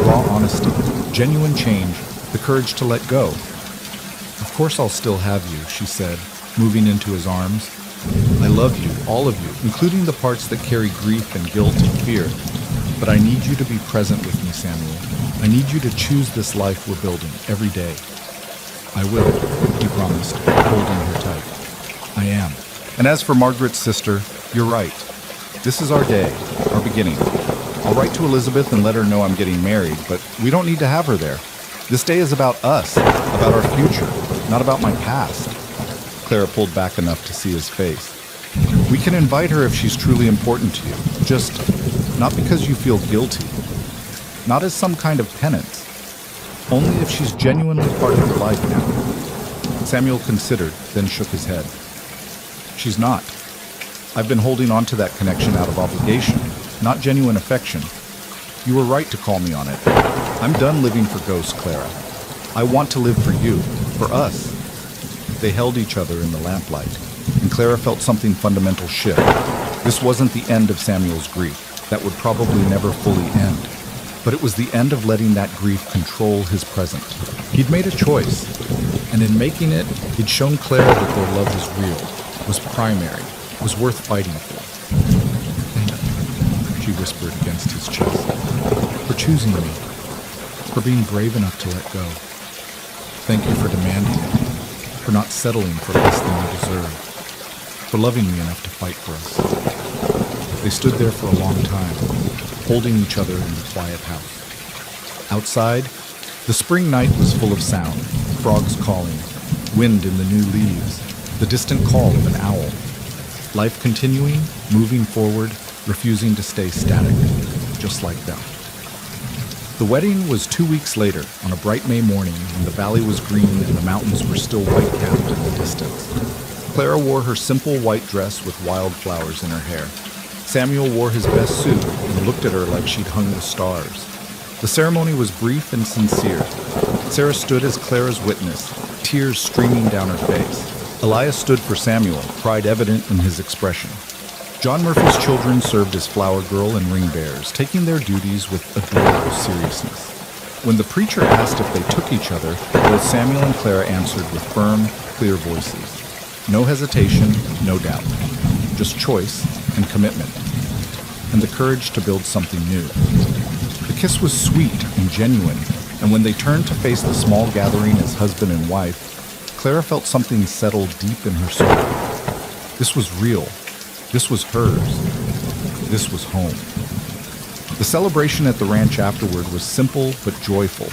Raw honesty, genuine change, the courage to let go. Of course I'll still have you, she said, moving into his arms. I love you, all of you, including the parts that carry grief and guilt and fear. But I need you to be present with me, Samuel. I need you to choose this life we're building every day. I will, he promised, holding her tight. I am. And as for Margaret's sister, you're right. This is our day, our beginning. I'll write to Elizabeth and let her know I'm getting married, but we don't need to have her there. This day is about us, about our future, not about my past. Clara pulled back enough to see his face. We can invite her if she's truly important to you, just not because you feel guilty, not as some kind of penance, only if she's genuinely part of your life now. Samuel considered, then shook his head. She's not. I've been holding on to that connection out of obligation, not genuine affection. You were right to call me on it. I'm done living for ghosts, Clara. I want to live for you, for us. They held each other in the lamplight, and Clara felt something fundamental shift. This wasn't the end of Samuel's grief. That would probably never fully end. But it was the end of letting that grief control his present. He'd made a choice, and in making it, he'd shown Clara that their love was real, was primary, was worth fighting for. Thank you, she whispered against his chest, for choosing me, for being brave enough to let go. Thank you for demanding it, for not settling for less than you deserve, for loving me enough to fight for us. They stood there for a long time, holding each other in the quiet house. Outside, the spring night was full of sound, frogs calling, wind in the new leaves, the distant call of an owl. Life continuing, moving forward, refusing to stay static, just like them. The wedding was 2 weeks later, on a bright May morning, when the valley was green and the mountains were still white-capped in the distance. Clara wore her simple white dress with wildflowers in her hair. Samuel wore his best suit and looked at her like she'd hung the stars. The ceremony was brief and sincere. Sarah stood as Clara's witness, tears streaming down her face. Elias stood for Samuel, pride evident in his expression. John Murphy's children served as flower girl and ring bearers, taking their duties with adorable seriousness. When the preacher asked if they took each other, both Samuel and Clara answered with firm, clear voices. No hesitation, no doubt. Just choice and commitment, and the courage to build something new. The kiss was sweet and genuine, and when they turned to face the small gathering as husband and wife, Clara felt something settle deep in her soul. This was real. This was hers. This was home. The celebration at the ranch afterward was simple but joyful.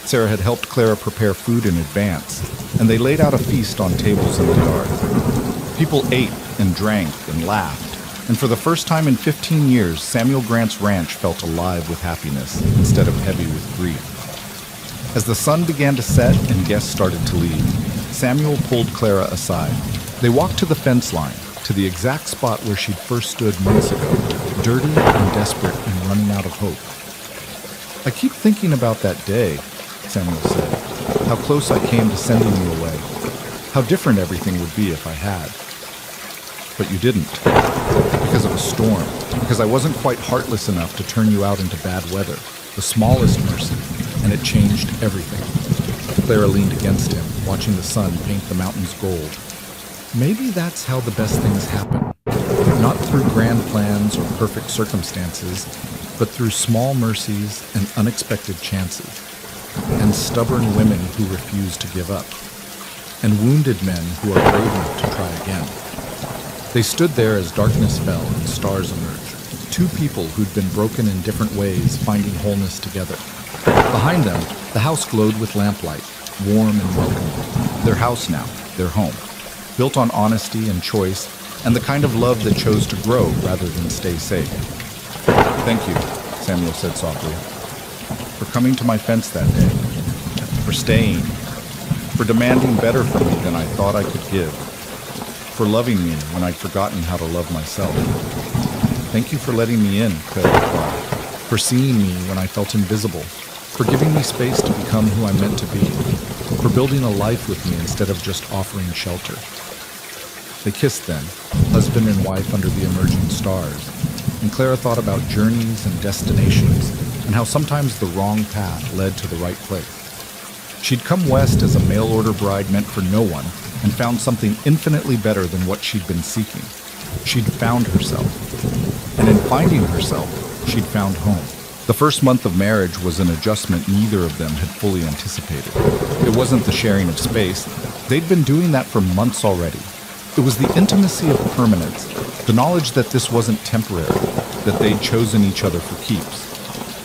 Sarah had helped Clara prepare food in advance, and they laid out a feast on tables in the yard. People ate and drank and laughed. And for the first time in 15 years, Samuel Grant's ranch felt alive with happiness instead of heavy with grief. As the sun began to set and guests started to leave, Samuel pulled Clara aside. They walked to the fence line, to to the exact spot where she'd first stood months ago, dirty and desperate and running out of hope. "I keep thinking about that day," Samuel said, "how close I came to sending you away, how different everything would be if I had. But you didn't, because of a storm, because I wasn't quite heartless enough to turn you out into bad weather, the smallest mercy, and it changed everything." Clara leaned against him, watching the sun paint the mountains gold. Maybe that's how the best things happen. Not through grand plans or perfect circumstances, but through small mercies and unexpected chances, and stubborn women who refuse to give up, and wounded men who are brave enough to try again. They stood there as darkness fell and stars emerged, two people who'd been broken in different ways, finding wholeness together. Behind them, the house glowed with lamplight, warm and welcoming. Their house now, their home, built on honesty and choice, and the kind of love that chose to grow rather than stay safe. "Thank you," Samuel said softly, "for coming to my fence that day, for staying, for demanding better from me than I thought I could give, for loving me when I'd forgotten how to love myself. Thank you for letting me in," Clara replied, "for seeing me when I felt invisible, for giving me space to become who I'm meant to be, for building a life with me instead of just offering shelter." They kissed then, husband and wife under the emerging stars, and Clara thought about journeys and destinations, and how sometimes the wrong path led to the right place. She'd come west as a mail-order bride meant for no one, and found something infinitely better than what she'd been seeking. She'd found herself. And in finding herself, she'd found home. The first month of marriage was an adjustment neither of them had fully anticipated. It wasn't the sharing of space. They'd been doing that for months already. It was the intimacy of permanence, the knowledge that this wasn't temporary, that they'd chosen each other for keeps.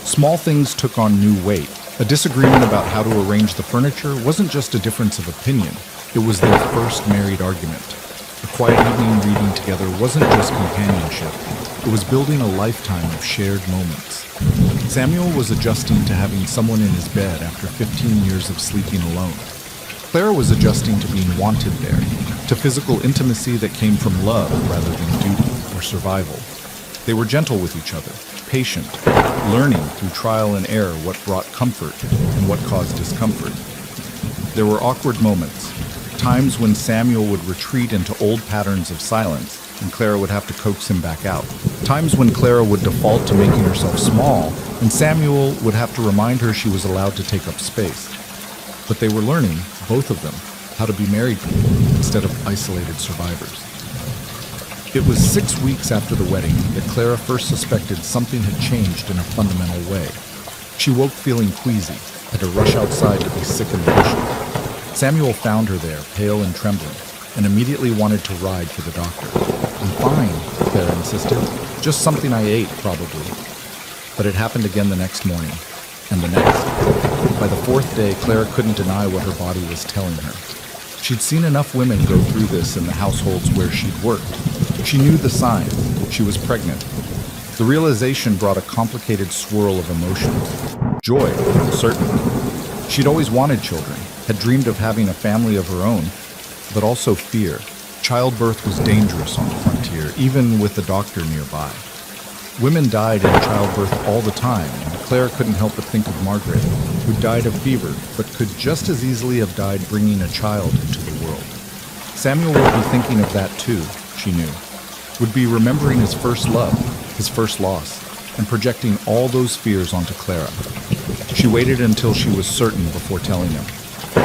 Small things took on new weight. A disagreement about how to arrange the furniture wasn't just a difference of opinion. It was their first married argument. A quiet evening reading together wasn't just companionship. It was building a lifetime of shared moments. Samuel was adjusting to having someone in his bed after 15 years of sleeping alone. Clara was adjusting to being wanted there, to physical intimacy that came from love rather than duty or survival. They were gentle with each other, patient, learning through trial and error what brought comfort and what caused discomfort. There were awkward moments, times when Samuel would retreat into old patterns of silence and Clara would have to coax him back out. Times when Clara would default to making herself small and Samuel would have to remind her she was allowed to take up space. But they were learning, both of them, how to be married people instead of isolated survivors. It was 6 weeks after the wedding that Clara first suspected something had changed in a fundamental way. She woke feeling queasy, had to rush outside to be sick in the bushes. Samuel found her there, pale and trembling, and immediately wanted to ride for the doctor. "I'm fine," Clara insisted. "Just something I ate, probably." But it happened again the next morning, and the next. By the fourth day, Clara couldn't deny what her body was telling her. She'd seen enough women go through this in the households where she'd worked. She knew the signs. She was pregnant. The realization brought a complicated swirl of emotions. Joy, certainly. She'd always wanted children, had dreamed of having a family of her own, but also fear. Childbirth was dangerous on the frontier, even with the doctor nearby. Women died in childbirth all the time, and Claire couldn't help but think of Margaret, who died of fever, but could just as easily have died bringing a child into the world. Samuel would be thinking of that too, she knew. Would be remembering his first love, his first loss, and projecting all those fears onto Clara. She waited until she was certain before telling him.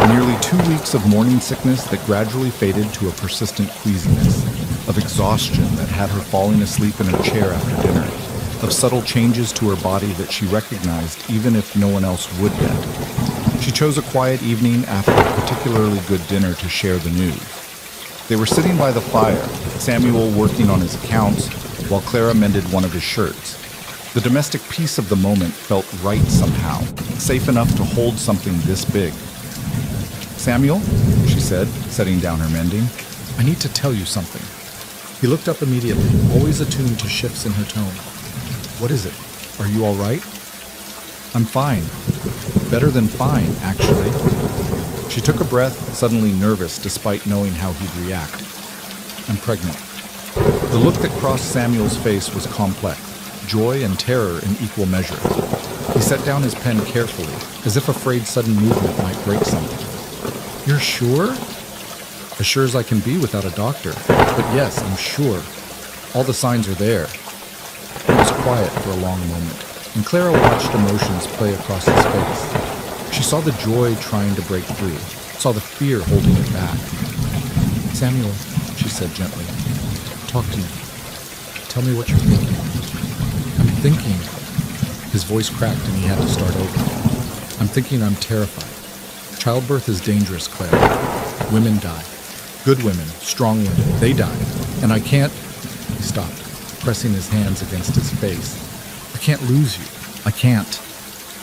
Nearly 2 weeks of morning sickness that gradually faded to a persistent queasiness, of exhaustion that had her falling asleep in her chair after dinner, of subtle changes to her body that she recognized even if no one else would yet. She chose a quiet evening after a particularly good dinner to share the news. They were sitting by the fire, Samuel working on his accounts, while Clara mended one of his shirts. The domestic peace of the moment felt right somehow, safe enough to hold something this big. "Samuel," she said, setting down her mending, "I need to tell you something." He looked up immediately, always attuned to shifts in her tone. "What is it? Are you all right?" "I'm fine. Better than fine, actually." She took a breath, suddenly nervous despite knowing how he'd react. "I'm pregnant." The look that crossed Samuel's face was complex, joy and terror in equal measure. He set down his pen carefully, as if afraid sudden movement might break something. "You're sure?" "As sure as I can be without a doctor. But yes, I'm sure. All the signs are there." He was quiet for a long moment, and Clara watched emotions play across his face. She saw the joy trying to break through, saw the fear holding it back. "Samuel," she said gently, "talk to me. Tell me what you're thinking." "I'm thinking." His voice cracked and he had to start over. "I'm thinking I'm terrified. Childbirth is dangerous, Clara. Women die. Good women, strong women, they die. And I can't..." He stopped, pressing his hands against his face. "I can't lose you. I can't."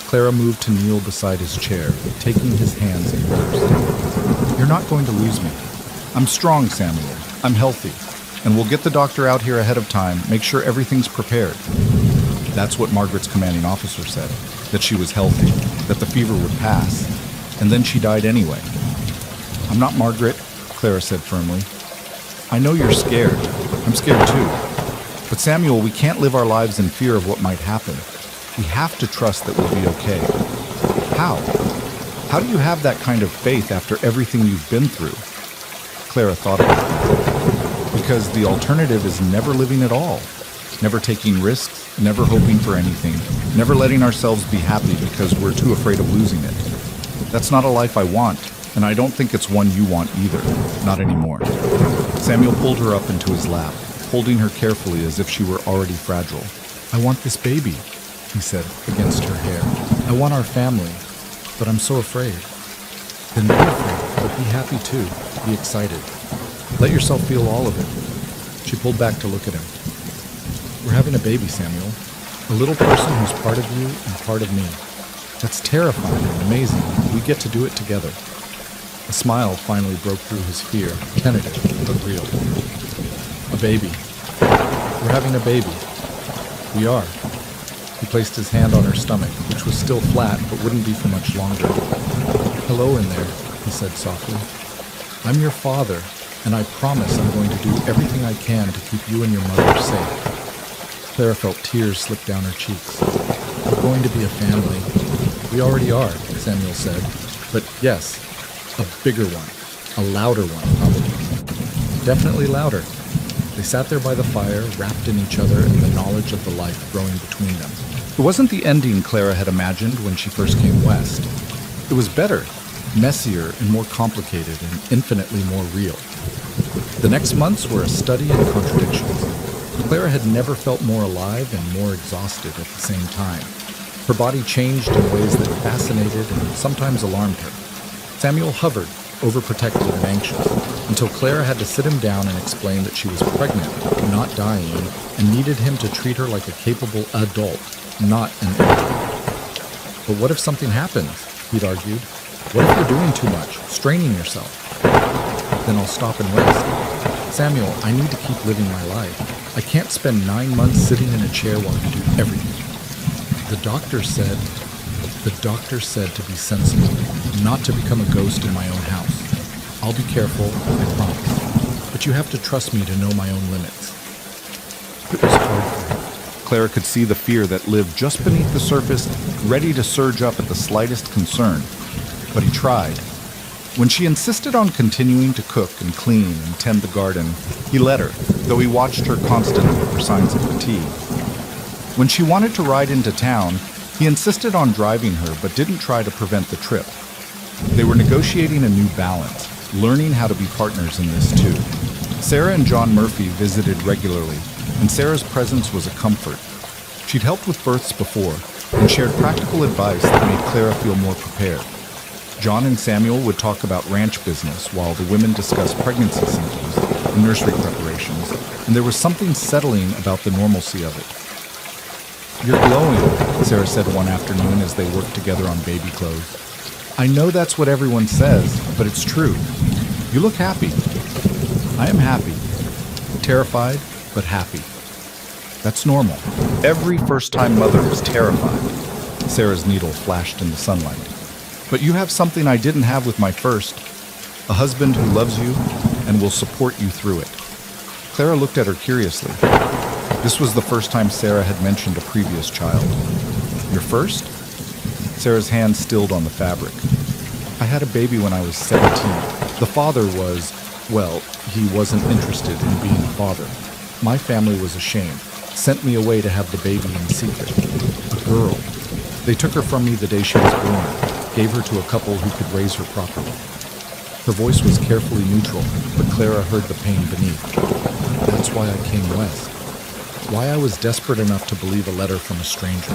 Clara moved to kneel beside his chair, taking his hands in hers. "You're not going to lose me. I'm strong, Samuel. I'm healthy. And we'll get the doctor out here ahead of time, make sure everything's prepared." That's what Margaret's commanding officer said, that she was healthy, that the fever would pass, and then she died anyway. "I'm not Margaret," Clara said firmly. "I know you're scared. I'm scared too. But Samuel, we can't live our lives in fear of what might happen. We have to trust that we'll be okay." "How? How do you have that kind of faith after everything you've been through?" Clara thought about that. "Because the alternative is never living at all. Never taking risks, never hoping for anything, never letting ourselves be happy because we're too afraid of losing it. That's not a life I want, and I don't think it's one you want either. Not anymore." Samuel pulled her up into his lap, holding her carefully as if she were already fragile. "I want this baby," he said, against her hair. "I want our family, but I'm so afraid." "Then be afraid, but be happy too. Be excited. Let yourself feel all of it." She pulled back to look at him. "We're having a baby, Samuel. A little person who's part of you and part of me. That's terrifying and amazing. We get to do it together." A smile finally broke through his fear, tentative but real. "A baby. We're having a baby." "We are." He placed his hand on her stomach, which was still flat but wouldn't be for much longer. "Hello in there," he said softly. "I'm your father, and I promise I'm going to do everything I can to keep you and your mother safe." Clara felt tears slip down her cheeks. "We're going to be a family." "We already are," Samuel said. "But yes, a bigger one. A louder one, probably. Definitely louder." They sat there by the fire, wrapped in each other and the knowledge of the life growing between them. It wasn't the ending Clara had imagined when she first came west. It was better, messier and more complicated and infinitely more real. The next months were a study in contradictions. Clara had never felt more alive and more exhausted at the same time. Her body changed in ways that fascinated and sometimes alarmed her. Samuel hovered, overprotective and anxious, until Clara had to sit him down and explain that she was pregnant, not dying, and needed him to treat her like a capable adult, not an infant. "But what if something happens?" he'd argued. "What if you're doing too much, straining yourself?" "Then I'll stop and rest. Samuel, I need to keep living my life. I can't spend 9 months sitting in a chair while you do everything." The doctor said to be sensible, not to become a ghost in my own house. "I'll be careful, I promise. But you have to trust me to know my own limits." It was hard for him. Clara could see the fear that lived just beneath the surface, ready to surge up at the slightest concern. But he tried. When she insisted on continuing to cook and clean and tend the garden, he let her, though he watched her constantly for signs of fatigue. When she wanted to ride into town, he insisted on driving her but didn't try to prevent the trip. They were negotiating a new balance, learning how to be partners in this too. Sarah and John Murphy visited regularly, and Sarah's presence was a comfort. She'd helped with births before and shared practical advice that made Clara feel more prepared. John and Samuel would talk about ranch business while the women discussed pregnancy symptoms and nursery preparations, and there was something settling about the normalcy of it. "You're glowing," Sarah said one afternoon as they worked together on baby clothes. "I know that's what everyone says, but it's true. You look happy." "I am happy. Terrified, but happy. That's normal. Every first-time mother is terrified." Sarah's needle flashed in the sunlight. "But you have something I didn't have with my first. A husband who loves you and will support you through it." Clara looked at her curiously. This was the first time Sarah had mentioned a previous child. Your first? Sarah's hand stilled on the fabric. I had a baby when I was 17. The father was, well, he wasn't interested in being a father. My family was ashamed, sent me away to have the baby in secret. A girl. They took her from me the day she was born, gave her to a couple who could raise her properly. Her voice was carefully neutral, but Clara heard the pain beneath. That's why I came west. Why I was desperate enough to believe a letter from a stranger.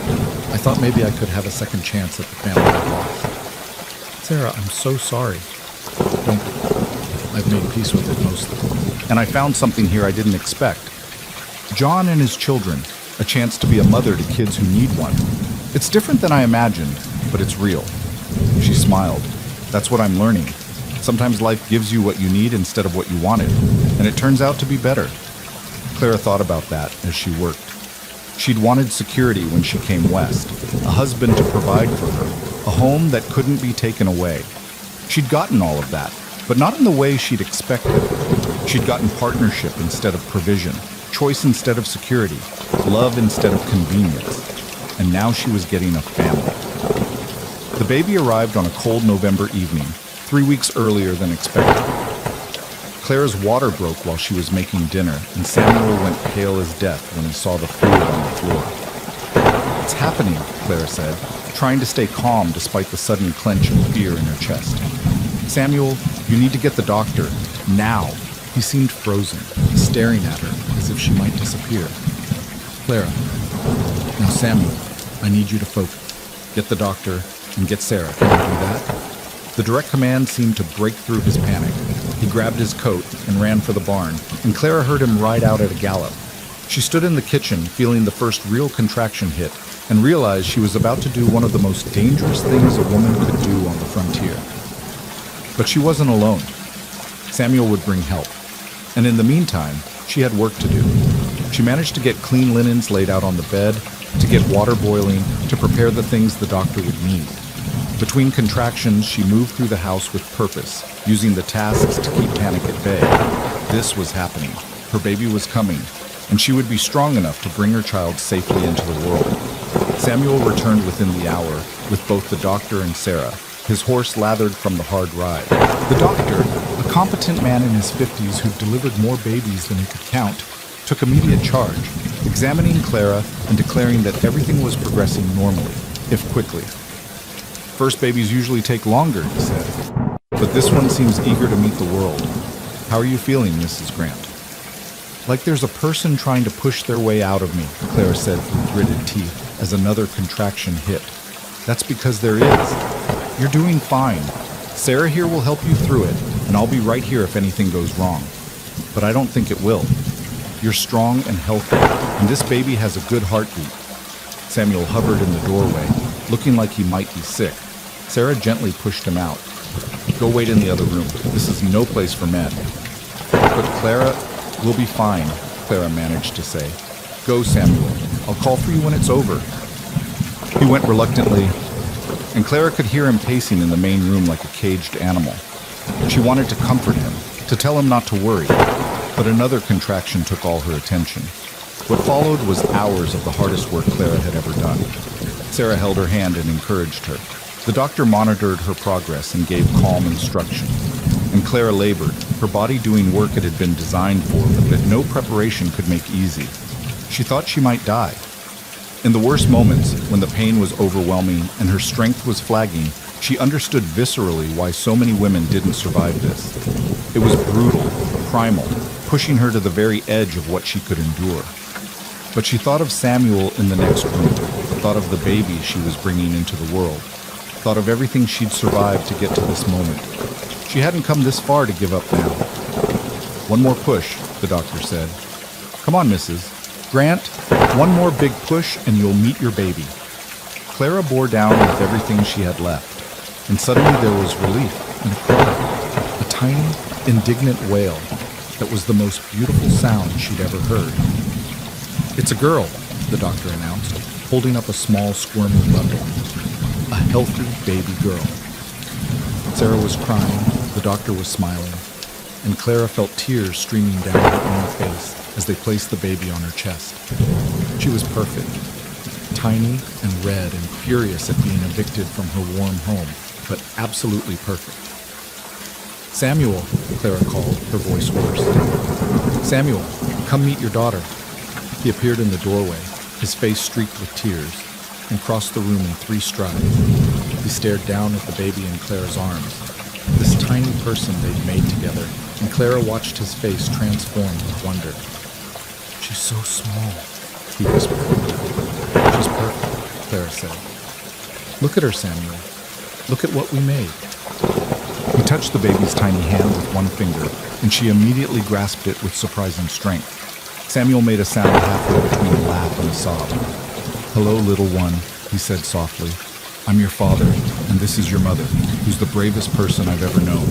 I thought maybe I could have a second chance at the family I lost. Sarah, I'm so sorry. Don't be. I've made peace with it mostly. And I found something here I didn't expect. John and his children, a chance to be a mother to kids who need one. It's different than I imagined, but it's real. She smiled. That's what I'm learning. Sometimes life gives you what you need instead of what you wanted, and it turns out to be better. Clara thought about that as she worked. She'd wanted security when she came west, a husband to provide for her, a home that couldn't be taken away. She'd gotten all of that, but not in the way she'd expected. She'd gotten partnership instead of provision, choice instead of security, love instead of convenience. And now she was getting a family. The baby arrived on a cold November evening, 3 weeks earlier than expected. Clara's water broke while she was making dinner, and Samuel went pale as death when he saw the fluid on the floor. It's happening, Clara said, trying to stay calm despite the sudden clench of fear in her chest. Samuel, you need to get the doctor, now. He seemed frozen, staring at her as if she might disappear. Clara, now Samuel, I need you to focus. Get the doctor and get Sarah. Can you do that? The direct command seemed to break through his panic. He grabbed his coat and ran for the barn, and Clara heard him ride out at a gallop. She stood in the kitchen, feeling the first real contraction hit, and realized she was about to do one of the most dangerous things a woman could do on the frontier. But she wasn't alone. Samuel would bring help. And in the meantime, she had work to do. She managed to get clean linens laid out on the bed, to get water boiling, to prepare the things the doctor would need. Between contractions, she moved through the house with purpose, using the tasks to keep panic at bay. This was happening. Her baby was coming, and she would be strong enough to bring her child safely into the world. Samuel returned within the hour, with both the doctor and Sarah, his horse lathered from the hard ride. The doctor, a competent man in his 50s who'd delivered more babies than he could count, took immediate charge, examining Clara and declaring that everything was progressing normally, if quickly. First babies usually take longer, he said, but this one seems eager to meet the world. How are you feeling, Mrs. Grant? Like there's a person trying to push their way out of me, Clara said through gritted teeth as another contraction hit. That's because there is. You're doing fine. Sarah here will help you through it, and I'll be right here if anything goes wrong. But I don't think it will. You're strong and healthy, and this baby has a good heartbeat. Samuel hovered in the doorway, looking like he might be sick. Sarah gently pushed him out. Go wait in the other room. This is no place for men. But Clara, we'll be fine, Clara managed to say. Go, Samuel. I'll call for you when it's over. He went reluctantly, and Clara could hear him pacing in the main room like a caged animal. She wanted to comfort him, to tell him not to worry, but another contraction took all her attention. What followed was hours of the hardest work Clara had ever done. Sarah held her hand and encouraged her. The doctor monitored her progress and gave calm instruction. And Clara labored, her body doing work it had been designed for, but that no preparation could make easy. She thought she might die. In the worst moments, when the pain was overwhelming and her strength was flagging, she understood viscerally why so many women didn't survive this. It was brutal, primal, pushing her to the very edge of what she could endure. But she thought of Samuel in the next room, thought of the baby she was bringing into the world, thought of everything she'd survived to get to this moment. She hadn't come this far to give up now. One more push, the doctor said. Come on, Mrs. Grant, one more big push and you'll meet your baby. Clara bore down with everything she had left, and suddenly there was relief and a cry, a tiny, indignant wail that was the most beautiful sound she'd ever heard. It's a girl, the doctor announced, holding up a small squirming bundle. A healthy baby girl. Sarah was crying, the doctor was smiling. and Clara felt tears streaming down her own face as they placed the baby on her chest. She was perfect, tiny and red and furious at being evicted from her warm home, but absolutely perfect. "Samuel," Clara called, her voice hoarse. "Samuel, come meet your daughter." He appeared in the doorway, his face streaked with tears, and crossed the room in 3 strides. He stared down at the baby in Clara's arms, this tiny person they'd made together, and Clara watched his face transform with wonder. "She's so small," he whispered. "She's perfect," Clara said. "Look at her, Samuel. Look at what we made." He touched the baby's tiny hand with one finger, and she immediately grasped it with surprising strength. Samuel made a sound halfway between a laugh and a sob. "Hello, little one," he said softly. "I'm your father, and this is your mother, who's the bravest person I've ever known.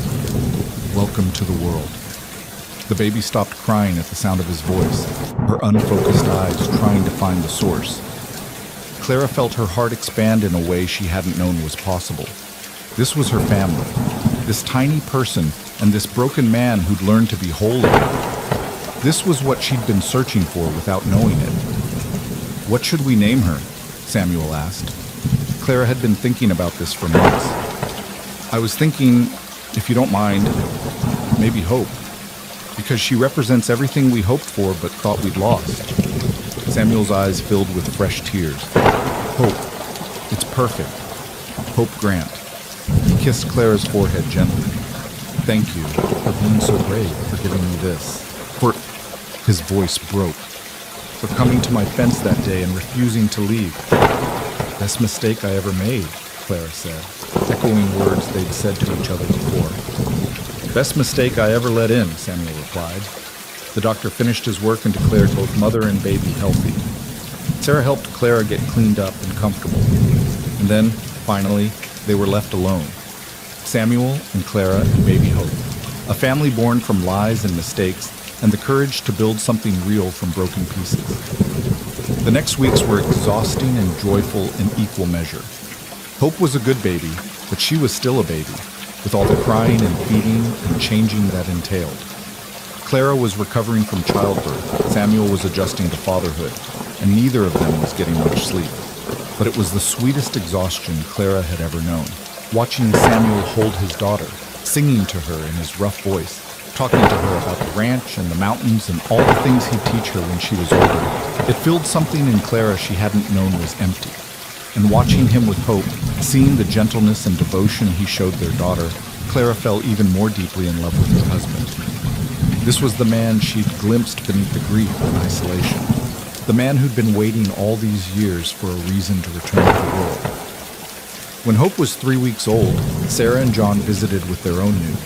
Welcome to the world." The baby stopped crying at the sound of his voice, her unfocused eyes trying to find the source. Clara felt her heart expand in a way she hadn't known was possible. This was her family, this tiny person, and this broken man who'd learned to be whole again. This was what she'd been searching for without knowing it. "What should we name her?" Samuel asked. Clara had been thinking about this for months. "I was thinking, if you don't mind, maybe Hope, because she represents everything we hoped for but thought we'd lost." Samuel's eyes filled with fresh tears. "Hope. It's perfect. Hope Grant." He kissed Clara's forehead gently. "Thank you for being so brave, for giving me this. For..." His voice broke. "For coming to my fence that day and refusing to leave." "Best mistake I ever made," Clara said, echoing words they'd said to each other before. "Best mistake I ever let in," Samuel replied. The doctor finished his work and declared both mother and baby healthy. Sarah helped Clara get cleaned up and comfortable. And then, finally, they were left alone. Samuel and Clara and baby Hope. A family born from lies and mistakes, and the courage to build something real from broken pieces. The next weeks were exhausting and joyful in equal measure. Hope was a good baby, but she was still a baby, with all the crying and feeding and changing that entailed. Clara was recovering from childbirth, Samuel was adjusting to fatherhood, and neither of them was getting much sleep. But it was the sweetest exhaustion Clara had ever known. Watching Samuel hold his daughter, singing to her in his rough voice, talking to her about the ranch and the mountains and all the things he'd teach her when she was older. It filled something in Clara she hadn't known was empty. And watching him with Hope, seeing the gentleness and devotion he showed their daughter, Clara fell even more deeply in love with her husband. This was the man she'd glimpsed beneath the grief and isolation. The man who'd been waiting all these years for a reason to return to the world. When Hope was 3 weeks old, Sarah and John visited with their own news.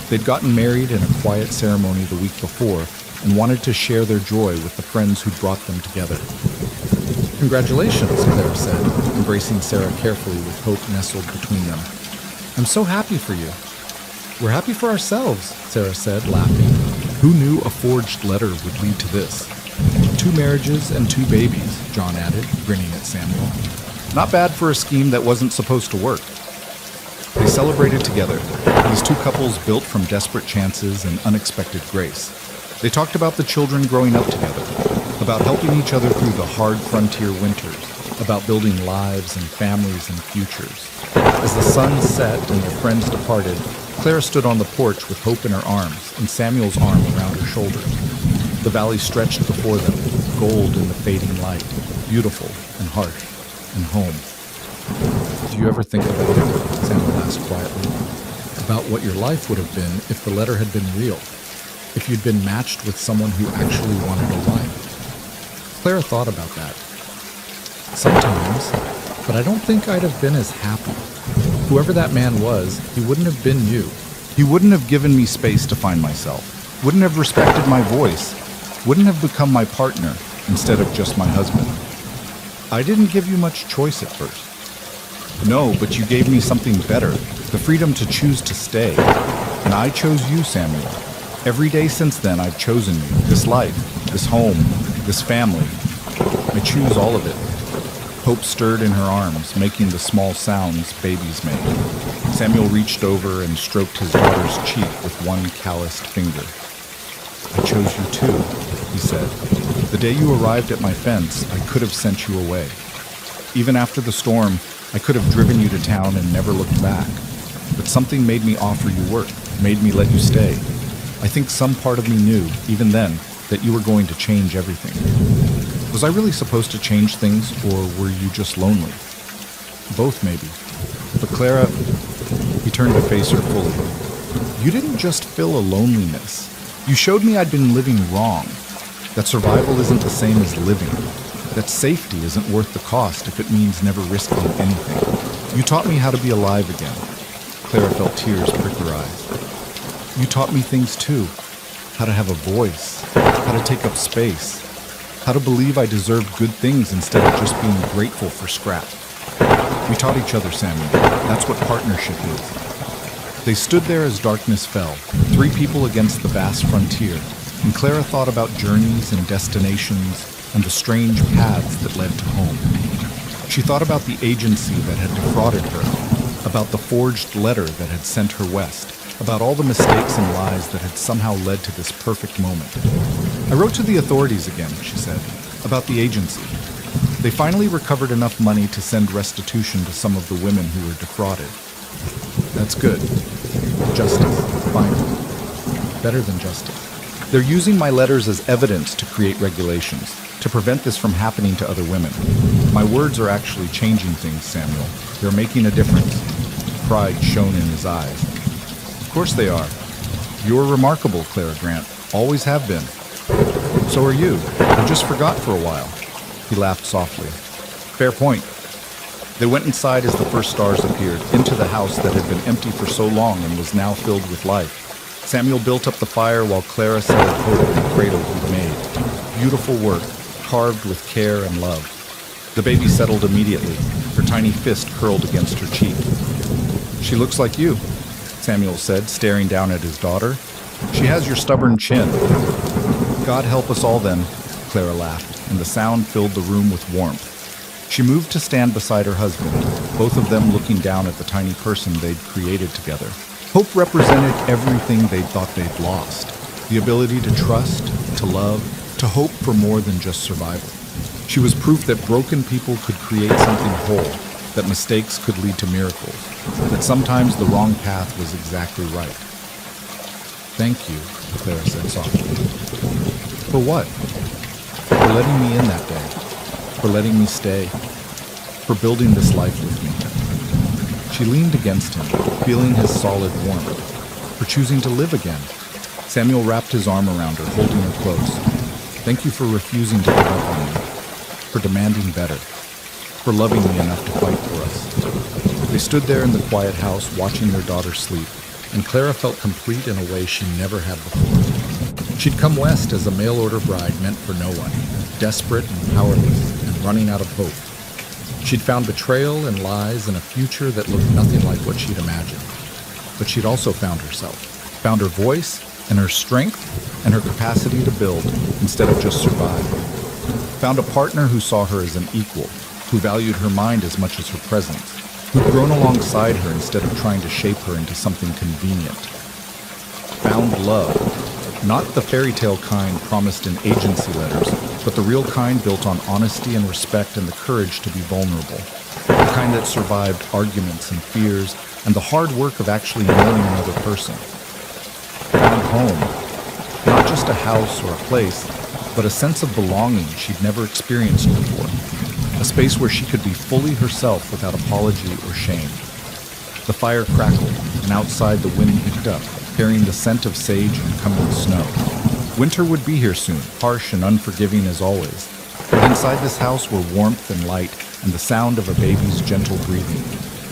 They'd gotten married in a quiet ceremony the week before and wanted to share their joy with the friends who'd brought them together. "Congratulations," Clara said, embracing Sarah carefully with Hope nestled between them. "I'm so happy for you." "We're happy for ourselves," Sarah said, laughing. Who knew a forged letter would lead to this? 2 marriages and 2 babies, John added, grinning at Samuel. Not bad for a scheme that wasn't supposed to work. They celebrated together, these 2 couples built from desperate chances and unexpected grace. They talked about the children growing up together, about helping each other through the hard frontier winters, about building lives and families and futures. As the sun set and their friends departed, Clara stood on the porch with Hope in her arms and Samuel's arm around her shoulders. The valley stretched before them, gold in the fading light, beautiful and harsh and home. "Do you ever think about it?" Samuel asked quietly. "About what your life would have been if the letter had been real, if you'd been matched with someone who actually wanted a wife?" Clara thought about that. "Sometimes, but I don't think I'd have been as happy. Whoever that man was, he wouldn't have been you. He wouldn't have given me space to find myself, wouldn't have respected my voice, wouldn't have become my partner instead of just my husband. I didn't give you much choice at first." "No, but you gave me something better, the freedom to choose to stay. And I chose you, Samuel. Every day since then I've chosen you, this life, this home, this family. I choose all of it." Hope stirred in her arms, making the small sounds babies make. Samuel reached over and stroked his daughter's cheek with one calloused finger. "I chose you too," he said. "The day you arrived at my fence, I could have sent you away. Even after the storm, I could have driven you to town and never looked back. But something made me offer you work, made me let you stay. I think some part of me knew, even then, that you were going to change everything. Was I really supposed to change things, or were you just lonely? Both, maybe. But Clara," he turned to face her fully, "you didn't just fill a loneliness. You showed me I'd been living wrong, that survival isn't the same as living, that safety isn't worth the cost if it means never risking anything. You taught me how to be alive again." Clara felt tears prick her eyes. "You taught me things too, how to have a voice, how to take up space, how to believe I deserved good things instead of just being grateful for scrap. We taught each other, Samuel. That's what partnership is." They stood there as darkness fell, 3 people against the vast frontier, and Clara thought about journeys and destinations and the strange paths that led to home. She thought about the agency that had defrauded her, about the forged letter that had sent her west, about all the mistakes and lies that had somehow led to this perfect moment. "I wrote to the authorities again," she said, "about the agency. They finally recovered enough money to send restitution to some of the women who were defrauded. That's good. Justice, finally. Better than justice. They're using my letters as evidence to create regulations, to prevent this from happening to other women. My words are actually changing things, Samuel. They're making a difference." Pride shone in his eyes. "Of course they are. You're remarkable, Clara Grant. Always have been. So are you. I just forgot for a while." He laughed softly. "Fair point." They went inside as the first stars appeared, into the house that had been empty for so long and was now filled with life. Samuel built up the fire while Clara settled Hope in the cradle he'd made. Beautiful work, carved with care and love. The baby settled immediately, her tiny fist curled against her cheek. "She looks like you," Samuel said, staring down at his daughter. "She has your stubborn chin." "God help us all then," Clara laughed, and the sound filled the room with warmth. She moved to stand beside her husband, both of them looking down at the tiny person they'd created together. Hope represented everything they'd thought they'd lost. The ability to trust, to love, to hope for more than just survival. She was proof that broken people could create something whole, that mistakes could lead to miracles, that sometimes the wrong path was exactly right. "Thank you," Clara said softly. "For what?" "For letting me in that day, for letting me stay, for building this life with me." She leaned against him, feeling his solid warmth, for choosing to live again. Samuel wrapped his arm around her, holding her close. "Thank you for refusing to give up on me, for demanding better, for loving me enough to fight for us." They stood there in the quiet house, watching their daughter sleep, and Clara felt complete in a way she never had before. She'd come west as a mail-order bride meant for no one, desperate and powerless, and running out of hope. She'd found betrayal and lies and a future that looked nothing like what she'd imagined. But she'd also found herself, found her voice and her strength and her capacity to build instead of just survive. Found a partner who saw her as an equal, who valued her mind as much as her presence, who'd grown alongside her instead of trying to shape her into something convenient. Found love, not the fairy tale kind promised in agency letters, but the real kind built on honesty and respect and the courage to be vulnerable. The kind that survived arguments and fears and the hard work of actually knowing another person. Found home, not just a house or a place, but a sense of belonging she'd never experienced before. A space where she could be fully herself without apology or shame. The fire crackled, and outside the wind picked up, carrying the scent of sage and coming snow. Winter would be here soon, harsh and unforgiving as always. But inside this house were warmth and light and the sound of a baby's gentle breathing.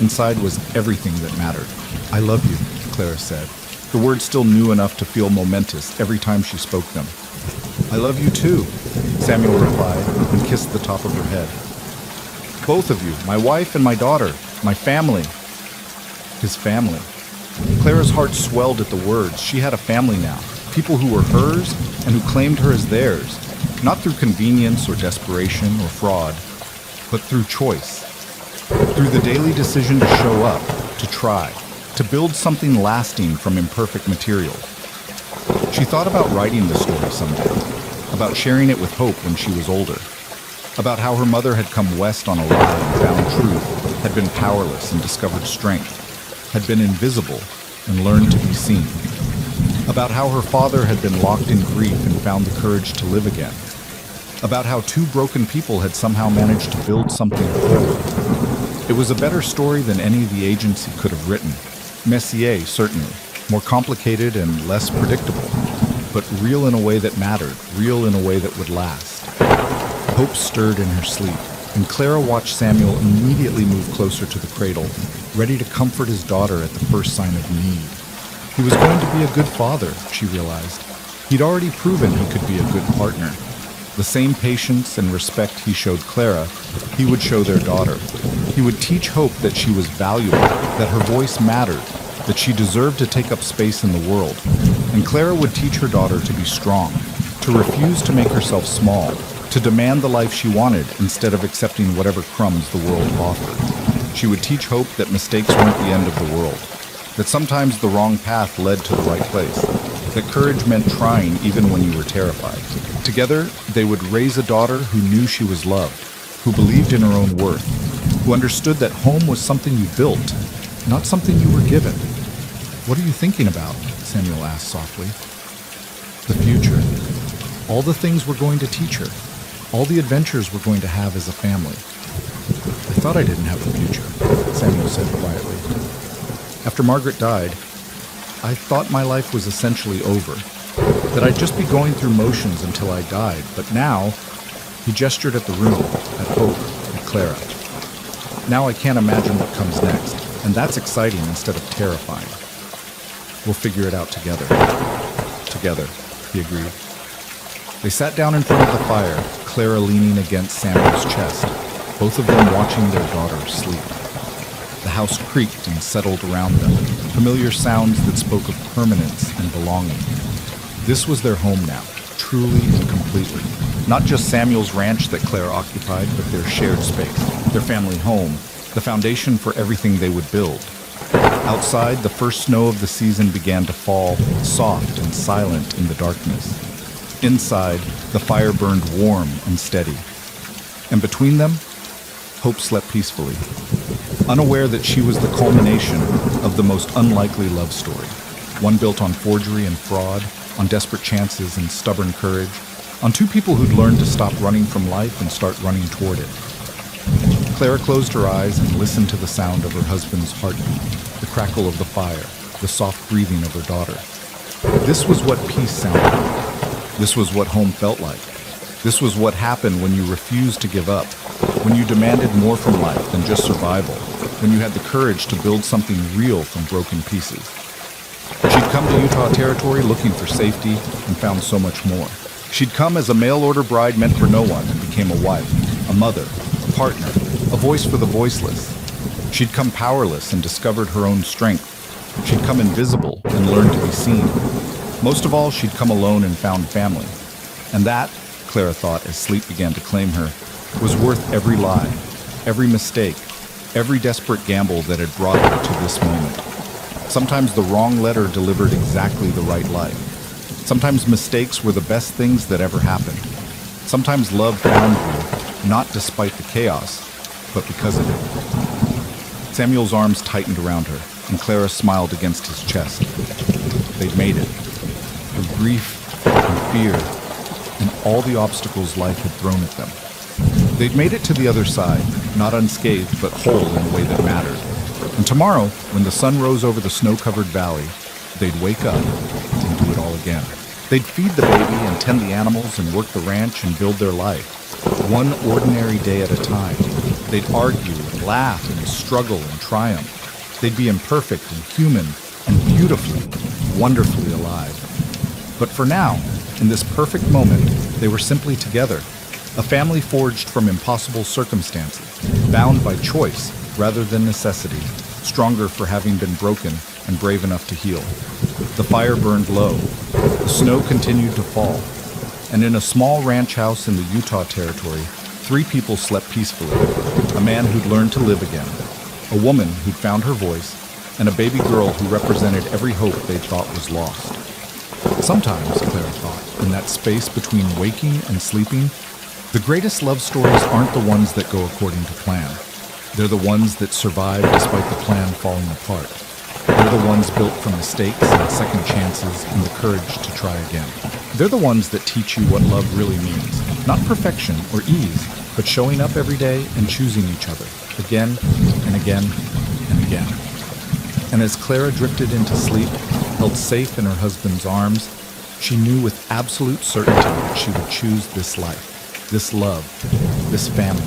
Inside was everything that mattered. "I love you," Clara said, the words still new enough to feel momentous every time she spoke them. "I love you too," Samuel replied and kissed the top of her head. "Both of you, my wife and my daughter, my family." His family. Clara's heart swelled at the words. She had a family now, people who were hers and who claimed her as theirs, not through convenience or desperation or fraud, but through choice. Through the daily decision to show up, to try, to build something lasting from imperfect materials. She thought about writing the story someday, about sharing it with Hope when she was older, about how her mother had come west on a lie and found truth, had been powerless and discovered strength, had been invisible and learned to be seen, about how her father had been locked in grief and found the courage to live again, about how two broken people had somehow managed to build something whole. It was a better story than any the agency could have written. Messier, certainly, more complicated and less predictable, but real in a way that mattered, real in a way that would last. Hope stirred in her sleep, and Clara watched Samuel immediately move closer to the cradle, ready to comfort his daughter at the first sign of need. He was going to be a good father, she realized. He'd already proven he could be a good partner. The same patience and respect he showed Clara, he would show their daughter. He would teach Hope that she was valuable, that her voice mattered, that she deserved to take up space in the world. And Clara would teach her daughter to be strong, to refuse to make herself small, to demand the life she wanted instead of accepting whatever crumbs the world offered. She would teach Hope that mistakes weren't the end of the world, that sometimes the wrong path led to the right place, that courage meant trying even when you were terrified. Together, they would raise a daughter who knew she was loved, who believed in her own worth, who understood that home was something you built, not something you were given. "What are you thinking about?" Samuel asked softly. "The future. All the things we're going to teach her. All the adventures we're going to have as a family." "I thought I didn't have a future," Samuel said quietly. "After Margaret died, I thought my life was essentially over, that I'd just be going through motions until I died. But now," he gestured at the room, at Hope, at Clara. "Now I can't imagine what comes next, and that's exciting instead of terrifying. We'll figure it out together." "Together," he agreed. They sat down in front of the fire, Clara leaning against Samuel's chest, both of them watching their daughter sleep. The house creaked and settled around them, familiar sounds that spoke of permanence and belonging. This was their home now, truly and completely. Not just Samuel's ranch that Clara occupied, but their shared space, their family home, the foundation for everything they would build. Outside, the first snow of the season began to fall, soft and silent in the darkness. Inside, the fire burned warm and steady. And between them, Hope slept peacefully, unaware that she was the culmination of the most unlikely love story, one built on forgery and fraud, on desperate chances and stubborn courage, on two people who'd learned to stop running from life and start running toward it. Clara closed her eyes and listened to the sound of her husband's heartbeat, the crackle of the fire, the soft breathing of her daughter. This was what peace sounded like. This was what home felt like. This was what happened when you refused to give up, when you demanded more from life than just survival, when you had the courage to build something real from broken pieces. She'd come to Utah territory looking for safety and found so much more. She'd come as a mail-order bride meant for no one and became a wife, a mother, a partner, a voice for the voiceless. She'd come powerless and discovered her own strength. She'd come invisible and learned to be seen. Most of all, she'd come alone and found family. And that, Clara thought as sleep began to claim her, was worth every lie, every mistake, every desperate gamble that had brought her to this moment. Sometimes the wrong letter delivered exactly the right life. Sometimes mistakes were the best things that ever happened. Sometimes love found you, not despite the chaos, but because of it. Samuel's arms tightened around her, and Clara smiled against his chest. They'd made it. Through grief and fear and all the obstacles life had thrown at them. They'd made it to the other side, not unscathed, but whole in a way that mattered. And tomorrow, when the sun rose over the snow-covered valley, they'd wake up and do it all again. They'd feed the baby and tend the animals and work the ranch and build their life, one ordinary day at a time. They'd argue and laugh and struggle and triumph. They'd be imperfect and human and beautifully, wonderfully alive. But for now, in this perfect moment, they were simply together, a family forged from impossible circumstances, bound by choice rather than necessity, stronger for having been broken and brave enough to heal. The fire burned low, the snow continued to fall, and in a small ranch house in the Utah territory, 3 people slept peacefully: a man who'd learned to live again, a woman who'd found her voice, and a baby girl who represented every hope they thought was lost. Sometimes, Clara thought, in that space between waking and sleeping, the greatest love stories aren't the ones that go according to plan. They're the ones that survive despite the plan falling apart. They're the ones built from mistakes and second chances and the courage to try again. They're the ones that teach you what love really means. Not perfection or ease, but showing up every day and choosing each other, again and again and again. And as Clara drifted into sleep, held safe in her husband's arms, she knew with absolute certainty that she would choose this life, this love, this family,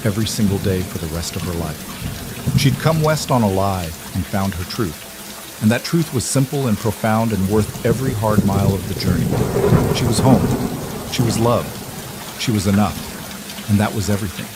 every single day for the rest of her life. She'd come west on a lie and found her truth. And that truth was simple and profound and worth every hard mile of the journey. She was home. She was loved. She was enough. And that was everything.